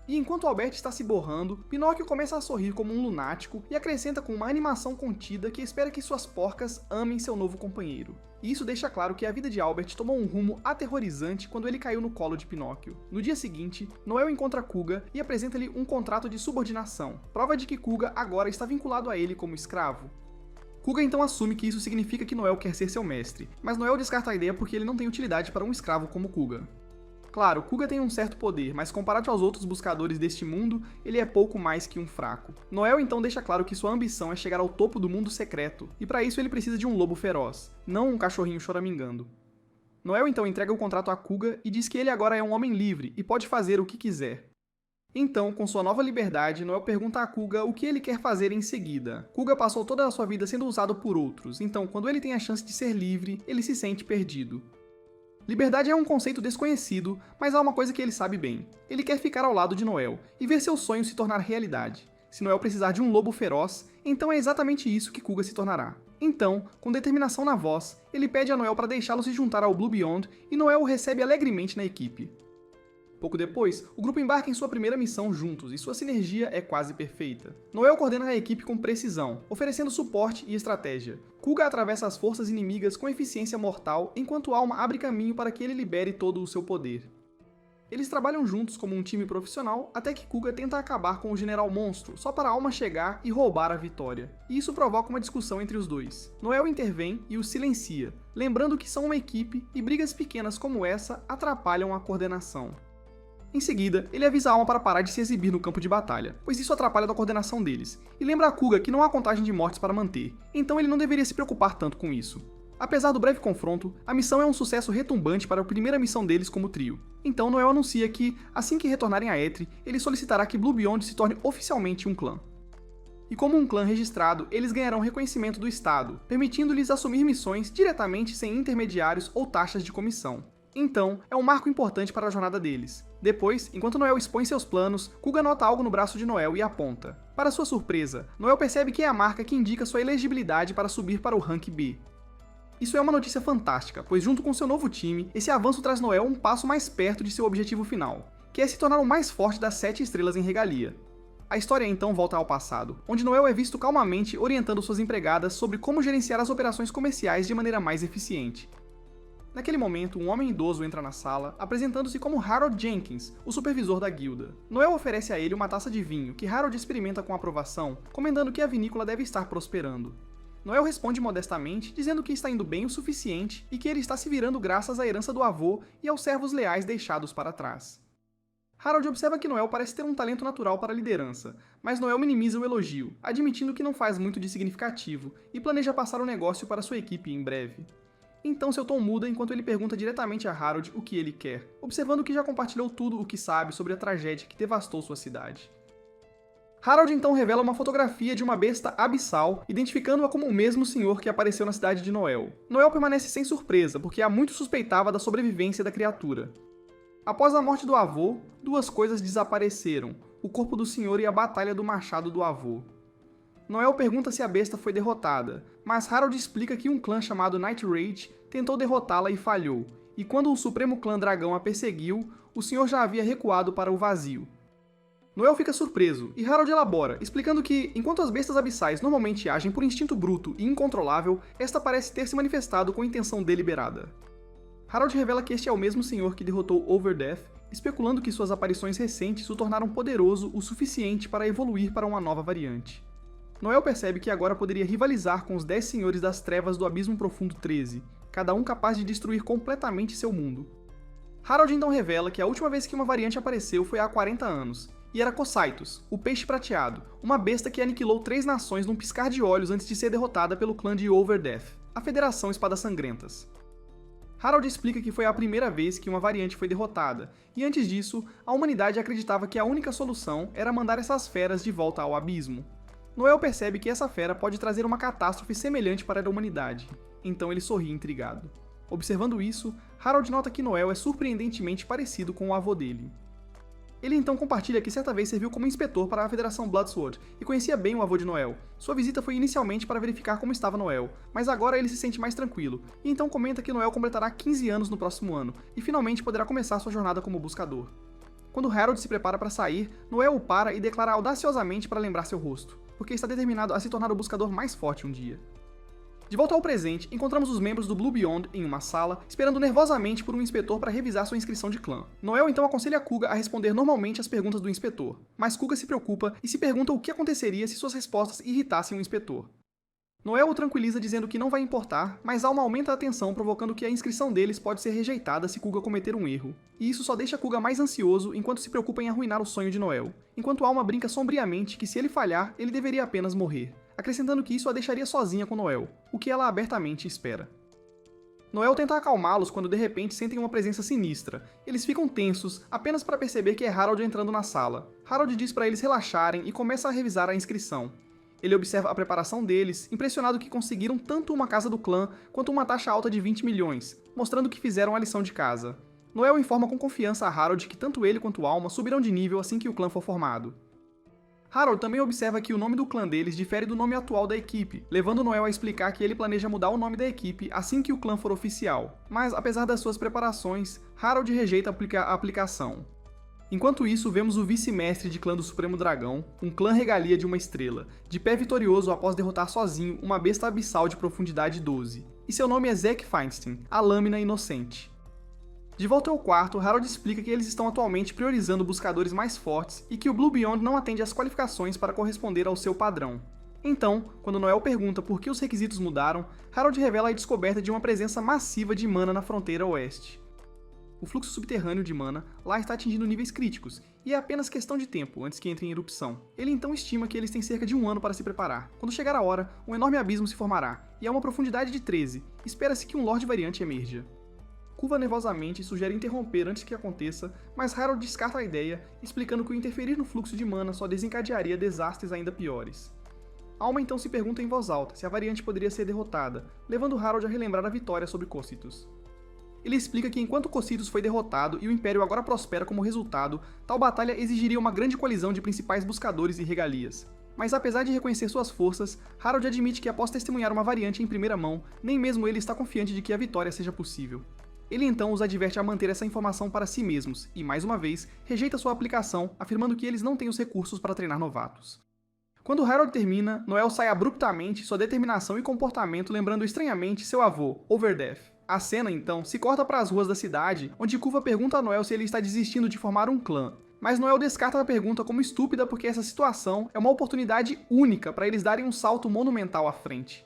E enquanto Albert está se borrando, Pinóquio começa a sorrir como um lunático e acrescenta com uma animação contida que espera que suas porcas amem seu novo companheiro. E isso deixa claro que a vida de Albert tomou um rumo aterrorizante quando ele caiu no colo de Pinóquio. No dia seguinte, Noel encontra Kuga e apresenta-lhe um contrato de subordinação, prova de que Kuga agora está vinculado a ele como escravo. Kuga então assume que isso significa que Noel quer ser seu mestre, mas Noel descarta a ideia porque ele não tem utilidade para um escravo como Kuga. Claro, Kuga tem um certo poder, mas comparado aos outros buscadores deste mundo, ele é pouco mais que um fraco. Noel então deixa claro que sua ambição é chegar ao topo do mundo secreto, e para isso ele precisa de um lobo feroz, não um cachorrinho choramingando. Noel então entrega o contrato a Kuga e diz que ele agora é um homem livre e pode fazer o que quiser. Então, com sua nova liberdade, Noel pergunta a Kuga o que ele quer fazer em seguida. Kuga passou toda a sua vida sendo usado por outros, então quando ele tem a chance de ser livre, ele se sente perdido. Liberdade é um conceito desconhecido, mas há uma coisa que ele sabe bem. Ele quer ficar ao lado de Noel e ver seu sonho se tornar realidade. Se Noel precisar de um lobo feroz, então é exatamente isso que Kuga se tornará. Então, com determinação na voz, ele pede a Noel para deixá-lo se juntar ao Blue Beyond e Noel o recebe alegremente na equipe. Pouco depois, o grupo embarca em sua primeira missão juntos e sua sinergia é quase perfeita. Noel coordena a equipe com precisão, oferecendo suporte e estratégia. Kuga atravessa as forças inimigas com eficiência mortal, enquanto Alma abre caminho para que ele libere todo o seu poder. Eles trabalham juntos como um time profissional até que Kuga tenta acabar com o General Monstro, só para Alma chegar e roubar a vitória. E isso provoca uma discussão entre os dois. Noel intervém e os silencia, lembrando que são uma equipe e brigas pequenas como essa atrapalham a coordenação. Em seguida, ele avisa a Alma para parar de se exibir no campo de batalha, pois isso atrapalha a coordenação deles, e lembra a Kuga que não há contagem de mortes para manter, então ele não deveria se preocupar tanto com isso. Apesar do breve confronto, a missão é um sucesso retumbante para a primeira missão deles como trio. Então Noel anuncia que, assim que retornarem a Etri, ele solicitará que Blue Beyond se torne oficialmente um clã. E como um clã registrado, eles ganharão reconhecimento do Estado, permitindo-lhes assumir missões diretamente sem intermediários ou taxas de comissão. Então, é um marco importante para a jornada deles. Depois, enquanto Noel expõe seus planos, Kuga nota algo no braço de Noel e aponta. Para sua surpresa, Noel percebe que é a marca que indica sua elegibilidade para subir para o Rank B. Isso é uma notícia fantástica, pois junto com seu novo time, esse avanço traz Noel um passo mais perto de seu objetivo final, que é se tornar o mais forte das 7 estrelas em regalia. A história então volta ao passado, onde Noel é visto calmamente orientando suas empregadas sobre como gerenciar as operações comerciais de maneira mais eficiente. Naquele momento, um homem idoso entra na sala, apresentando-se como Harold Jenkins, o supervisor da guilda. Noel oferece a ele uma taça de vinho, que Harold experimenta com aprovação, comentando que a vinícola deve estar prosperando. Noel responde modestamente, dizendo que está indo bem o suficiente e que ele está se virando graças à herança do avô e aos servos leais deixados para trás. Harold observa que Noel parece ter um talento natural para a liderança, mas Noel minimiza o elogio, admitindo que não faz muito de significativo e planeja passar o negócio para sua equipe em breve. Então seu tom muda enquanto ele pergunta diretamente a Harold o que ele quer, observando que já compartilhou tudo o que sabe sobre a tragédia que devastou sua cidade. Harold então revela uma fotografia de uma besta abissal, identificando-a como o mesmo senhor que apareceu na cidade de Noel. Noel permanece sem surpresa, porque há muito suspeitava da sobrevivência da criatura. Após a morte do avô, duas coisas desapareceram. o corpo do senhor e a batalha do machado do avô. Noel pergunta se a besta foi derrotada, mas Harold explica que um clã chamado Night Rage tentou derrotá-la e falhou, e quando o Supremo Clã Dragão a perseguiu, o senhor já havia recuado para o vazio. Noel fica surpreso, e Harold elabora, explicando que, enquanto as bestas abissais normalmente agem por instinto bruto e incontrolável, esta parece ter se manifestado com intenção deliberada. Harold revela que este é o mesmo senhor que derrotou Overdeath, especulando que suas aparições recentes o tornaram poderoso o suficiente para evoluir para uma nova variante. Noel percebe que agora poderia rivalizar com os 10 Senhores das Trevas do Abismo Profundo 13, cada um capaz de destruir completamente seu mundo. Harold então revela que a última vez que uma variante apareceu foi há 40 anos, e era Cocytus, o Peixe Prateado, uma besta que aniquilou 3 nações num piscar de olhos antes de ser derrotada pelo clã de Overdeath, a Federação Espadas Sangrentas. Harold explica que foi a primeira vez que uma variante foi derrotada, e antes disso, a humanidade acreditava que a única solução era mandar essas feras de volta ao abismo. Noel percebe que essa fera pode trazer uma catástrofe semelhante para a humanidade, então ele sorri intrigado. Observando isso, Harold nota que Noel é surpreendentemente parecido com o avô dele. Ele então compartilha que certa vez serviu como inspetor para a Federação Bloodsword e conhecia bem o avô de Noel. Sua visita foi inicialmente para verificar como estava Noel, mas agora ele se sente mais tranquilo, e então comenta que Noel completará 15 anos no próximo ano, e finalmente poderá começar sua jornada como buscador. Quando Harold se prepara para sair, Noel o para e declara audaciosamente para lembrar seu rosto, porque está determinado a se tornar o buscador mais forte um dia. De volta ao presente, encontramos os membros do Blue Beyond em uma sala, esperando nervosamente por um inspetor para revisar sua inscrição de clã. Noel então aconselha Kuga a responder normalmente às perguntas do inspetor, mas Kuga se preocupa e se pergunta o que aconteceria se suas respostas irritassem o inspetor. Noel o tranquiliza dizendo que não vai importar, mas Alma aumenta a tensão provocando que a inscrição deles pode ser rejeitada se Kuga cometer um erro, e isso só deixa Kuga mais ansioso enquanto se preocupa em arruinar o sonho de Noel, enquanto Alma brinca sombriamente que se ele falhar, ele deveria apenas morrer, acrescentando que isso a deixaria sozinha com Noel, o que ela abertamente espera. Noel tenta acalmá-los quando de repente sentem uma presença sinistra. Eles ficam tensos, apenas para perceber que é Harold entrando na sala. Harold diz para eles relaxarem e começa a revisar a inscrição. Ele observa a preparação deles, impressionado que conseguiram tanto uma casa do clã quanto uma taxa alta de 20 milhões, mostrando que fizeram a lição de casa. Noel informa com confiança a Harold que tanto ele quanto Alma subirão de nível assim que o clã for formado. Harold também observa que o nome do clã deles difere do nome atual da equipe, levando Noel a explicar que ele planeja mudar o nome da equipe assim que o clã for oficial. Mas, apesar das suas preparações, Harold rejeita a aplicação. Enquanto isso, vemos o vice-mestre de clã do Supremo Dragão, um clã regalia de uma estrela, de pé vitorioso após derrotar sozinho uma besta abissal de profundidade 12. E seu nome é Zack Feinstein, a Lâmina Inocente. De volta ao quarto, Harold explica que eles estão atualmente priorizando buscadores mais fortes e que o Blue Beyond não atende às qualificações para corresponder ao seu padrão. Então, quando Noel pergunta por que os requisitos mudaram, Harold revela a descoberta de uma presença massiva de mana na fronteira oeste. O fluxo subterrâneo de mana lá está atingindo níveis críticos, e é apenas questão de tempo antes que entre em erupção. Ele então estima que eles têm cerca de um ano para se preparar. Quando chegar a hora, um enorme abismo se formará, e a uma profundidade de 13, espera-se que um Lorde Variante emerja. Curva nervosamente e sugere interromper antes que aconteça, mas Harold descarta a ideia, explicando que o interferir no fluxo de mana só desencadearia desastres ainda piores. Alma então se pergunta em voz alta se a variante poderia ser derrotada, levando Harold a relembrar a vitória sobre Cocytus. Ele explica que enquanto Cocytus foi derrotado e o Império agora prospera como resultado, tal batalha exigiria uma grande colisão de principais buscadores e regalias. Mas apesar de reconhecer suas forças, Harold admite que após testemunhar uma variante em primeira mão, nem mesmo ele está confiante de que a vitória seja possível. Ele então os adverte a manter essa informação para si mesmos e, mais uma vez, rejeita sua aplicação, afirmando que eles não têm os recursos para treinar novatos. Quando Harold termina, Noel sai abruptamente sua determinação e comportamento lembrando estranhamente seu avô, Overdeath. A cena, então, se corta para as ruas da cidade, onde Kuva pergunta a Noel se ele está desistindo de formar um clã. Mas Noel descarta a pergunta como estúpida porque essa situação é uma oportunidade única para eles darem um salto monumental à frente.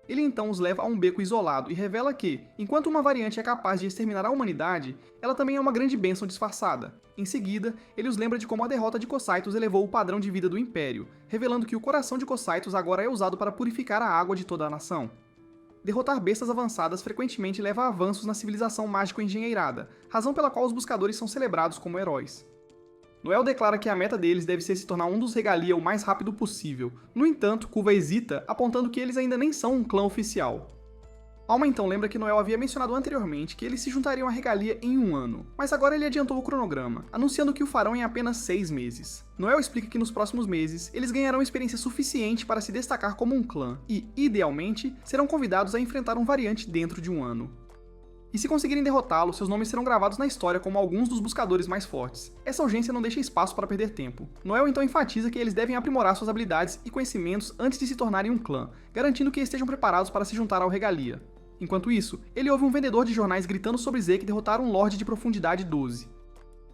Ele então os leva a um beco isolado e revela que, enquanto uma variante é capaz de exterminar a humanidade, ela também é uma grande bênção disfarçada. Em seguida, ele os lembra de como a derrota de Cocytus elevou o padrão de vida do Império, revelando que o coração de Cocytus agora é usado para purificar a água de toda a nação. Derrotar bestas avançadas frequentemente leva a avanços na civilização mágico-engenheirada, razão pela qual os buscadores são celebrados como heróis. Noel declara que a meta deles deve ser se tornar um dos regalia o mais rápido possível. No entanto, Kuva hesita, apontando que eles ainda nem são um clã oficial. Alma então lembra que Noel havia mencionado anteriormente que eles se juntariam à regalia em 1 ano, mas agora ele adiantou o cronograma, anunciando que o farão em apenas 6 meses. Noel explica que nos próximos meses, eles ganharão experiência suficiente para se destacar como um clã e, idealmente, serão convidados a enfrentar um variante dentro de 1 ano. E se conseguirem derrotá-lo, seus nomes serão gravados na história como alguns dos buscadores mais fortes. Essa urgência não deixa espaço para perder tempo. Noel então enfatiza que eles devem aprimorar suas habilidades e conhecimentos antes de se tornarem um clã, garantindo que estejam preparados para se juntar ao regalia. Enquanto isso, ele ouve um vendedor de jornais gritando sobre Zeke derrotar um Lorde de Profundidade 12.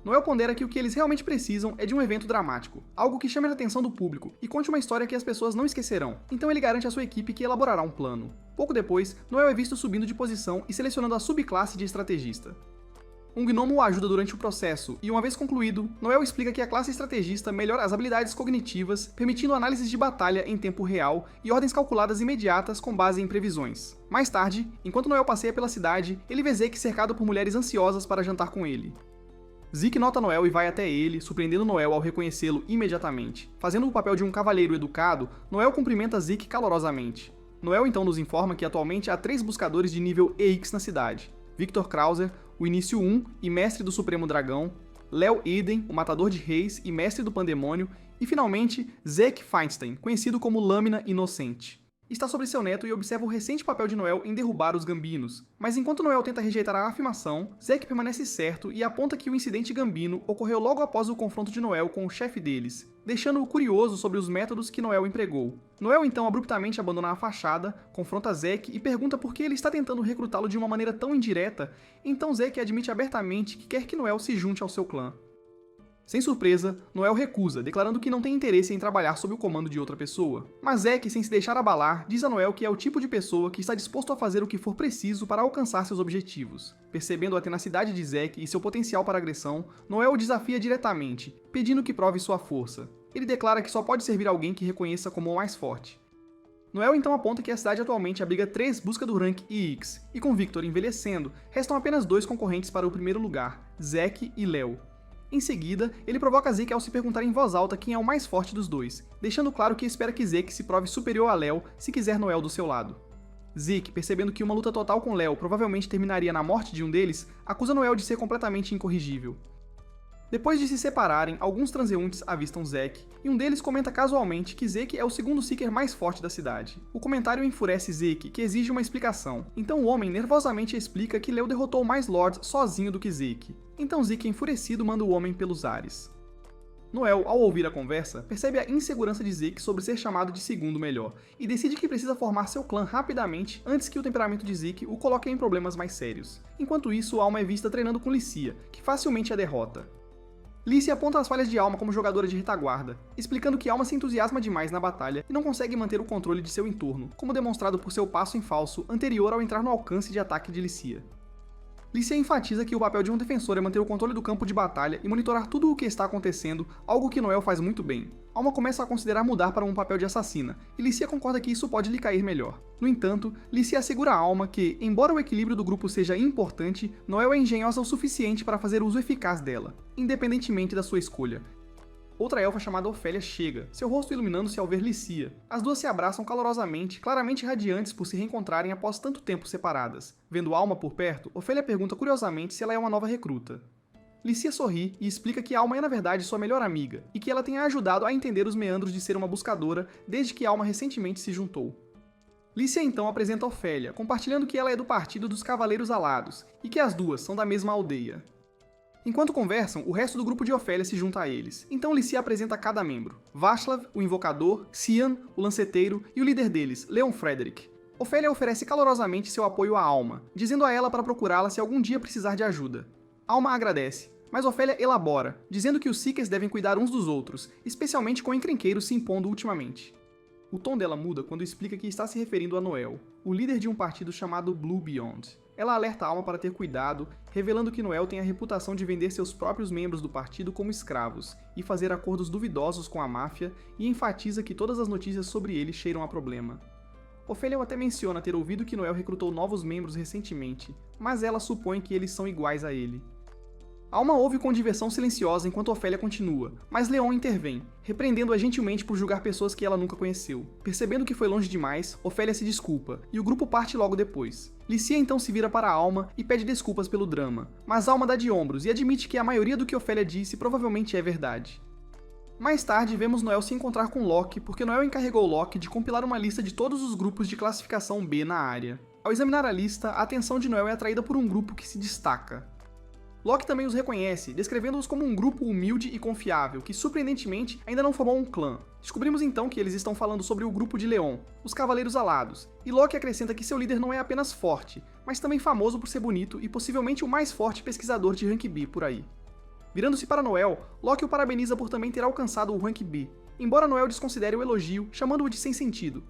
Noel pondera que o que eles realmente precisam é de um evento dramático, algo que chame a atenção do público e conte uma história que as pessoas não esquecerão, então ele garante à sua equipe que elaborará um plano. Pouco depois, Noel é visto subindo de posição e selecionando a subclasse de estrategista. Um gnomo o ajuda durante o processo, e uma vez concluído, Noel explica que a classe estrategista melhora as habilidades cognitivas, permitindo análises de batalha em tempo real e ordens calculadas imediatas com base em previsões. Mais tarde, enquanto Noel passeia pela cidade, ele vê Zeke cercado por mulheres ansiosas para jantar com ele. Zeke nota Noel e vai até ele, surpreendendo Noel ao reconhecê-lo imediatamente. Fazendo o papel de um cavalheiro educado, Noel cumprimenta Zeke calorosamente. Noel então nos informa que atualmente há 3 buscadores de nível EX na cidade: Victor Krauser, o Início 1 e Mestre do Supremo Dragão, Léo Eden, o Matador de Reis e Mestre do Pandemônio, e finalmente Zeke Feinstein, conhecido como Lâmina Inocente. Está sobre seu neto e observa o recente papel de Noel em derrubar os Gambinos. Mas enquanto Noel tenta rejeitar a afirmação, Zeke permanece certo e aponta que o incidente Gambino ocorreu logo após o confronto de Noel com o chefe deles, deixando-o curioso sobre os métodos que Noel empregou. Noel então abruptamente abandona a fachada, confronta Zeke e pergunta por que ele está tentando recrutá-lo de uma maneira tão indireta, então Zeke admite abertamente que quer que Noel se junte ao seu clã. Sem surpresa, Noel recusa, declarando que não tem interesse em trabalhar sob o comando de outra pessoa. Mas Zeke, sem se deixar abalar, diz a Noel que é o tipo de pessoa que está disposto a fazer o que for preciso para alcançar seus objetivos. Percebendo a tenacidade de Zeke e seu potencial para agressão, Noel o desafia diretamente, pedindo que prove sua força. Ele declara que só pode servir alguém que reconheça como o mais forte. Noel então aponta que a cidade atualmente abriga 3 busca do rank EX, e com Victor envelhecendo, restam apenas 2 concorrentes para o primeiro lugar, Zeke e Léo. Em seguida, ele provoca Zeke ao se perguntar em voz alta quem é o mais forte dos dois, deixando claro que espera que Zeke se prove superior a Léo se quiser Noel do seu lado. Zeke, percebendo que uma luta total com Léo provavelmente terminaria na morte de um deles, acusa Noel de ser completamente incorrigível. Depois de se separarem, alguns transeuntes avistam Zeke, e um deles comenta casualmente que Zeke é o segundo Seeker mais forte da cidade. O comentário enfurece Zeke, que exige uma explicação, então o homem nervosamente explica que Léo derrotou mais Lords sozinho do que Zeke. Então Zeke, enfurecido, manda o homem pelos ares. Noel, ao ouvir a conversa, percebe a insegurança de Zeke sobre ser chamado de segundo melhor, e decide que precisa formar seu clã rapidamente antes que o temperamento de Zeke o coloque em problemas mais sérios. Enquanto isso, Alma é vista treinando com Licia, que facilmente a derrota. Licia aponta as falhas de Alma como jogadora de retaguarda, explicando que Alma se entusiasma demais na batalha e não consegue manter o controle de seu entorno, como demonstrado por seu passo em falso anterior ao entrar no alcance de ataque de Licia. Licia enfatiza que o papel de um defensor é manter o controle do campo de batalha e monitorar tudo o que está acontecendo, algo que Noel faz muito bem. Alma começa a considerar mudar para um papel de assassina, e Licia concorda que isso pode lhe cair melhor. No entanto, Licia assegura a Alma que, embora o equilíbrio do grupo seja importante, Noel é engenhosa o suficiente para fazer uso eficaz dela, independentemente da sua escolha. Outra elfa chamada Ofélia chega, seu rosto iluminando-se ao ver Licia. As duas se abraçam calorosamente, claramente radiantes por se reencontrarem após tanto tempo separadas. Vendo Alma por perto, Ofélia pergunta curiosamente se ela é uma nova recruta. Licia sorri e explica que Alma é na verdade sua melhor amiga, e que ela tem a ajudado a entender os meandros de ser uma buscadora desde que Alma recentemente se juntou. Licia então apresenta Ofélia, compartilhando que ela é do partido dos Cavaleiros Alados, e que as duas são da mesma aldeia. Enquanto conversam, o resto do grupo de Ofélia se junta a eles. Então Licia apresenta cada membro: Václav, o Invocador, Cian, o Lanceteiro, e o líder deles, Leon Frederick. Ofélia oferece calorosamente seu apoio a Alma, dizendo a ela para procurá-la se algum dia precisar de ajuda. Alma agradece, mas Ofélia elabora, dizendo que os Seekers devem cuidar uns dos outros, especialmente com encrenqueiros se impondo ultimamente. O tom dela muda quando explica que está se referindo a Noel, o líder de um partido chamado Blue Beyond. Ela alerta Alma para ter cuidado, revelando que Noel tem a reputação de vender seus próprios membros do partido como escravos e fazer acordos duvidosos com a máfia, e enfatiza que todas as notícias sobre ele cheiram a problema. Ofélia até menciona ter ouvido que Noel recrutou novos membros recentemente, mas ela supõe que eles são iguais a ele. Alma ouve com diversão silenciosa enquanto Ofélia continua, mas Leon intervém, repreendendo-a gentilmente por julgar pessoas que ela nunca conheceu. Percebendo que foi longe demais, Ofélia se desculpa, e o grupo parte logo depois. Licia então se vira para Alma e pede desculpas pelo drama, mas Alma dá de ombros e admite que a maioria do que Ofélia disse provavelmente é verdade. Mais tarde, vemos Noel se encontrar com Locke, porque Noel encarregou Locke de compilar uma lista de todos os grupos de classificação B na área. Ao examinar a lista, a atenção de Noel é atraída por um grupo que se destaca. Locke também os reconhece, descrevendo-os como um grupo humilde e confiável, que surpreendentemente ainda não formou um clã. Descobrimos então que eles estão falando sobre o grupo de Leon, os Cavaleiros Alados, e Locke acrescenta que seu líder não é apenas forte, mas também famoso por ser bonito e possivelmente o mais forte pesquisador de Rank B por aí. Virando-se para Noel, Locke o parabeniza por também ter alcançado o Rank B, embora Noel desconsidere o elogio, chamando-o de sem sentido.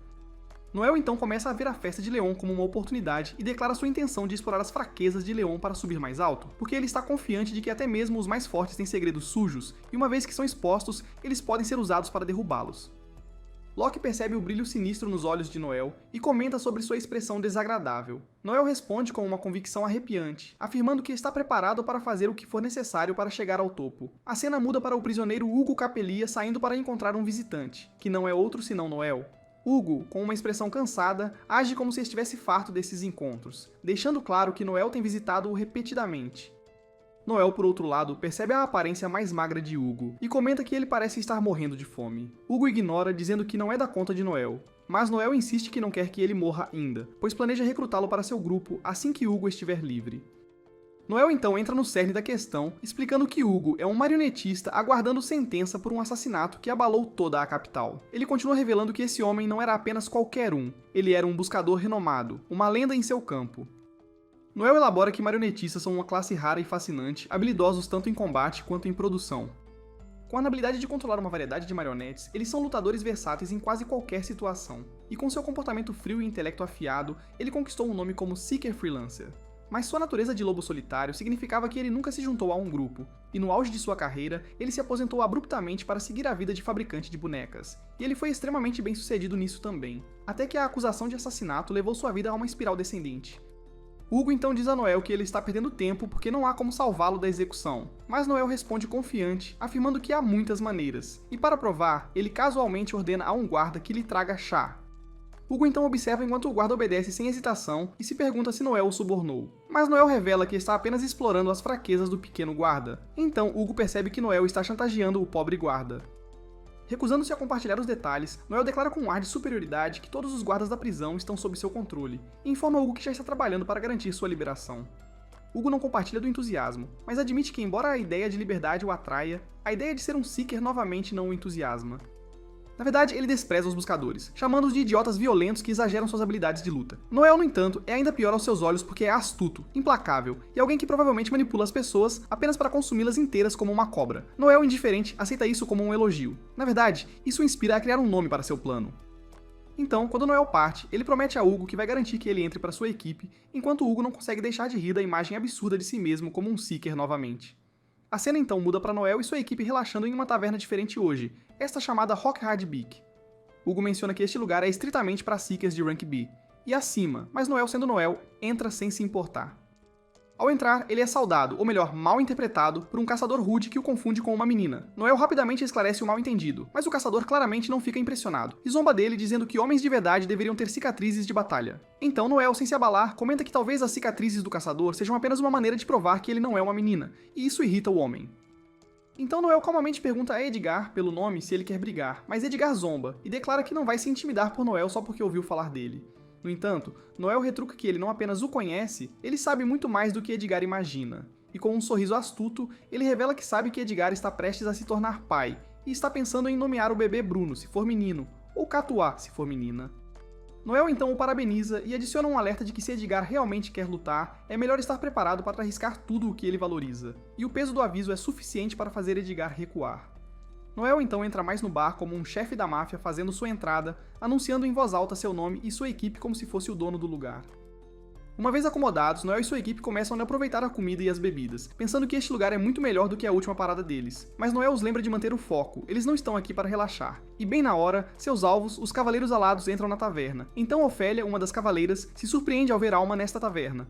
Noel então começa a ver a festa de Leon como uma oportunidade e declara sua intenção de explorar as fraquezas de Leon para subir mais alto, porque ele está confiante de que até mesmo os mais fortes têm segredos sujos, e uma vez que são expostos, eles podem ser usados para derrubá-los. Locke percebe o brilho sinistro nos olhos de Noel e comenta sobre sua expressão desagradável. Noel responde com uma convicção arrepiante, afirmando que está preparado para fazer o que for necessário para chegar ao topo. A cena muda para o prisioneiro Hugo Capelia saindo para encontrar um visitante, que não é outro senão Noel. Hugo, com uma expressão cansada, age como se estivesse farto desses encontros, deixando claro que Noel tem visitado-o repetidamente. Noel, por outro lado, percebe a aparência mais magra de Hugo e comenta que ele parece estar morrendo de fome. Hugo ignora, dizendo que não é da conta de Noel, mas Noel insiste que não quer que ele morra ainda, pois planeja recrutá-lo para seu grupo assim que Hugo estiver livre. Noel então entra no cerne da questão, explicando que Hugo é um marionetista aguardando sentença por um assassinato que abalou toda a capital. Ele continua revelando que esse homem não era apenas qualquer um, ele era um buscador renomado, uma lenda em seu campo. Noel elabora que marionetistas são uma classe rara e fascinante, habilidosos tanto em combate quanto em produção. Com a habilidade de controlar uma variedade de marionetes, eles são lutadores versáteis em quase qualquer situação, e com seu comportamento frio e intelecto afiado, ele conquistou um nome como Seeker Freelancer. Mas sua natureza de lobo solitário significava que ele nunca se juntou a um grupo, e no auge de sua carreira, ele se aposentou abruptamente para seguir a vida de fabricante de bonecas, e ele foi extremamente bem sucedido nisso também, até que a acusação de assassinato levou sua vida a uma espiral descendente. Hugo então diz a Noel que ele está perdendo tempo porque não há como salvá-lo da execução, mas Noel responde confiante, afirmando que há muitas maneiras, e para provar, ele casualmente ordena a um guarda que lhe traga chá. Hugo então observa enquanto o guarda obedece sem hesitação e se pergunta se Noel o subornou. Mas Noel revela que está apenas explorando as fraquezas do pequeno guarda. Então Hugo percebe que Noel está chantageando o pobre guarda. Recusando-se a compartilhar os detalhes, Noel declara com um ar de superioridade que todos os guardas da prisão estão sob seu controle, e informa Hugo que já está trabalhando para garantir sua liberação. Hugo não compartilha do entusiasmo, mas admite que embora a ideia de liberdade o atraia, a ideia de ser um Seeker novamente não o entusiasma. Na verdade, ele despreza os buscadores, chamando-os de idiotas violentos que exageram suas habilidades de luta. Noel, no entanto, é ainda pior aos seus olhos porque é astuto, implacável, e alguém que provavelmente manipula as pessoas apenas para consumi-las inteiras como uma cobra. Noel, indiferente, aceita isso como um elogio. Na verdade, isso o inspira a criar um nome para seu plano. Então, quando Noel parte, ele promete a Hugo que vai garantir que ele entre para sua equipe, enquanto Hugo não consegue deixar de rir da imagem absurda de si mesmo como um Seeker novamente. A cena então muda para Noel e sua equipe relaxando em uma taverna diferente hoje, esta chamada Rock Hard Beak. Hugo menciona que este lugar é estritamente para Seekers de Rank B, e acima, mas Noel, sendo Noel, entra sem se importar. Ao entrar, ele é saudado, ou melhor, mal interpretado, por um caçador rude que o confunde com uma menina. Noel rapidamente esclarece o mal-entendido, mas o caçador claramente não fica impressionado, e zomba dele dizendo que homens de verdade deveriam ter cicatrizes de batalha. Então Noel, sem se abalar, comenta que talvez as cicatrizes do caçador sejam apenas uma maneira de provar que ele não é uma menina, e isso irrita o homem. Então Noel calmamente pergunta a Edgar, pelo nome, se ele quer brigar, mas Edgar zomba, e declara que não vai se intimidar por Noel só porque ouviu falar dele. No entanto, Noel retruca que ele não apenas o conhece, ele sabe muito mais do que Edgar imagina. E com um sorriso astuto, ele revela que sabe que Edgar está prestes a se tornar pai, e está pensando em nomear o bebê Bruno, se for menino, ou Catuá, se for menina. Noel então o parabeniza e adiciona um alerta de que se Edgar realmente quer lutar, é melhor estar preparado para arriscar tudo o que ele valoriza, e o peso do aviso é suficiente para fazer Edgar recuar. Noel então entra mais no bar como um chefe da máfia fazendo sua entrada, anunciando em voz alta seu nome e sua equipe como se fosse o dono do lugar. Uma vez acomodados, Noel e sua equipe começam a aproveitar a comida e as bebidas, pensando que este lugar é muito melhor do que a última parada deles. Mas Noel os lembra de manter o foco, eles não estão aqui para relaxar. E bem na hora, seus alvos, os Cavaleiros Alados, entram na taverna. Então Ofélia, uma das cavaleiras, se surpreende ao ver Alma nesta taverna.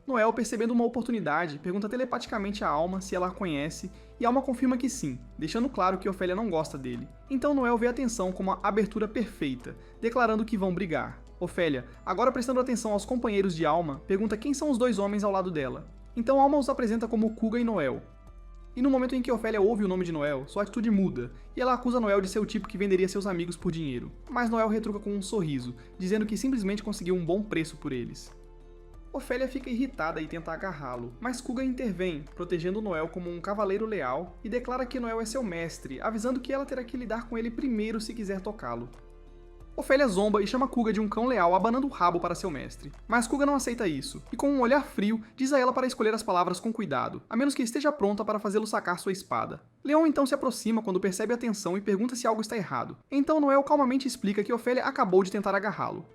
Noel, percebendo uma oportunidade, pergunta telepaticamente a Alma se ela a conhece, e Alma confirma que sim, deixando claro que Ofélia não gosta dele. Então Noel vê a tensão como a abertura perfeita, declarando que vão brigar. Ofélia, agora prestando atenção aos companheiros de Alma, pergunta quem são os dois homens ao lado dela. Então Alma os apresenta como Kuga e Noel. E no momento em que Ofélia ouve o nome de Noel, sua atitude muda, e ela acusa Noel de ser o tipo que venderia seus amigos por dinheiro. Mas Noel retruca com um sorriso, dizendo que simplesmente conseguiu um bom preço por eles. Ofélia fica irritada e tenta agarrá-lo, mas Kuga intervém, protegendo Noel como um cavaleiro leal e declara que Noel é seu mestre, avisando que ela terá que lidar com ele primeiro se quiser tocá-lo. Ofélia zomba e chama Kuga de um cão leal, abanando o rabo para seu mestre. Mas Kuga não aceita isso, e com um olhar frio, diz a ela para escolher as palavras com cuidado, a menos que esteja pronta para fazê-lo sacar sua espada. Leon então se aproxima quando percebe a tensão e pergunta se algo está errado. Então Noel calmamente explica que Ofélia acabou de tentar agarrá-lo.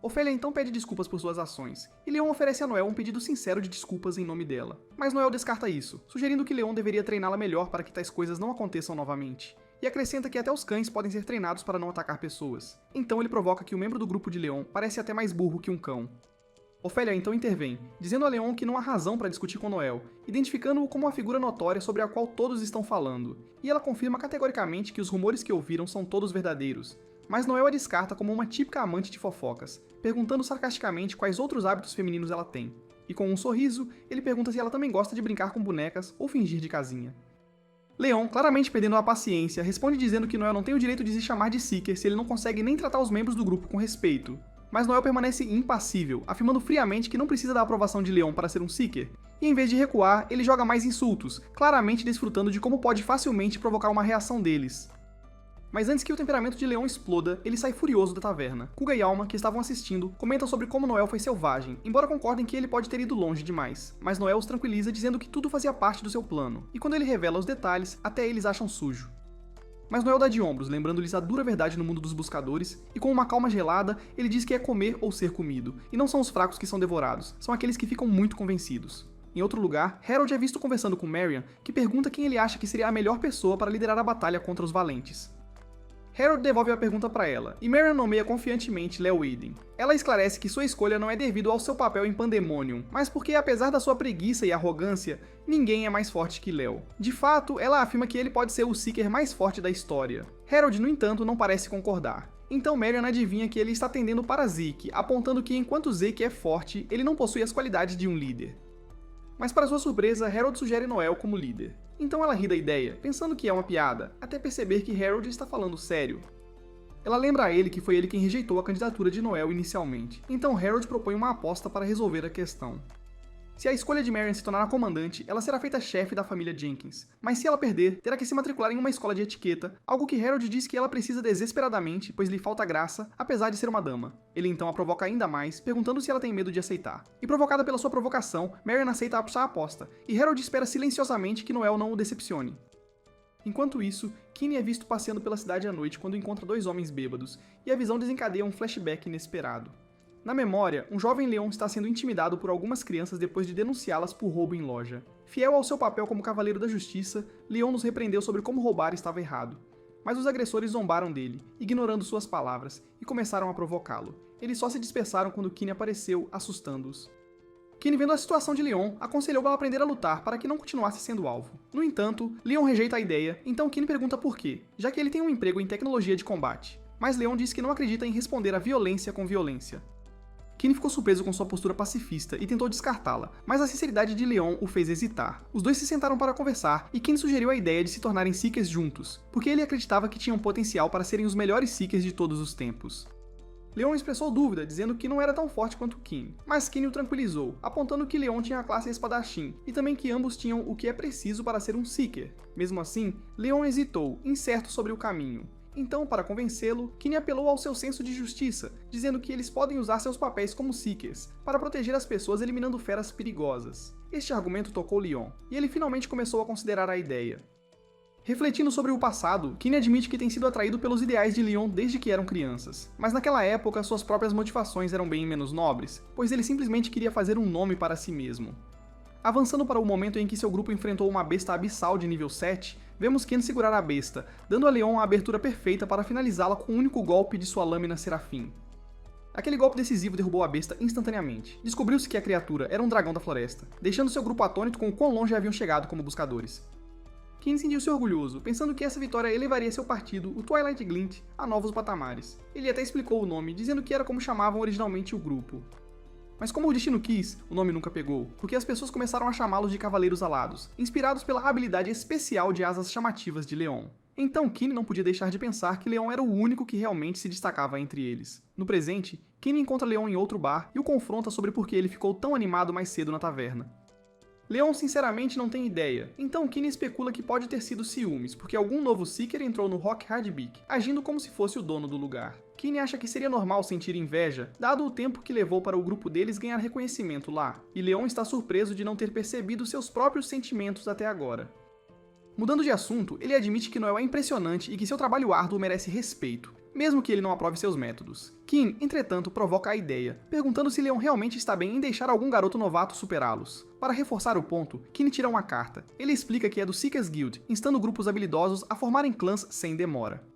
Ofélia então pede desculpas por suas ações, e Leon oferece a Noel um pedido sincero de desculpas em nome dela. Mas Noel descarta isso, sugerindo que Leon deveria treiná-la melhor para que tais coisas não aconteçam novamente. E acrescenta que até os cães podem ser treinados para não atacar pessoas. Então ele provoca que o membro do grupo de Leon parece até mais burro que um cão. Ofélia então intervém, dizendo a Leon que não há razão para discutir com Noel, identificando-o como uma figura notória sobre a qual todos estão falando. E ela confirma categoricamente que os rumores que ouviram são todos verdadeiros. Mas Noel a descarta como uma típica amante de fofocas, perguntando sarcasticamente quais outros hábitos femininos ela tem. E com um sorriso, ele pergunta se ela também gosta de brincar com bonecas ou fingir de casinha. Leon, claramente perdendo a paciência, responde dizendo que Noel não tem o direito de se chamar de Seeker se ele não consegue nem tratar os membros do grupo com respeito. Mas Noel permanece impassível, afirmando friamente que não precisa da aprovação de Leon para ser um Seeker, e em vez de recuar, ele joga mais insultos, claramente desfrutando de como pode facilmente provocar uma reação deles. Mas antes que o temperamento de Leon exploda, ele sai furioso da taverna. Kuga e Alma, que estavam assistindo, comentam sobre como Noel foi selvagem, embora concordem que ele pode ter ido longe demais. Mas Noel os tranquiliza dizendo que tudo fazia parte do seu plano, e quando ele revela os detalhes, até eles acham sujo. Mas Noel dá de ombros, lembrando-lhes a dura verdade no mundo dos buscadores, e com uma calma gelada, ele diz que é comer ou ser comido, e não são os fracos que são devorados, são aqueles que ficam muito convencidos. Em outro lugar, Harold é visto conversando com Marian, que pergunta quem ele acha que seria a melhor pessoa para liderar a batalha contra os valentes. Harold devolve a pergunta para ela, e Marian nomeia confiantemente Léo Aiden. Ela esclarece que sua escolha não é devido ao seu papel em Pandemonium, mas porque, apesar da sua preguiça e arrogância, ninguém é mais forte que Léo. De fato, ela afirma que ele pode ser o Seeker mais forte da história. Harold, no entanto, não parece concordar. Então Marian adivinha que ele está tendendo para Zeke, apontando que enquanto Zeke é forte, ele não possui as qualidades de um líder. Mas para sua surpresa, Harold sugere Noel como líder. Então ela ri da ideia, pensando que é uma piada, até perceber que Harold está falando sério. Ela lembra a ele que foi ele quem rejeitou a candidatura de Noel inicialmente, então Harold propõe uma aposta para resolver a questão. Se a escolha de Marian se tornar a comandante, ela será feita chefe da família Jenkins, mas se ela perder, terá que se matricular em uma escola de etiqueta, algo que Harold diz que ela precisa desesperadamente, pois lhe falta graça, apesar de ser uma dama. Ele então a provoca ainda mais, perguntando se ela tem medo de aceitar. E provocada pela sua provocação, Marian aceita a aposta, e Harold espera silenciosamente que Noel não o decepcione. Enquanto isso, Kinney é visto passeando pela cidade à noite quando encontra dois homens bêbados, e a visão desencadeia um flashback inesperado. Na memória, um jovem Leon está sendo intimidado por algumas crianças depois de denunciá-las por roubo em loja. Fiel ao seu papel como cavaleiro da justiça, Leon nos repreendeu sobre como roubar estava errado. Mas os agressores zombaram dele, ignorando suas palavras, e começaram a provocá-lo. Eles só se dispersaram quando Kinney apareceu, assustando-os. Kinney, vendo a situação de Leon, aconselhou ela a aprender a lutar para que não continuasse sendo alvo. No entanto, Leon rejeita a ideia, então Kinney pergunta por quê, já que ele tem um emprego em tecnologia de combate. Mas Leon diz que não acredita em responder à violência com violência. Kinney ficou surpreso com sua postura pacifista e tentou descartá-la, mas a sinceridade de Leon o fez hesitar. Os dois se sentaram para conversar e Kinney sugeriu a ideia de se tornarem Seekers juntos, porque ele acreditava que tinham potencial para serem os melhores Seekers de todos os tempos. Leon expressou dúvida, dizendo que não era tão forte quanto Kinney, mas Kinney o tranquilizou, apontando que Leon tinha a classe espadachim, e também que ambos tinham o que é preciso para ser um Seeker. Mesmo assim, Leon hesitou, incerto sobre o caminho. Então, para convencê-lo, Kinney apelou ao seu senso de justiça, dizendo que eles podem usar seus papéis como Seekers, para proteger as pessoas eliminando feras perigosas. Este argumento tocou Leon, e ele finalmente começou a considerar a ideia. Refletindo sobre o passado, Kinney admite que tem sido atraído pelos ideais de Leon desde que eram crianças, mas naquela época suas próprias motivações eram bem menos nobres, pois ele simplesmente queria fazer um nome para si mesmo. Avançando para o momento em que seu grupo enfrentou uma besta abissal de nível 7, vemos Ken segurar a besta, dando a Leon a abertura perfeita para finalizá-la com o único golpe de sua lâmina serafim. Aquele golpe decisivo derrubou a besta instantaneamente. Descobriu-se que a criatura era um dragão da floresta, deixando seu grupo atônito com o quão longe haviam chegado como buscadores. Kiin sentiu-se orgulhoso, pensando que essa vitória elevaria seu partido, o Twilight Glint, a novos patamares. Ele até explicou o nome, dizendo que era como chamavam originalmente o grupo. Mas como o destino quis, o nome nunca pegou, porque as pessoas começaram a chamá-los de Cavaleiros Alados, inspirados pela habilidade especial de asas chamativas de Leon. Então Kiin não podia deixar de pensar que Leon era o único que realmente se destacava entre eles. No presente, Kiin encontra Leon em outro bar e o confronta sobre por que ele ficou tão animado mais cedo na taverna. Leon sinceramente não tem ideia, então Kiin especula que pode ter sido ciúmes, porque algum novo Seeker entrou no Rock Hardbeak, agindo como se fosse o dono do lugar. Kiin acha que seria normal sentir inveja, dado o tempo que levou para o grupo deles ganhar reconhecimento lá, e Leon está surpreso de não ter percebido seus próprios sentimentos até agora. Mudando de assunto, ele admite que Noel é impressionante e que seu trabalho árduo merece respeito, mesmo que ele não aprove seus métodos. Kiin, entretanto, provoca a ideia, perguntando se Leon realmente está bem em deixar algum garoto novato superá-los. Para reforçar o ponto, Kiin tira uma carta. Ele explica que é do Seekers Guild, instando grupos habilidosos a formarem clãs sem demora.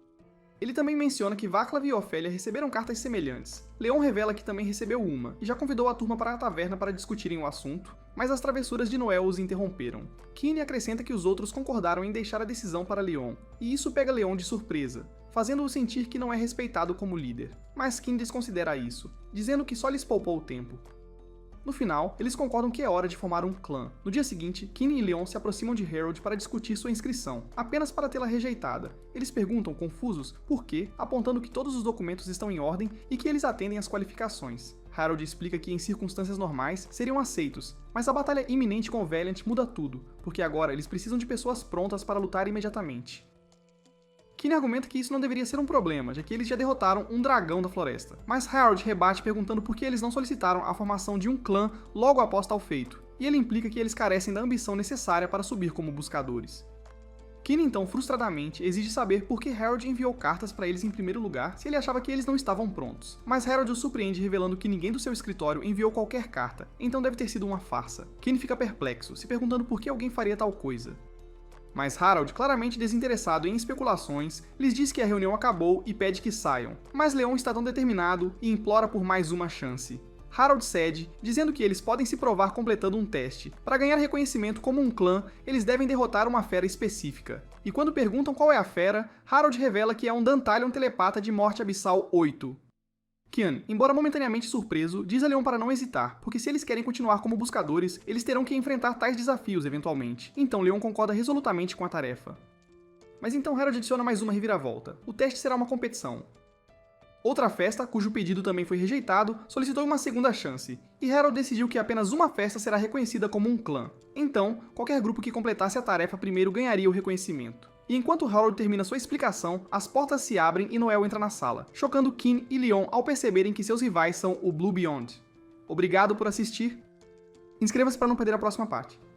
Ele também menciona que Václav e Ofélia receberam cartas semelhantes. Leon revela que também recebeu uma, e já convidou a turma para a taverna para discutirem o assunto, mas as travessuras de Noel os interromperam. Kiin acrescenta que os outros concordaram em deixar a decisão para Leon, e isso pega Leon de surpresa, fazendo-o sentir que não é respeitado como líder. Mas Kiin desconsidera isso, dizendo que só lhes poupou o tempo. No final, eles concordam que é hora de formar um clã. No dia seguinte, Kiin e Leon se aproximam de Harold para discutir sua inscrição, apenas para tê-la rejeitada. Eles perguntam, confusos, por quê, apontando que todos os documentos estão em ordem e que eles atendem às qualificações. Harold explica que em circunstâncias normais seriam aceitos, mas a batalha iminente com o Valiant muda tudo, porque agora eles precisam de pessoas prontas para lutar imediatamente. Kiin argumenta que isso não deveria ser um problema, já que eles já derrotaram um dragão da floresta. Mas Harold rebate perguntando por que eles não solicitaram a formação de um clã logo após tal feito, e ele implica que eles carecem da ambição necessária para subir como buscadores. Kiin então, frustradamente, exige saber por que Harold enviou cartas para eles em primeiro lugar se ele achava que eles não estavam prontos. Mas Harold o surpreende revelando que ninguém do seu escritório enviou qualquer carta, então deve ter sido uma farsa. Kiin fica perplexo, se perguntando por que alguém faria tal coisa. Mas Harold, claramente desinteressado em especulações, lhes diz que a reunião acabou e pede que saiam. Mas Leon está tão determinado e implora por mais uma chance. Harold cede, dizendo que eles podem se provar completando um teste. Para ganhar reconhecimento como um clã, eles devem derrotar uma fera específica. E quando perguntam qual é a fera, Harold revela que é um Dantalion telepata de Morte Abissal 8. Kiin, embora momentaneamente surpreso, diz a Leon para não hesitar, porque se eles querem continuar como buscadores, eles terão que enfrentar tais desafios eventualmente. Então Leon concorda resolutamente com a tarefa. Mas então Harold adiciona mais uma reviravolta. O teste será uma competição. Outra festa, cujo pedido também foi rejeitado, solicitou uma segunda chance, e Harold decidiu que apenas uma festa será reconhecida como um clã. Então, qualquer grupo que completasse a tarefa primeiro ganharia o reconhecimento. E enquanto Harold termina sua explicação, as portas se abrem e Noel entra na sala, chocando Kiin e Leon ao perceberem que seus rivais são o Blue Beyond. Obrigado por assistir. Inscreva-se para não perder a próxima parte.